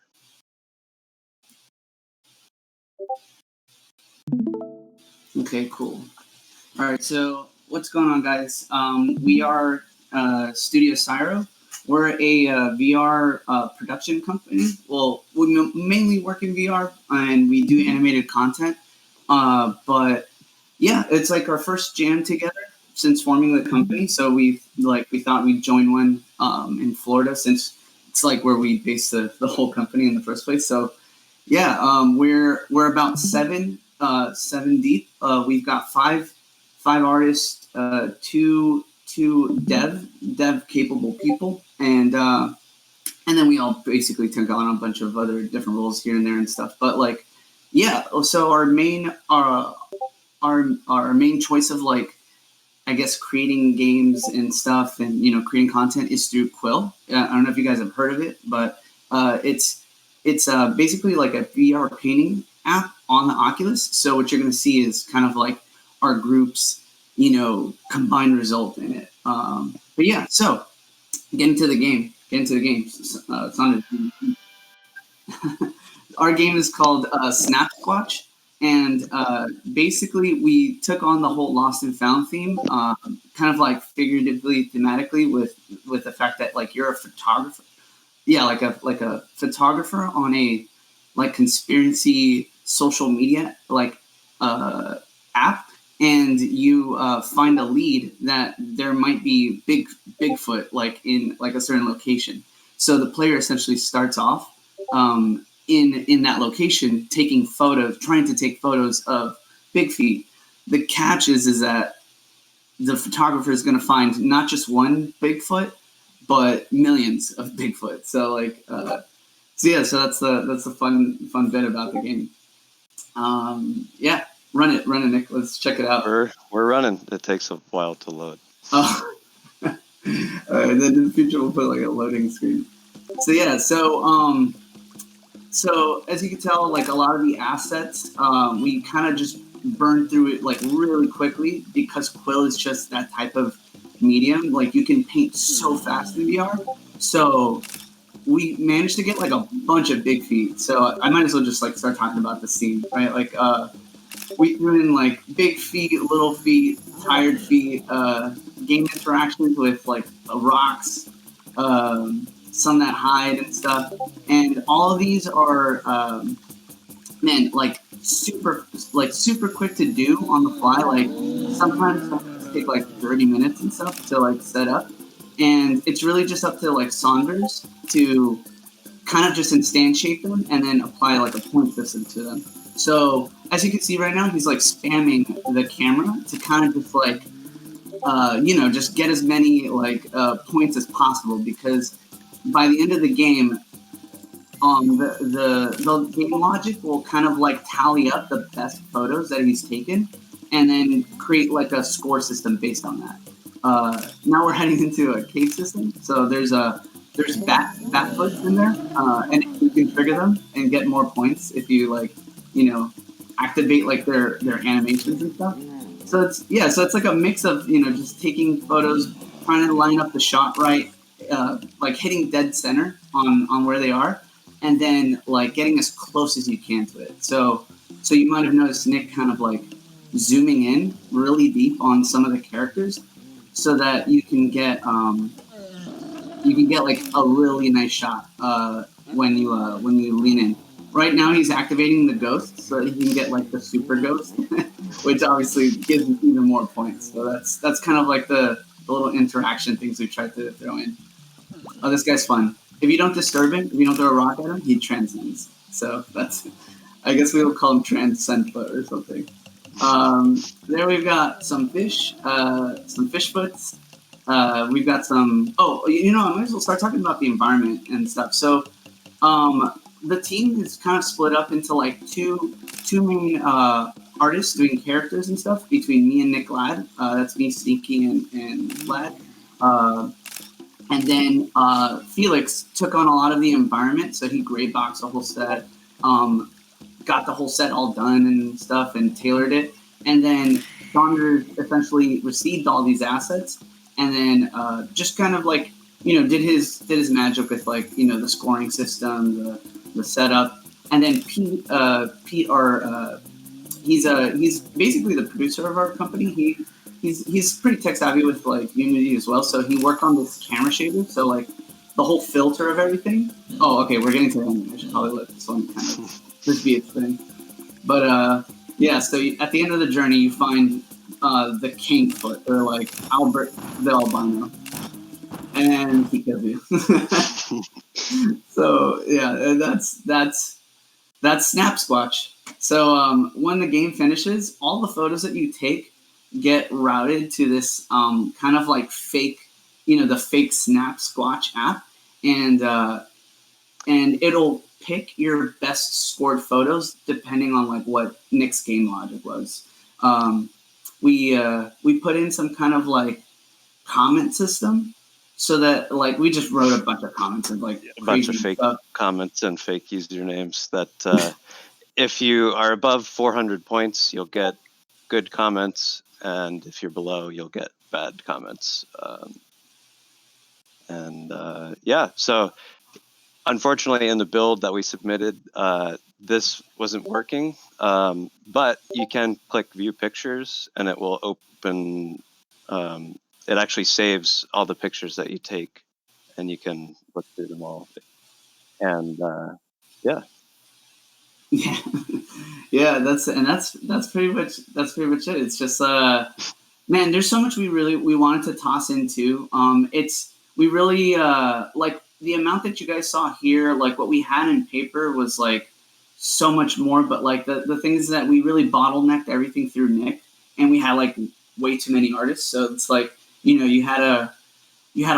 Okay, cool. All right, so what's going on, guys? We are Studio Syro. We're a VR production company. Well, we mainly work in VR, and we do animated content. But yeah, it's like our first jam together since forming the company. So we thought we'd join one in Florida, since it's like where we based the whole company in the first place. So yeah, we're about seven deep. We've got five artists, two dev capable people, and then we all basically took on a bunch of other different roles here and there and stuff. But like, yeah, so our main choice of, like, I guess, creating games and stuff and creating content is through Quill. I don't know if you guys have heard of it, but it's basically like a VR painting app on the Oculus. So what you're going to see is kind of like our group's combined result in it. But yeah, so get into the game. It's on our game is called Snap Squatch, and basically we took on the whole Lost and Found theme, kind of like figuratively, thematically, with the fact that, like, you're a photographer. Yeah, like a photographer on a, like, conspiracy social media, like, app, and you find a lead that there might be Bigfoot, like, in like a certain location. So the player essentially starts off in that location, trying to take photos of Big Feet. The catch is that the photographer is going to find not just one Bigfoot, but millions of Bigfoot. So like, so that's the fun bit about the game. Yeah, run it, Nick. Let's check it out. We're running. It takes a while to load. Oh, all right. Then in the future we'll put like a loading screen. So yeah, so as you can tell, like, a lot of the assets, we kind of just burn through it like really quickly because Quill is just that type of medium. Like you can paint so fast in VR. So we managed to get like a bunch of big feet. So I might as well just like start talking about the scene, right? Like we threw in like big feet, little feet, tired feet, game interactions with like rocks, some that hide and stuff. And all of these are man, like super quick to do on the fly. Like sometimes it take like 30 minutes and stuff to like set up. And it's really just up to like Saunders to kind of just instantiate them and then apply like a point system to them. So as you can see right now, he's like spamming the camera to kind of just like, just get as many like points as possible, because by the end of the game, the game logic will kind of like tally up the best photos that he's taken and then create like a score system based on that. Now we're heading into a cave system, so there's bat foots in there, and you can trigger them and get more points if you like, activate like their animations and stuff. So it's like a mix of just taking photos, trying to line up the shot right, like hitting dead center on where they are, and then like getting as close as you can to it. So you might have noticed Nick kind of like zooming in really deep on some of the characters, so that you can get like a really nice shot when you lean in. Right now he's activating the ghost so that he can get like the super ghost, which obviously gives him even more points. So that's kind of like the little interaction things we tried to throw in. Oh, this guy's fun. If you don't disturb him, if you don't throw a rock at him, he transcends. So I guess we will call him Transcend Foot or something. There we've got some fish foots. We've got some. I might as well start talking about the environment and stuff. So, the team is kind of split up into like two main artists doing characters and stuff between me and Nick Ladd. That's me, Sneaky, and Ladd. And then Felix took on a lot of the environment, so he gray boxed the whole set, got the whole set all done and stuff, and tailored it. And then Saunders essentially received all these assets, and then just kind of like did his magic with like the scoring system, the setup. And then Pete, he's basically the producer of our company. He's pretty tech savvy with like Unity as well, so he worked on this camera shader, so like the whole filter of everything. Oh, okay, we're getting to the end. I should probably let this one kind of just be its thing. But so at the end of the journey, you find the king foot, or like Albert the albino, and he kills you. So yeah, that's Snap Squatch. So when the game finishes, all the photos that you take get routed to this kind of like fake, the fake Snap Squatch app, and it'll pick your best scored photos depending on like what Nick's game logic was. We put in some kind of like comment system, so that like we just wrote a bunch of comments and like A bunch of crazy fake stuff. comments and fake usernames that if you are above 400 points, you'll get good comments, and if you're below, you'll get bad comments. So unfortunately in the build that we submitted, this wasn't working, but you can click view pictures and it will open, it actually saves all the pictures that you take and you can look through them all. And yeah. Yeah, that's pretty much it. It's just man, there's so much we wanted to toss into. We really like the amount that you guys saw here, like what we had in paper was like so much more, but like the thing is that we really bottlenecked everything through Nick, and we had like way too many artists. So it's like, you had a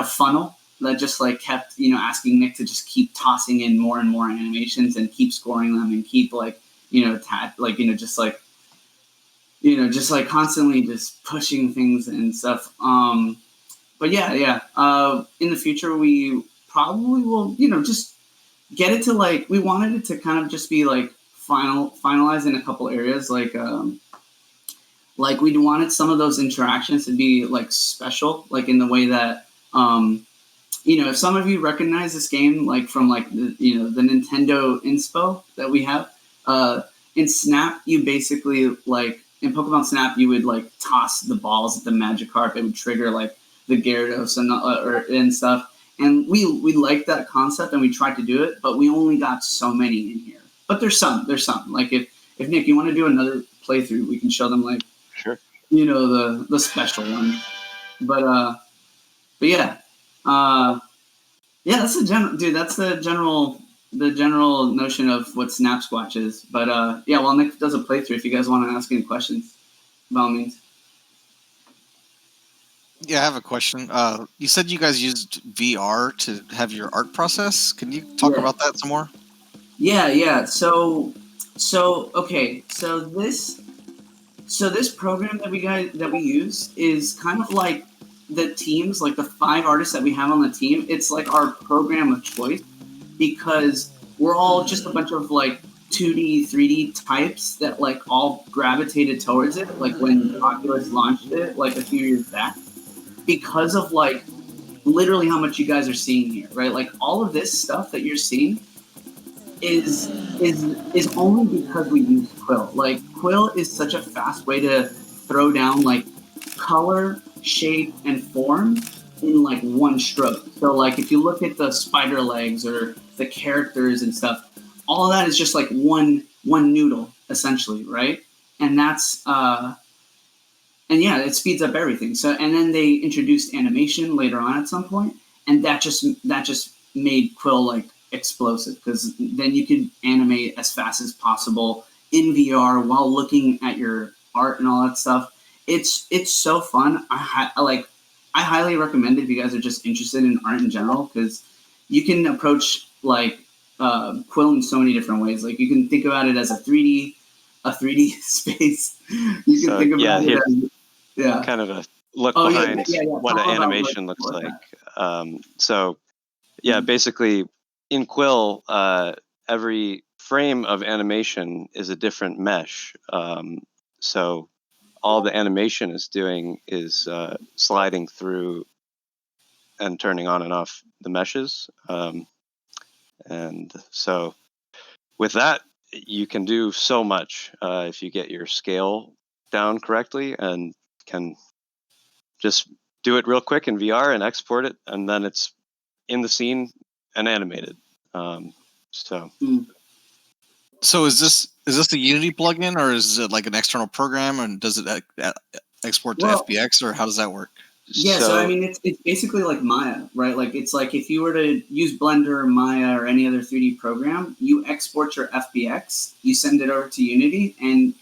funnel that just like kept, asking Nick to just keep tossing in more and more animations and keep scoring them and keep like, just like constantly just pushing things and stuff. But yeah. In the future, we probably will, just get it to like, we wanted it to kind of just be like finalized in a couple areas. Like, like we wanted some of those interactions to be like special, like in the way that if some of you recognize this game like from like the the Nintendo inspo that we have, in Snap you basically like in Pokemon Snap you would like toss the balls at the Magikarp. It would trigger like the Gyarados and stuff. And we liked that concept and we tried to do it, but we only got so many in here. But there's some. Like if Nick, you want to do another playthrough, we can show them like sure. The special one. But yeah. That's the general notion of what Snap Squatch is. But while Nick does a playthrough, if you guys want to ask any questions, by all means. Yeah, I have a question. You said you guys used VR to have your art process. Can you talk about that some more? Yeah. So this program that we use is kind of like the teams, like the 5 artists that we have on the team. It's like our program of choice because we're all just a bunch of like 2D, 3D types that like all gravitated towards it. Like when Oculus launched it, like a few years back. Because of like literally how much you guys are seeing here, right? Like all of this stuff that you're seeing is only because we use Quill. Like Quill is such a fast way to throw down like color, shape, and form in like one stroke. So like if you look at the spider legs or the characters and stuff, all of that is just like one noodle essentially, right? And that's and yeah, it speeds up everything. So, and then they introduced animation later on at some point, and that just made Quill like explosive because then you could animate as fast as possible in VR while looking at your art and all that stuff. It's so fun. I highly recommend it if you guys are just interested in art in general because you can approach like Quill in so many different ways. Like you can think about it as a 3D space. You can think about it as kind of a look behind what an animation looks like. Basically in Quill, every frame of animation is a different mesh. So all the animation is doing is sliding through and turning on and off the meshes. And so with that, you can do so much if you get your scale down correctly and can just do it real quick in VR and export it, and then it's in the scene and animated. So is this a Unity plugin or is it like an external program, and does it export to FBX, or how does that work? Yeah, so I mean, it's basically like Maya, right? Like it's like if you were to use Blender or Maya or any other 3D program, you export your FBX, you send it over to Unity, and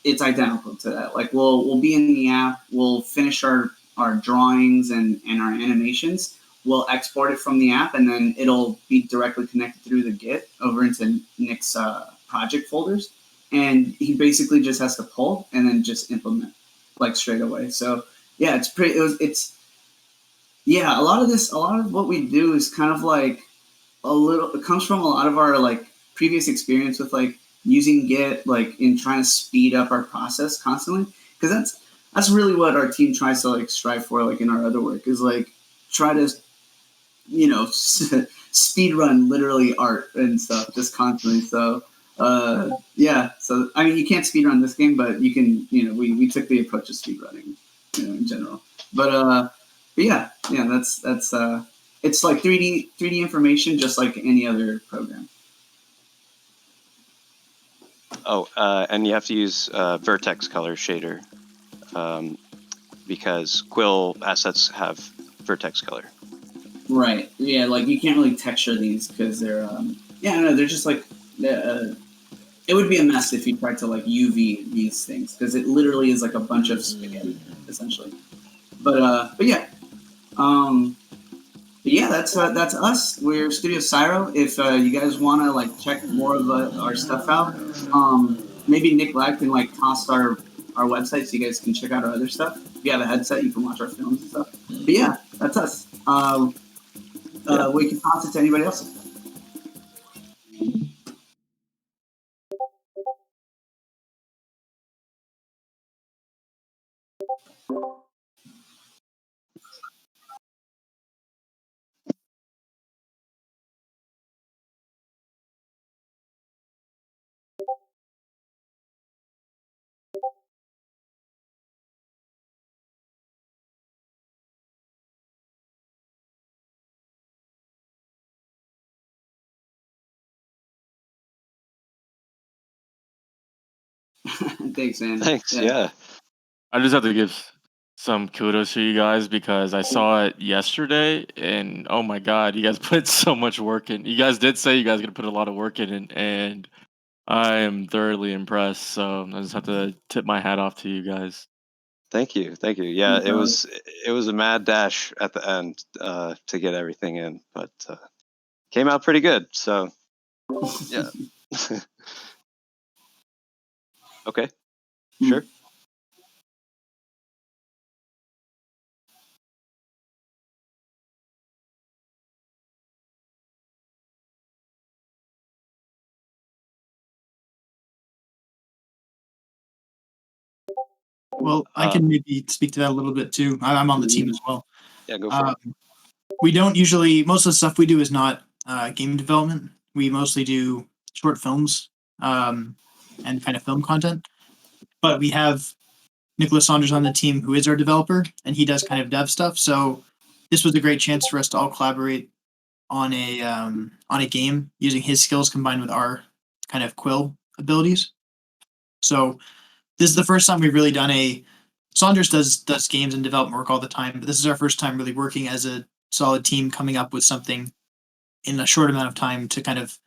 it's identical to that. Like we'll be in the app, we'll finish our drawings and our animations, we'll export it from the app, and then it'll be directly connected through the Git over into Nick's project folders, and he basically just has to pull and then just implement like straight away. So yeah, a lot of what we do is kind of like it comes from a lot of our like previous experience with like using Git, like in trying to speed up our process constantly. Because that's really what our team tries to like strive for, like in our other work, is like try to, speed run literally art and stuff just constantly. So so I mean, you can't speed run this game, but you can, we took the approach of speed running, in general. But that's it's like 3D information, just like any other program. And you have to use vertex color shader because Quill assets have vertex color. Right. Yeah, like you can't really texture these because they're they're just like it would be a mess if you tried to like UV these things because it literally is like a bunch of spaghetti essentially. But that's us. We're Studio Cyro. If you guys want to like check more of our stuff out, maybe Nick Ladd can like toss our website so you guys can check out our other stuff. If you have a headset, you can watch our films and stuff. But yeah, that's us. We can toss it to anybody else. Thanks, man. Thanks. Yeah. I just have to give some kudos to you guys because I saw it yesterday and oh my god, you guys put so much work in. You guys did say you guys gonna put a lot of work in and I am thoroughly impressed. So I just have to tip my hat off to you guys. Thank you. Yeah, it was a mad dash at the end to get everything in, but came out pretty good. So yeah. Okay. Sure. Well, I can maybe speak to that a little bit too. I'm on the team as well. Yeah, go for it. We don't usually, most of the stuff we do is not game development. We mostly do short films and kind of film content. But we have Nicholas Saunders on the team who is our developer and he does kind of dev stuff. So this was a great chance for us to all collaborate on a game using his skills combined with our kind of Quill abilities. So this is the first time we've really done Saunders does games and development work all the time, but this is our first time really working as a solid team, coming up with something in a short amount of time to kind of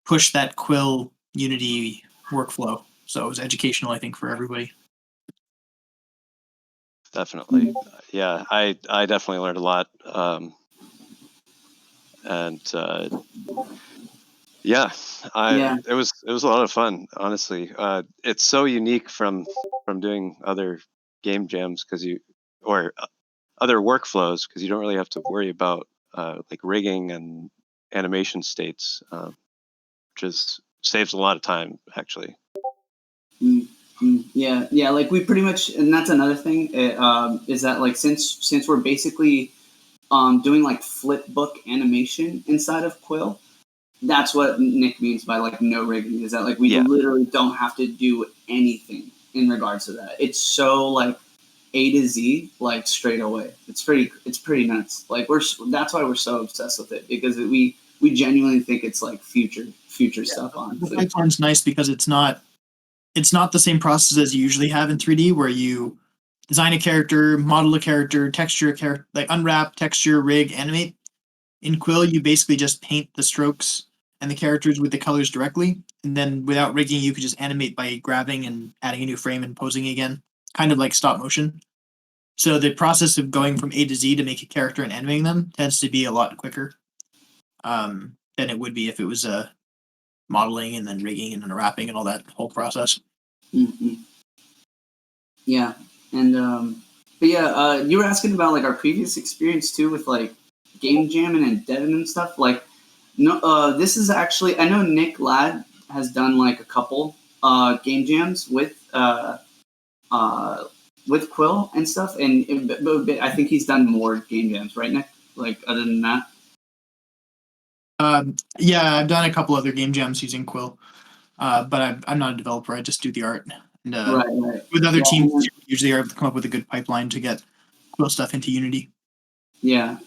push that Quill Unity workflow. So it was educational, I think, for everybody. Definitely. Yeah, I definitely learned a lot. Yeah, it was a lot of fun, honestly. It's so unique from doing other game jams or other workflows because you don't really have to worry about like rigging and animation states, which saves a lot of time actually. Yeah. Like we pretty much, and that's another thing is that like since we're basically doing like flip book animation inside of Quill. That's what Nick means by like no rigging, is that like we literally don't have to do anything in regards to that. It's so like A to Z, like straight away. It's pretty nuts. Like that's why we're so obsessed with it, because we genuinely think it's like future stuff on. The pipeline's nice because it's not the same process as you usually have in 3D where you design a character, model a character, texture a character, like unwrap, texture, rig, animate. In Quill, you basically just paint the strokes and the characters with the colors directly, and then without rigging, you could just animate by grabbing and adding a new frame and posing again, kind of like stop motion. So the process of going from A to Z to make a character and animating them tends to be a lot quicker than it would be if it was modeling and then rigging and then wrapping and all that whole process. Mm-hmm. Yeah, and but yeah, you were asking about like our previous experience too with like game jamming and deving and stuff. Like, no, this is actually, I know Nick Ladd has done like a couple game jams with Quill and stuff, and I think he's done more game jams, right, Nick? Like other than that. Yeah, I've done a couple other game jams using Quill, but I'm not a developer. I just do the art. And right. With other teams, usually are able to come up with a good pipeline to get Quill stuff into Unity. Yeah.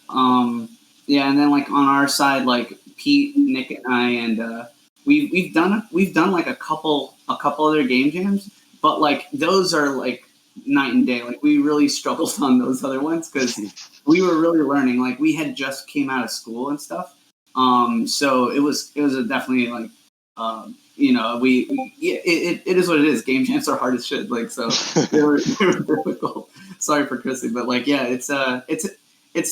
Yeah, and then like on our side, like Pete, Nick, and I, and we've done like a couple other game jams, but like those are like night and day. Like we really struggled on those other ones because we were really learning. Like we had just came out of school and stuff. So it was definitely like it is what it is. Game jams are hard as shit. Like so they were difficult. Sorry for Chrissy, but like yeah, it's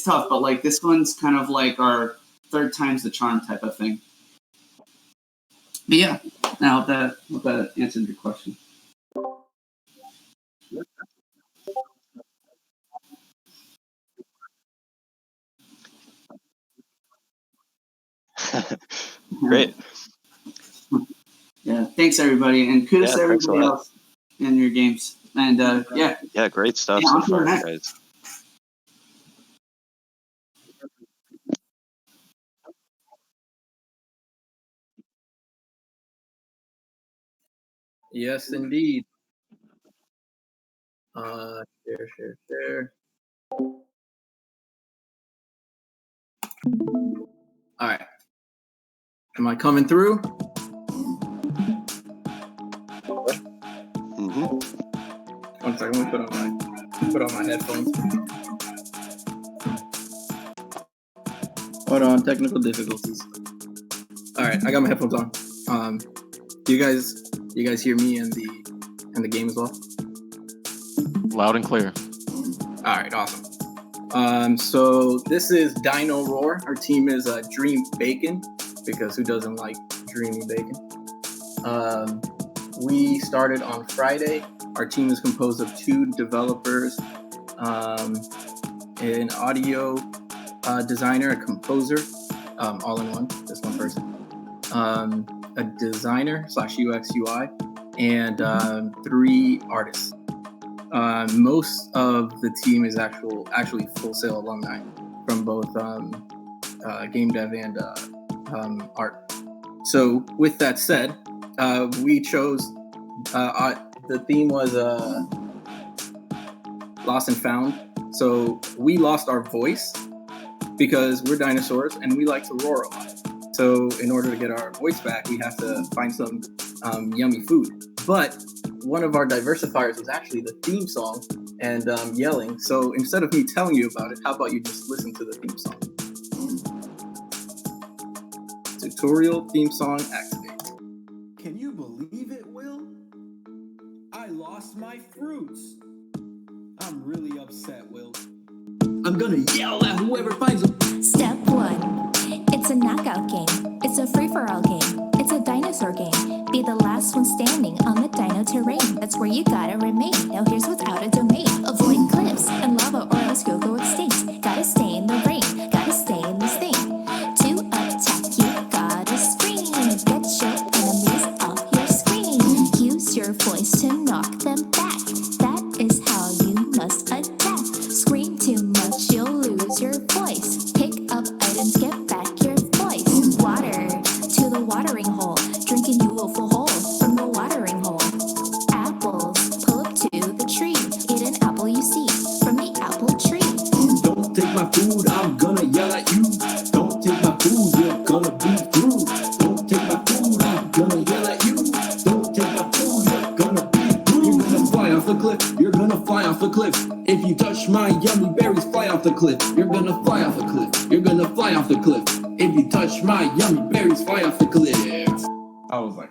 tough, but like this one's kind of like our third time's the charm type of thing. But yeah, I hope that answered your question. Great. Yeah, thanks everybody, and kudos to everybody else in your games. And yeah. Yeah, great stuff Yeah, so on to our far, next. guys. Yes, indeed. Share. All right. Am I coming through? Mm-hmm. One second. Let me put on my headphones. Hold on, technical difficulties. All right, I got my headphones on. Do you guys hear me and the game as well? Loud and clear. All right, awesome. So this is Dino Roar. Our team is Dream Bacon, because who doesn't like dreamy bacon? We started on Friday. Our team is composed of 2 developers, an audio designer, a composer, all in one, just one person, a designer / UX UI, and 3 artists. Most of the team is actually Full Sail alumni from both game dev and art. So with that said, we chose the theme was lost and found. So we lost our voice because we're dinosaurs and we like to roar a lot. So in order to get our voice back, we have to find some yummy food. But one of our diversifiers was actually the theme song and yelling. So instead of me telling you about it, how about you just listen to the theme song? Tutorial theme song activate. Can you believe it, Will? I lost my fruits. I'm really upset, Will. I'm gonna yell at whoever finds them. Step 1. It's a knockout game. It's a free-for-all game. It's a dinosaur game. Be the last one standing on the dino terrain. That's where you gotta remain. Now here's what's out of domain. Avoid cliffs and lava or else you'll go extinct. Gotta stay in the rain. Gotta stay in this thing. To attack you gotta scream. Get your enemies off your screen. Use your voice to knock them back. That is how you must attack. Scream too much, you'll lose your voice. Pick up items, get back your voice. Water to the watering hole. Drinking you will full hole from the watering hole. Apples, pull up to the tree. Eat an apple you see from the apple tree. Don't take my food, I'm gonna yell at you. Don't take my food, you're gonna be through. Don't take my food, I'm gonna yell at you. Don't take my food, you're gonna be through. You're gonna fly off the cliff, you're gonna fly off the cliff. If you touch my yummy berries, fly off the cliff. You're gonna fly off the cliff, you're gonna fly off the cliff. If you touch my yummy berries, fly off the cliff. I was like,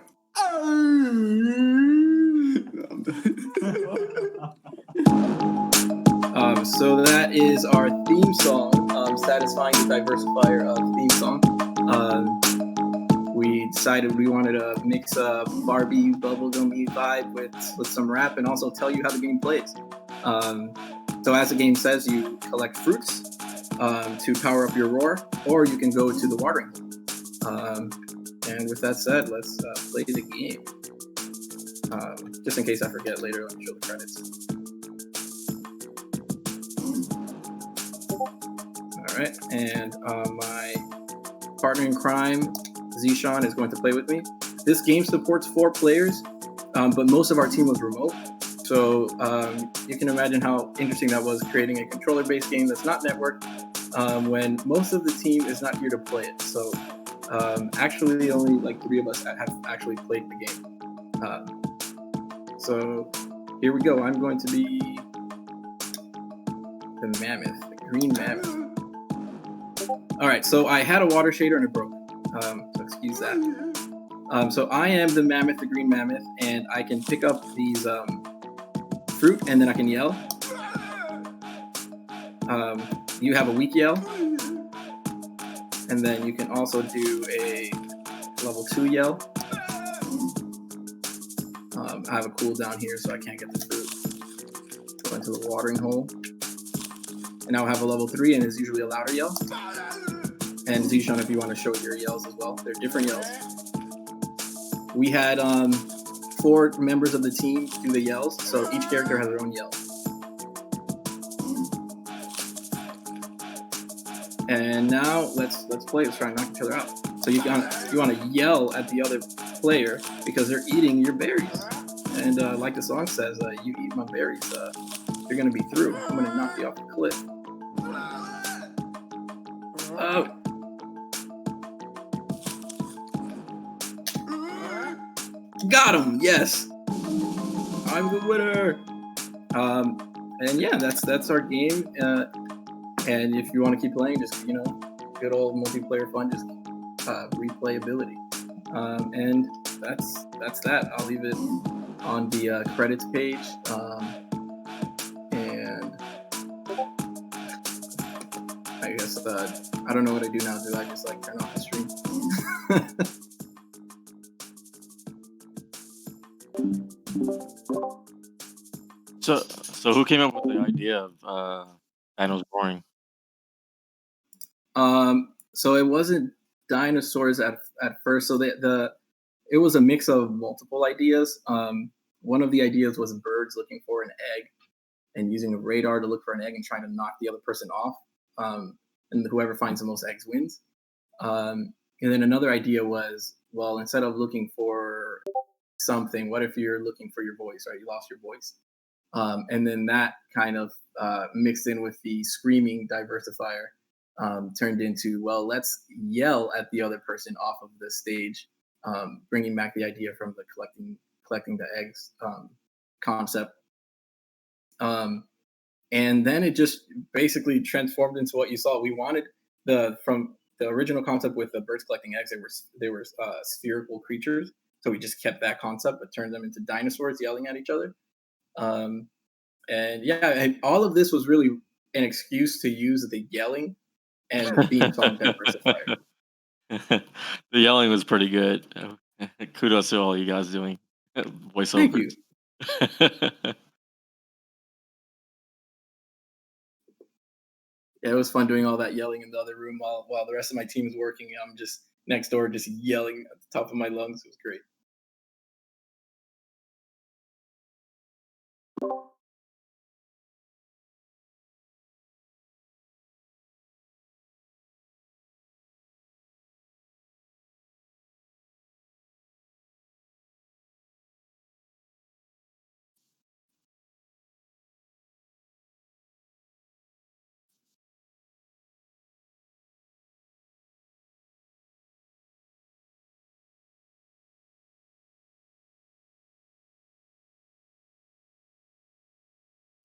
So that is our theme song, satisfying the diversifier of theme song. We decided we wanted to mix a Barbie bubblegummy vibe with some rap and also tell you how the game plays. So as the game says, you collect fruits to power up your roar, or you can go to the watering hole. And with that said, let's play the game. Just in case I forget later, let me show the credits. All right, and my partner in crime, Zishan, is going to play with me. This game supports 4 players, but most of our team was remote. So you can imagine how interesting that was, creating a controller-based game that's not networked when most of the team is not here to play it. So actually only like 3 of us have actually played the game. So here we go. I'm going to be the mammoth, the green mammoth. All right, so I had a water shader and it broke, so excuse that. So I am the mammoth, the green mammoth, and I can pick up these fruit and then I can yell. You have a weak yell, and then you can also do a level 2 yell. I have a cooldown here, so I can't get the fruit. Go into the watering hole. And now I have a level 3, and it's usually a louder yell. And Zishan, if you want to show your yells as well, they're different yells. We had 4 members of the team do the yells, so each character has their own yell. And now let's play. Let's try and knock each other out. So you want to yell at the other player because they're eating your berries. And like the song says, you eat my berries, you're gonna be through. I'm gonna knock you off the cliff. Got him! Yes, I'm the winner. And yeah, that's our game. And if you want to keep playing, just good old multiplayer fun, just replayability. And that's that. I'll leave it on the credits page. And I guess I don't know what I do now. Do I just turn off the stream? So who came up with the idea of Dino's Roaring? So it wasn't dinosaurs at first. So it was a mix of multiple ideas. One of the ideas was birds looking for an egg and using a radar to look for an egg and trying to knock the other person off. And whoever finds the most eggs wins. And then another idea was, well, instead of looking for something, what if you're looking for your voice, right? You lost your voice. And then that kind of mixed in with the screaming diversifier turned into, well, let's yell at the other person off of the stage, bringing back the idea from the collecting the eggs concept. And then it just basically transformed into what you saw. We wanted from the original concept with the birds collecting eggs, they were spherical creatures. So we just kept that concept, but turned them into dinosaurs yelling at each other. And yeah, all of this was really an excuse to use the yelling and the theme song diversifier. The yelling was pretty good. Kudos to all you guys doing voiceover. Thank you. Yeah, it was fun doing all that yelling in the other room while the rest of my team is working. I'm just next door, just yelling at the top of my lungs. It was great.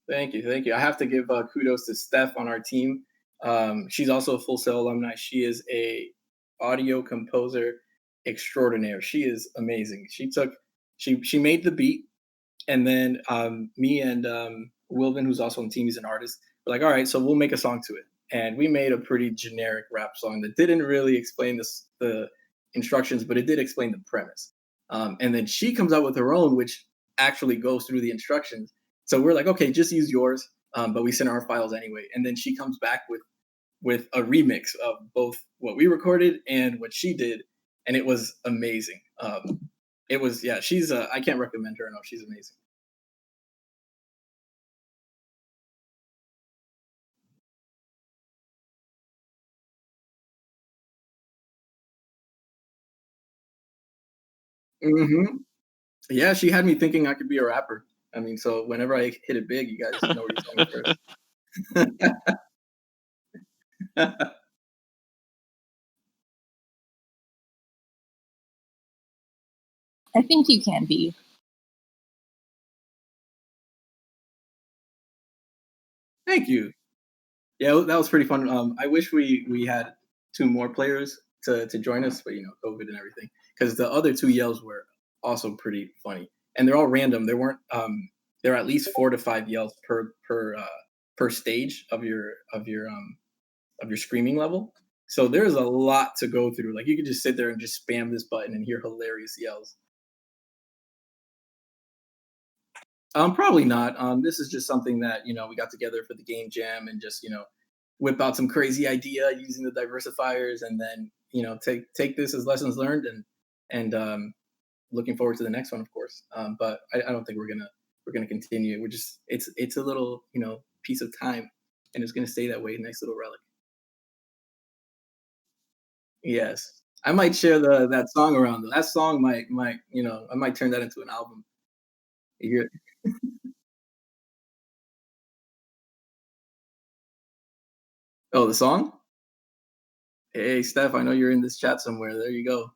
Thank you. I have to give kudos to Steph on our team. She's also a Full Sail alumni. She is a audio composer extraordinaire. She is amazing. She made the beat, and then me and Wilvin, who's also on the team, he's an artist. We're like, all right, so we'll make a song to it, and we made a pretty generic rap song that didn't really explain the instructions, but it did explain the premise. And then she comes out with her own, which actually goes through the instructions. So we're like, okay, just use yours, but we send our files anyway. And then she comes back with a remix of both what we recorded and what she did, and it was amazing. It was, yeah, she's I can't recommend her enough. She's amazing. Mm-hmm. Yeah, she had me thinking I could be a rapper. I mean, so whenever I hit it big, you guys know where you're going first. I think you can be. Thank you. Yeah, that was pretty fun. I wish we had 2 more players to join us, but COVID and everything. Because the other 2 yells were also pretty funny, and they're all random. There weren't. There are at least 4 to 5 yells per stage of your screaming level. So there's a lot to go through. Like you could just sit there and just spam this button and hear hilarious yells. Probably not. This is just something that we got together for the game jam and just whip out some crazy idea using the diversifiers, and then take this as lessons learned and looking forward to the next one, of course. But I don't think we're gonna continue. We're just it's a little piece of time, and it's gonna stay that way. Nice little relic. Yes, I might share that song around. Though. That song might I might turn that into an album. You hear Oh, the song? Hey, Steph, I know you're in this chat somewhere. There you go.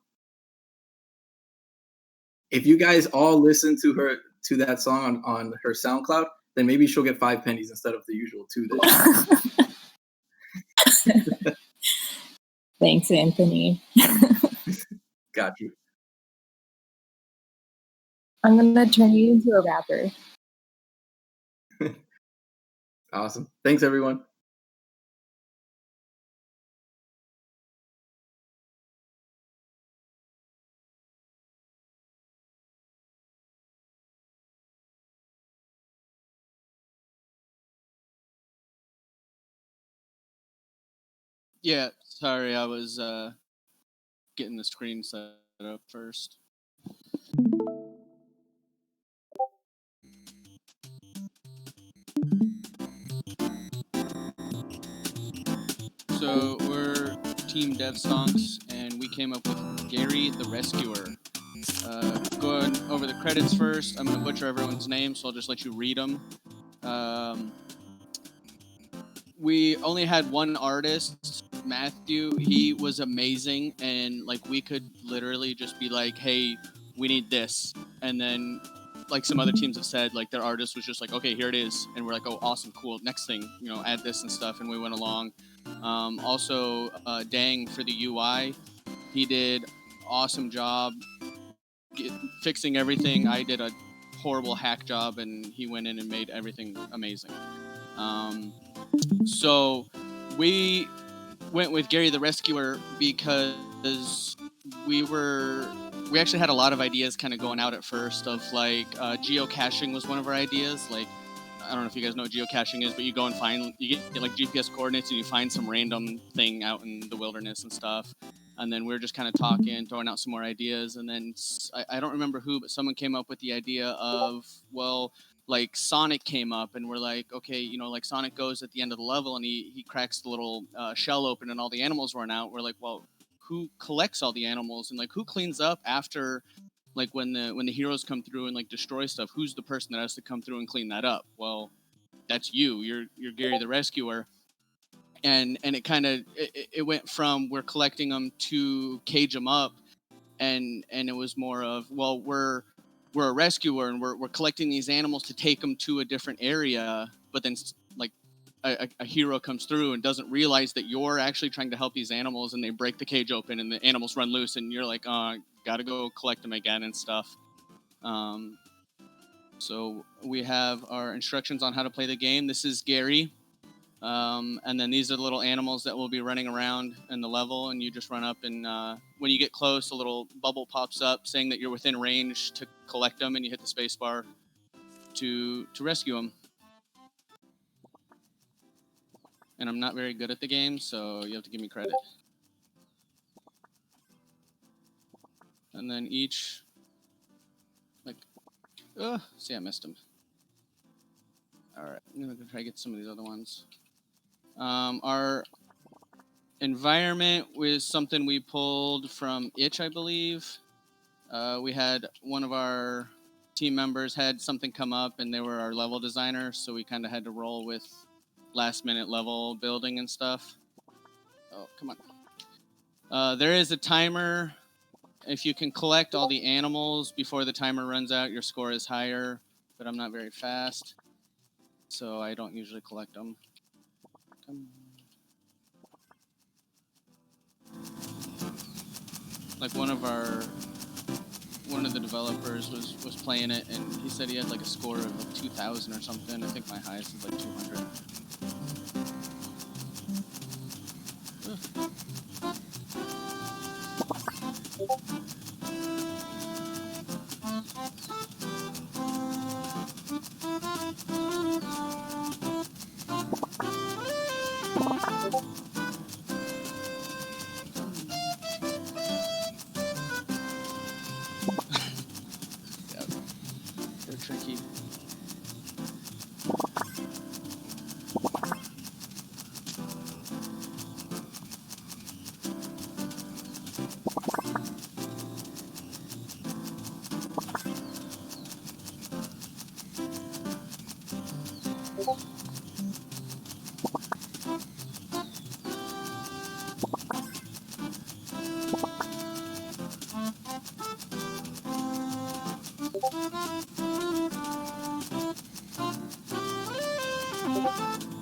If you guys all listen to that song on her SoundCloud, then maybe she'll get 5 pennies instead of the usual 2 that Thanks, Anthony. got you. I'm gonna turn you into a rapper. Awesome. Thanks, everyone. Yeah, sorry, I was getting the screen set up first. So we're Team Dev Stonks, and we came up with Gary the Rescuer. Going over the credits first, I'm going to butcher everyone's name, so I'll just let you read them. We only had one artist, Matthew. He was amazing, and like we could literally just be like, "Hey, we need this," and then like some other teams have said, like their artist was just like, "Okay, here it is," and we're like, "Oh, awesome, cool. Next thing, add this and stuff," and we went along. Also, Dang for the UI, he did awesome job fixing everything. I did a horrible hack job, and he went in and made everything amazing. So we went with Gary the Rescuer because we actually had a lot of ideas kind of going out at first of like geocaching was one of our ideas. Like, I don't know if you guys know what geocaching is, but you go and you get like GPS coordinates and you find some random thing out in the wilderness and stuff. And then we were just kind of talking, throwing out some more ideas. And then I don't remember who, but someone came up with the idea of, well, like Sonic came up and we're like, okay, like Sonic goes at the end of the level and he cracks the little shell open and all the animals run out. We're like, well, who collects all the animals and like who cleans up after like when the heroes come through and like destroy stuff? Who's the person that has to come through and clean that up? Well, that's you. You're Gary the Rescuer. And it kind of it went from we're collecting them to cage them up, and it was more of, well, we're a rescuer and we're collecting these animals to take them to a different area, but then like a hero comes through and doesn't realize that you're actually trying to help these animals, and they break the cage open and the animals run loose, and you're like, gotta go collect them again and stuff. So we have our instructions on how to play the game. This is Gary. And then these are the little animals that will be running around in the level, and you just run up and when you get close, a little bubble pops up saying that you're within range to collect them, and you hit the space bar to rescue them. And I'm not very good at the game, so you have to give me credit. And then each, like, see, I missed him. All right, I'm gonna try to get some of these other ones. Our environment was something we pulled from Itch, I believe. We had one of our team members had something come up, and they were our level designer, so we kind of had to roll with last-minute level building and stuff. Oh, come on. There is a timer. If you can collect all the animals before the timer runs out, your score is higher, but I'm not very fast, so I don't usually collect them. Come on. Like one of the developers was playing it, and he said he had like a score of like 2,000 or something. I think my highest is like 200. tricky.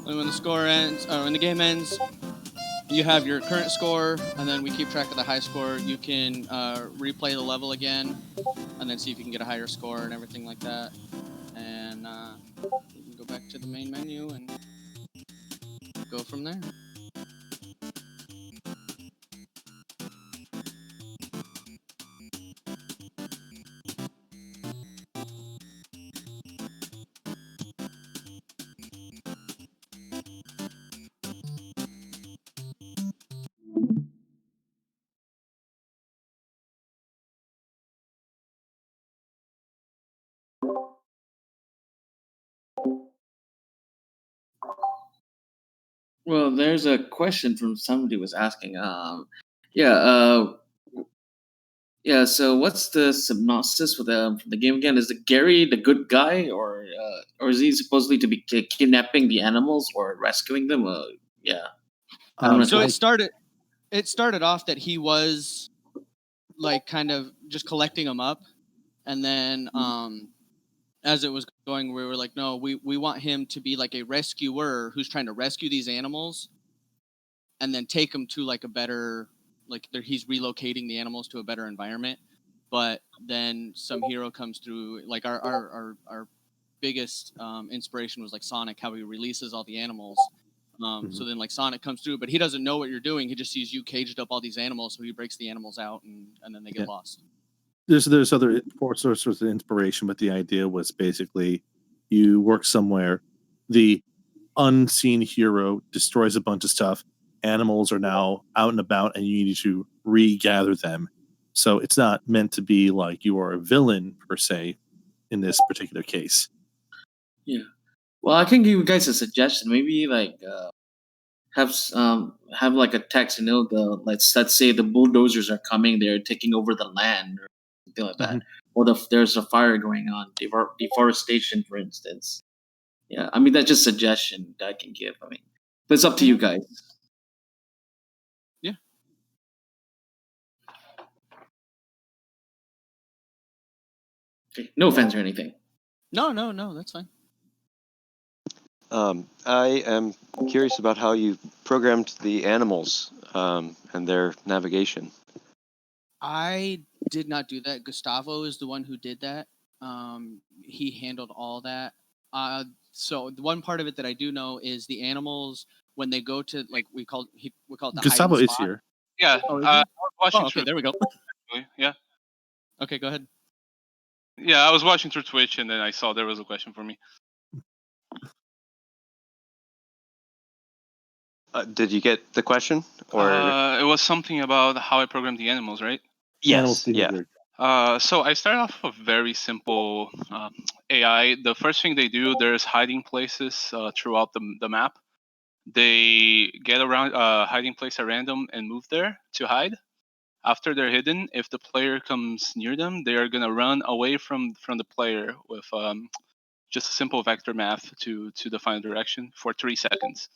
And when the score ends, or when the game ends, you have your current score, and then we keep track of the high score. You can replay the level again, and then see if you can get a higher score and everything like that. And you can go back to the main menu and go from there. Well, there's a question from somebody was asking. Yeah, yeah. So, what's the synopsis for the game again? Is it Gary the good guy, or is he supposedly to be kidnapping the animals or rescuing them? Yeah, I'm not So sure. it started off that he was like kind of just collecting them up, and then as it was going, we were like, no, we want him to be like a rescuer who's trying to rescue these animals, and then take them to like a better, like he's relocating the animals to a better environment. But then some hero comes through, like our biggest inspiration was like Sonic, how he releases all the animals. So then like Sonic comes through, but he doesn't know what you're doing. He just sees you caged up all these animals, so he breaks the animals out, and then they get lost. There's other sources of inspiration, but the idea was basically you work somewhere, the unseen hero destroys a bunch of stuff, animals are now out and about, and you need to regather them. So it's not meant to be like you are a villain per se in this particular case. Yeah. Well, I can give you guys a suggestion. Maybe like have like a text. Let's say the bulldozers are coming. They're taking over the land or something like that. Or there's a fire going on, deforestation, for instance. Yeah, I mean that's just a suggestion that I can give. I mean, but it's up to you guys. Yeah. Okay. No offense or anything. No, that's fine. I am curious about how you programmed the animals and their navigation. I did not do that. Gustavo is the one who did that. He handled all that. So the one part of it that I do know is the animals when they go to like we call it the Gustavo hiding is spot. here. Yeah, Oh, is I he? was watching Okay, through. there we go. Actually. Yeah, Okay, go ahead. yeah, I was watching through Twitch, and then I saw there was a question for me. Did you get the question? Or It was something about how I programmed the animals, right? yes, yeah. So I started off with a very simple AI. The first thing they do, there's hiding places throughout the map. They get around hiding place at random and move there to hide. After they're hidden, if the player comes near them, they are gonna run away from the player with just a simple vector math to define a direction for 3 seconds,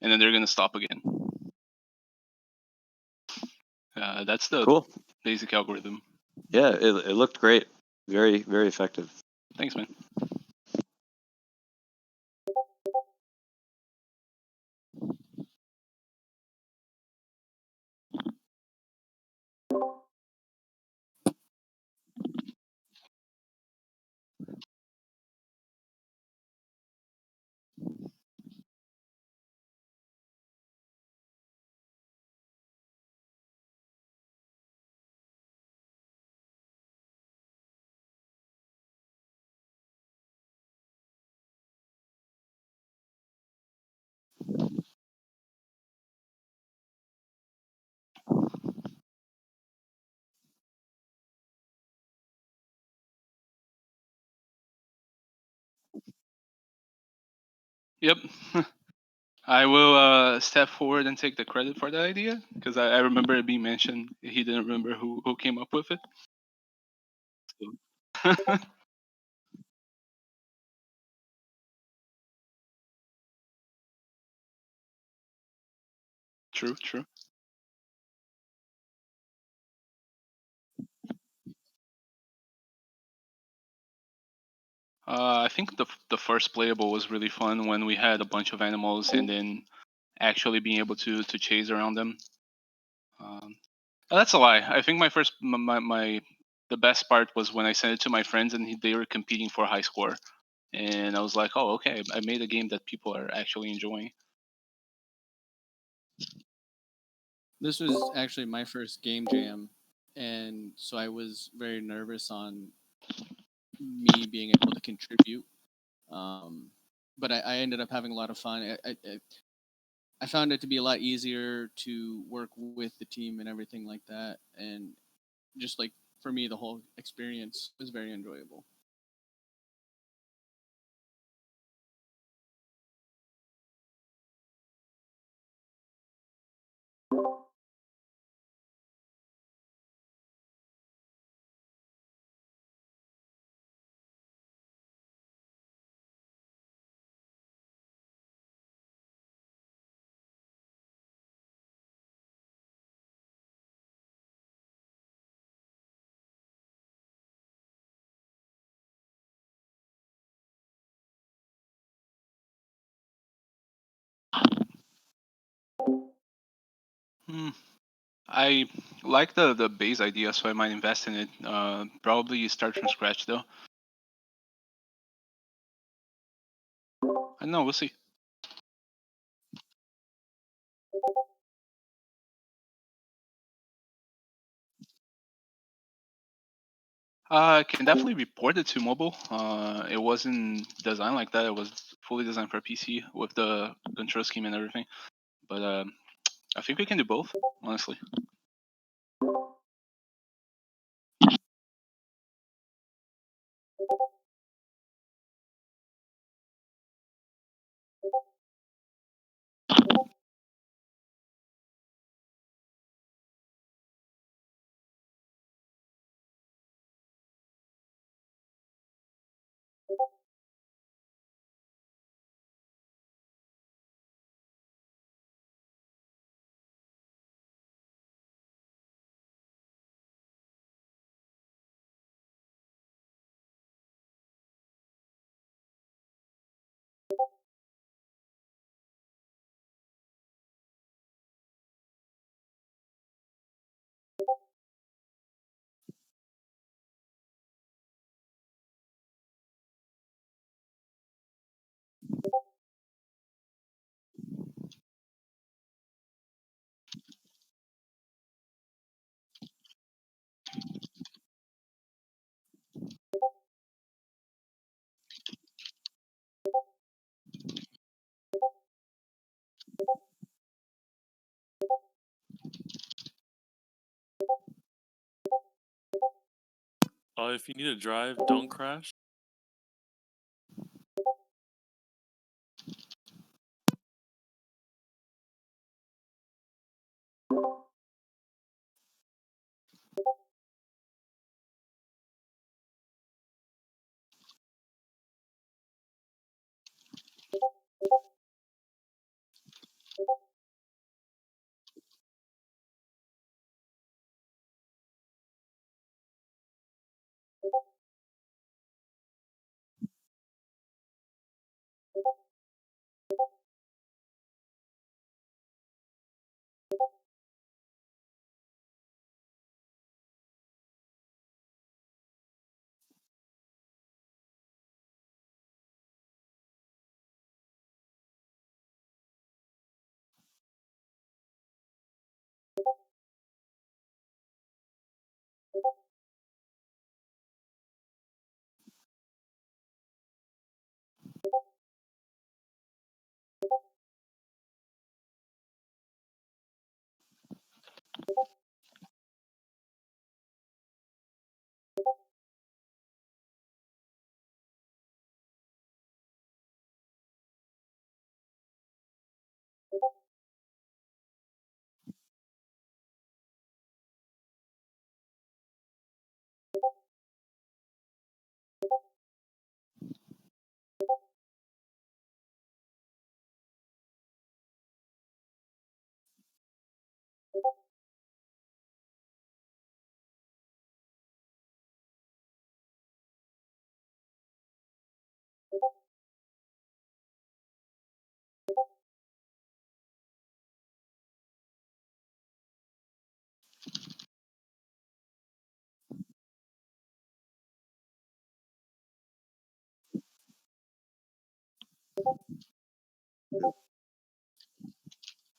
and then they're gonna stop again. That's the Cool. basic algorithm. Yeah, it looked great. Very, very effective. Thanks, man. Yep. I will step forward and take the credit for that idea because I remember it being mentioned. He didn't remember who came up with it. So. True, true. I think the first playable was really fun when we had a bunch of animals and then actually being able to chase around them. That's a lie. I think my first my the best part was when I sent it to my friends and they were competing for a high score, and I was like, oh, okay, I made a game that people are actually enjoying. This was actually my first game jam, and so I was very nervous on me being able to contribute. But I ended up having a lot of fun. I found it to be a lot easier to work with the team and everything like that, and just like for me, the whole experience was very enjoyable. I like the base idea, so I might invest in it. Probably start from scratch though. I don't know. We'll see. It can definitely be ported to mobile. It wasn't designed like that. It was fully designed for PC with the control scheme and everything. But I think we can do both, honestly. If you need to drive, don't crash.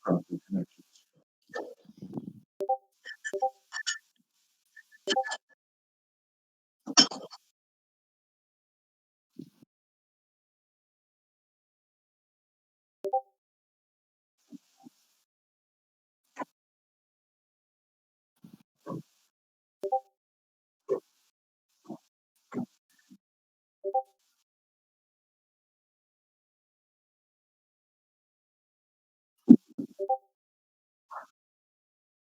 Proper connection.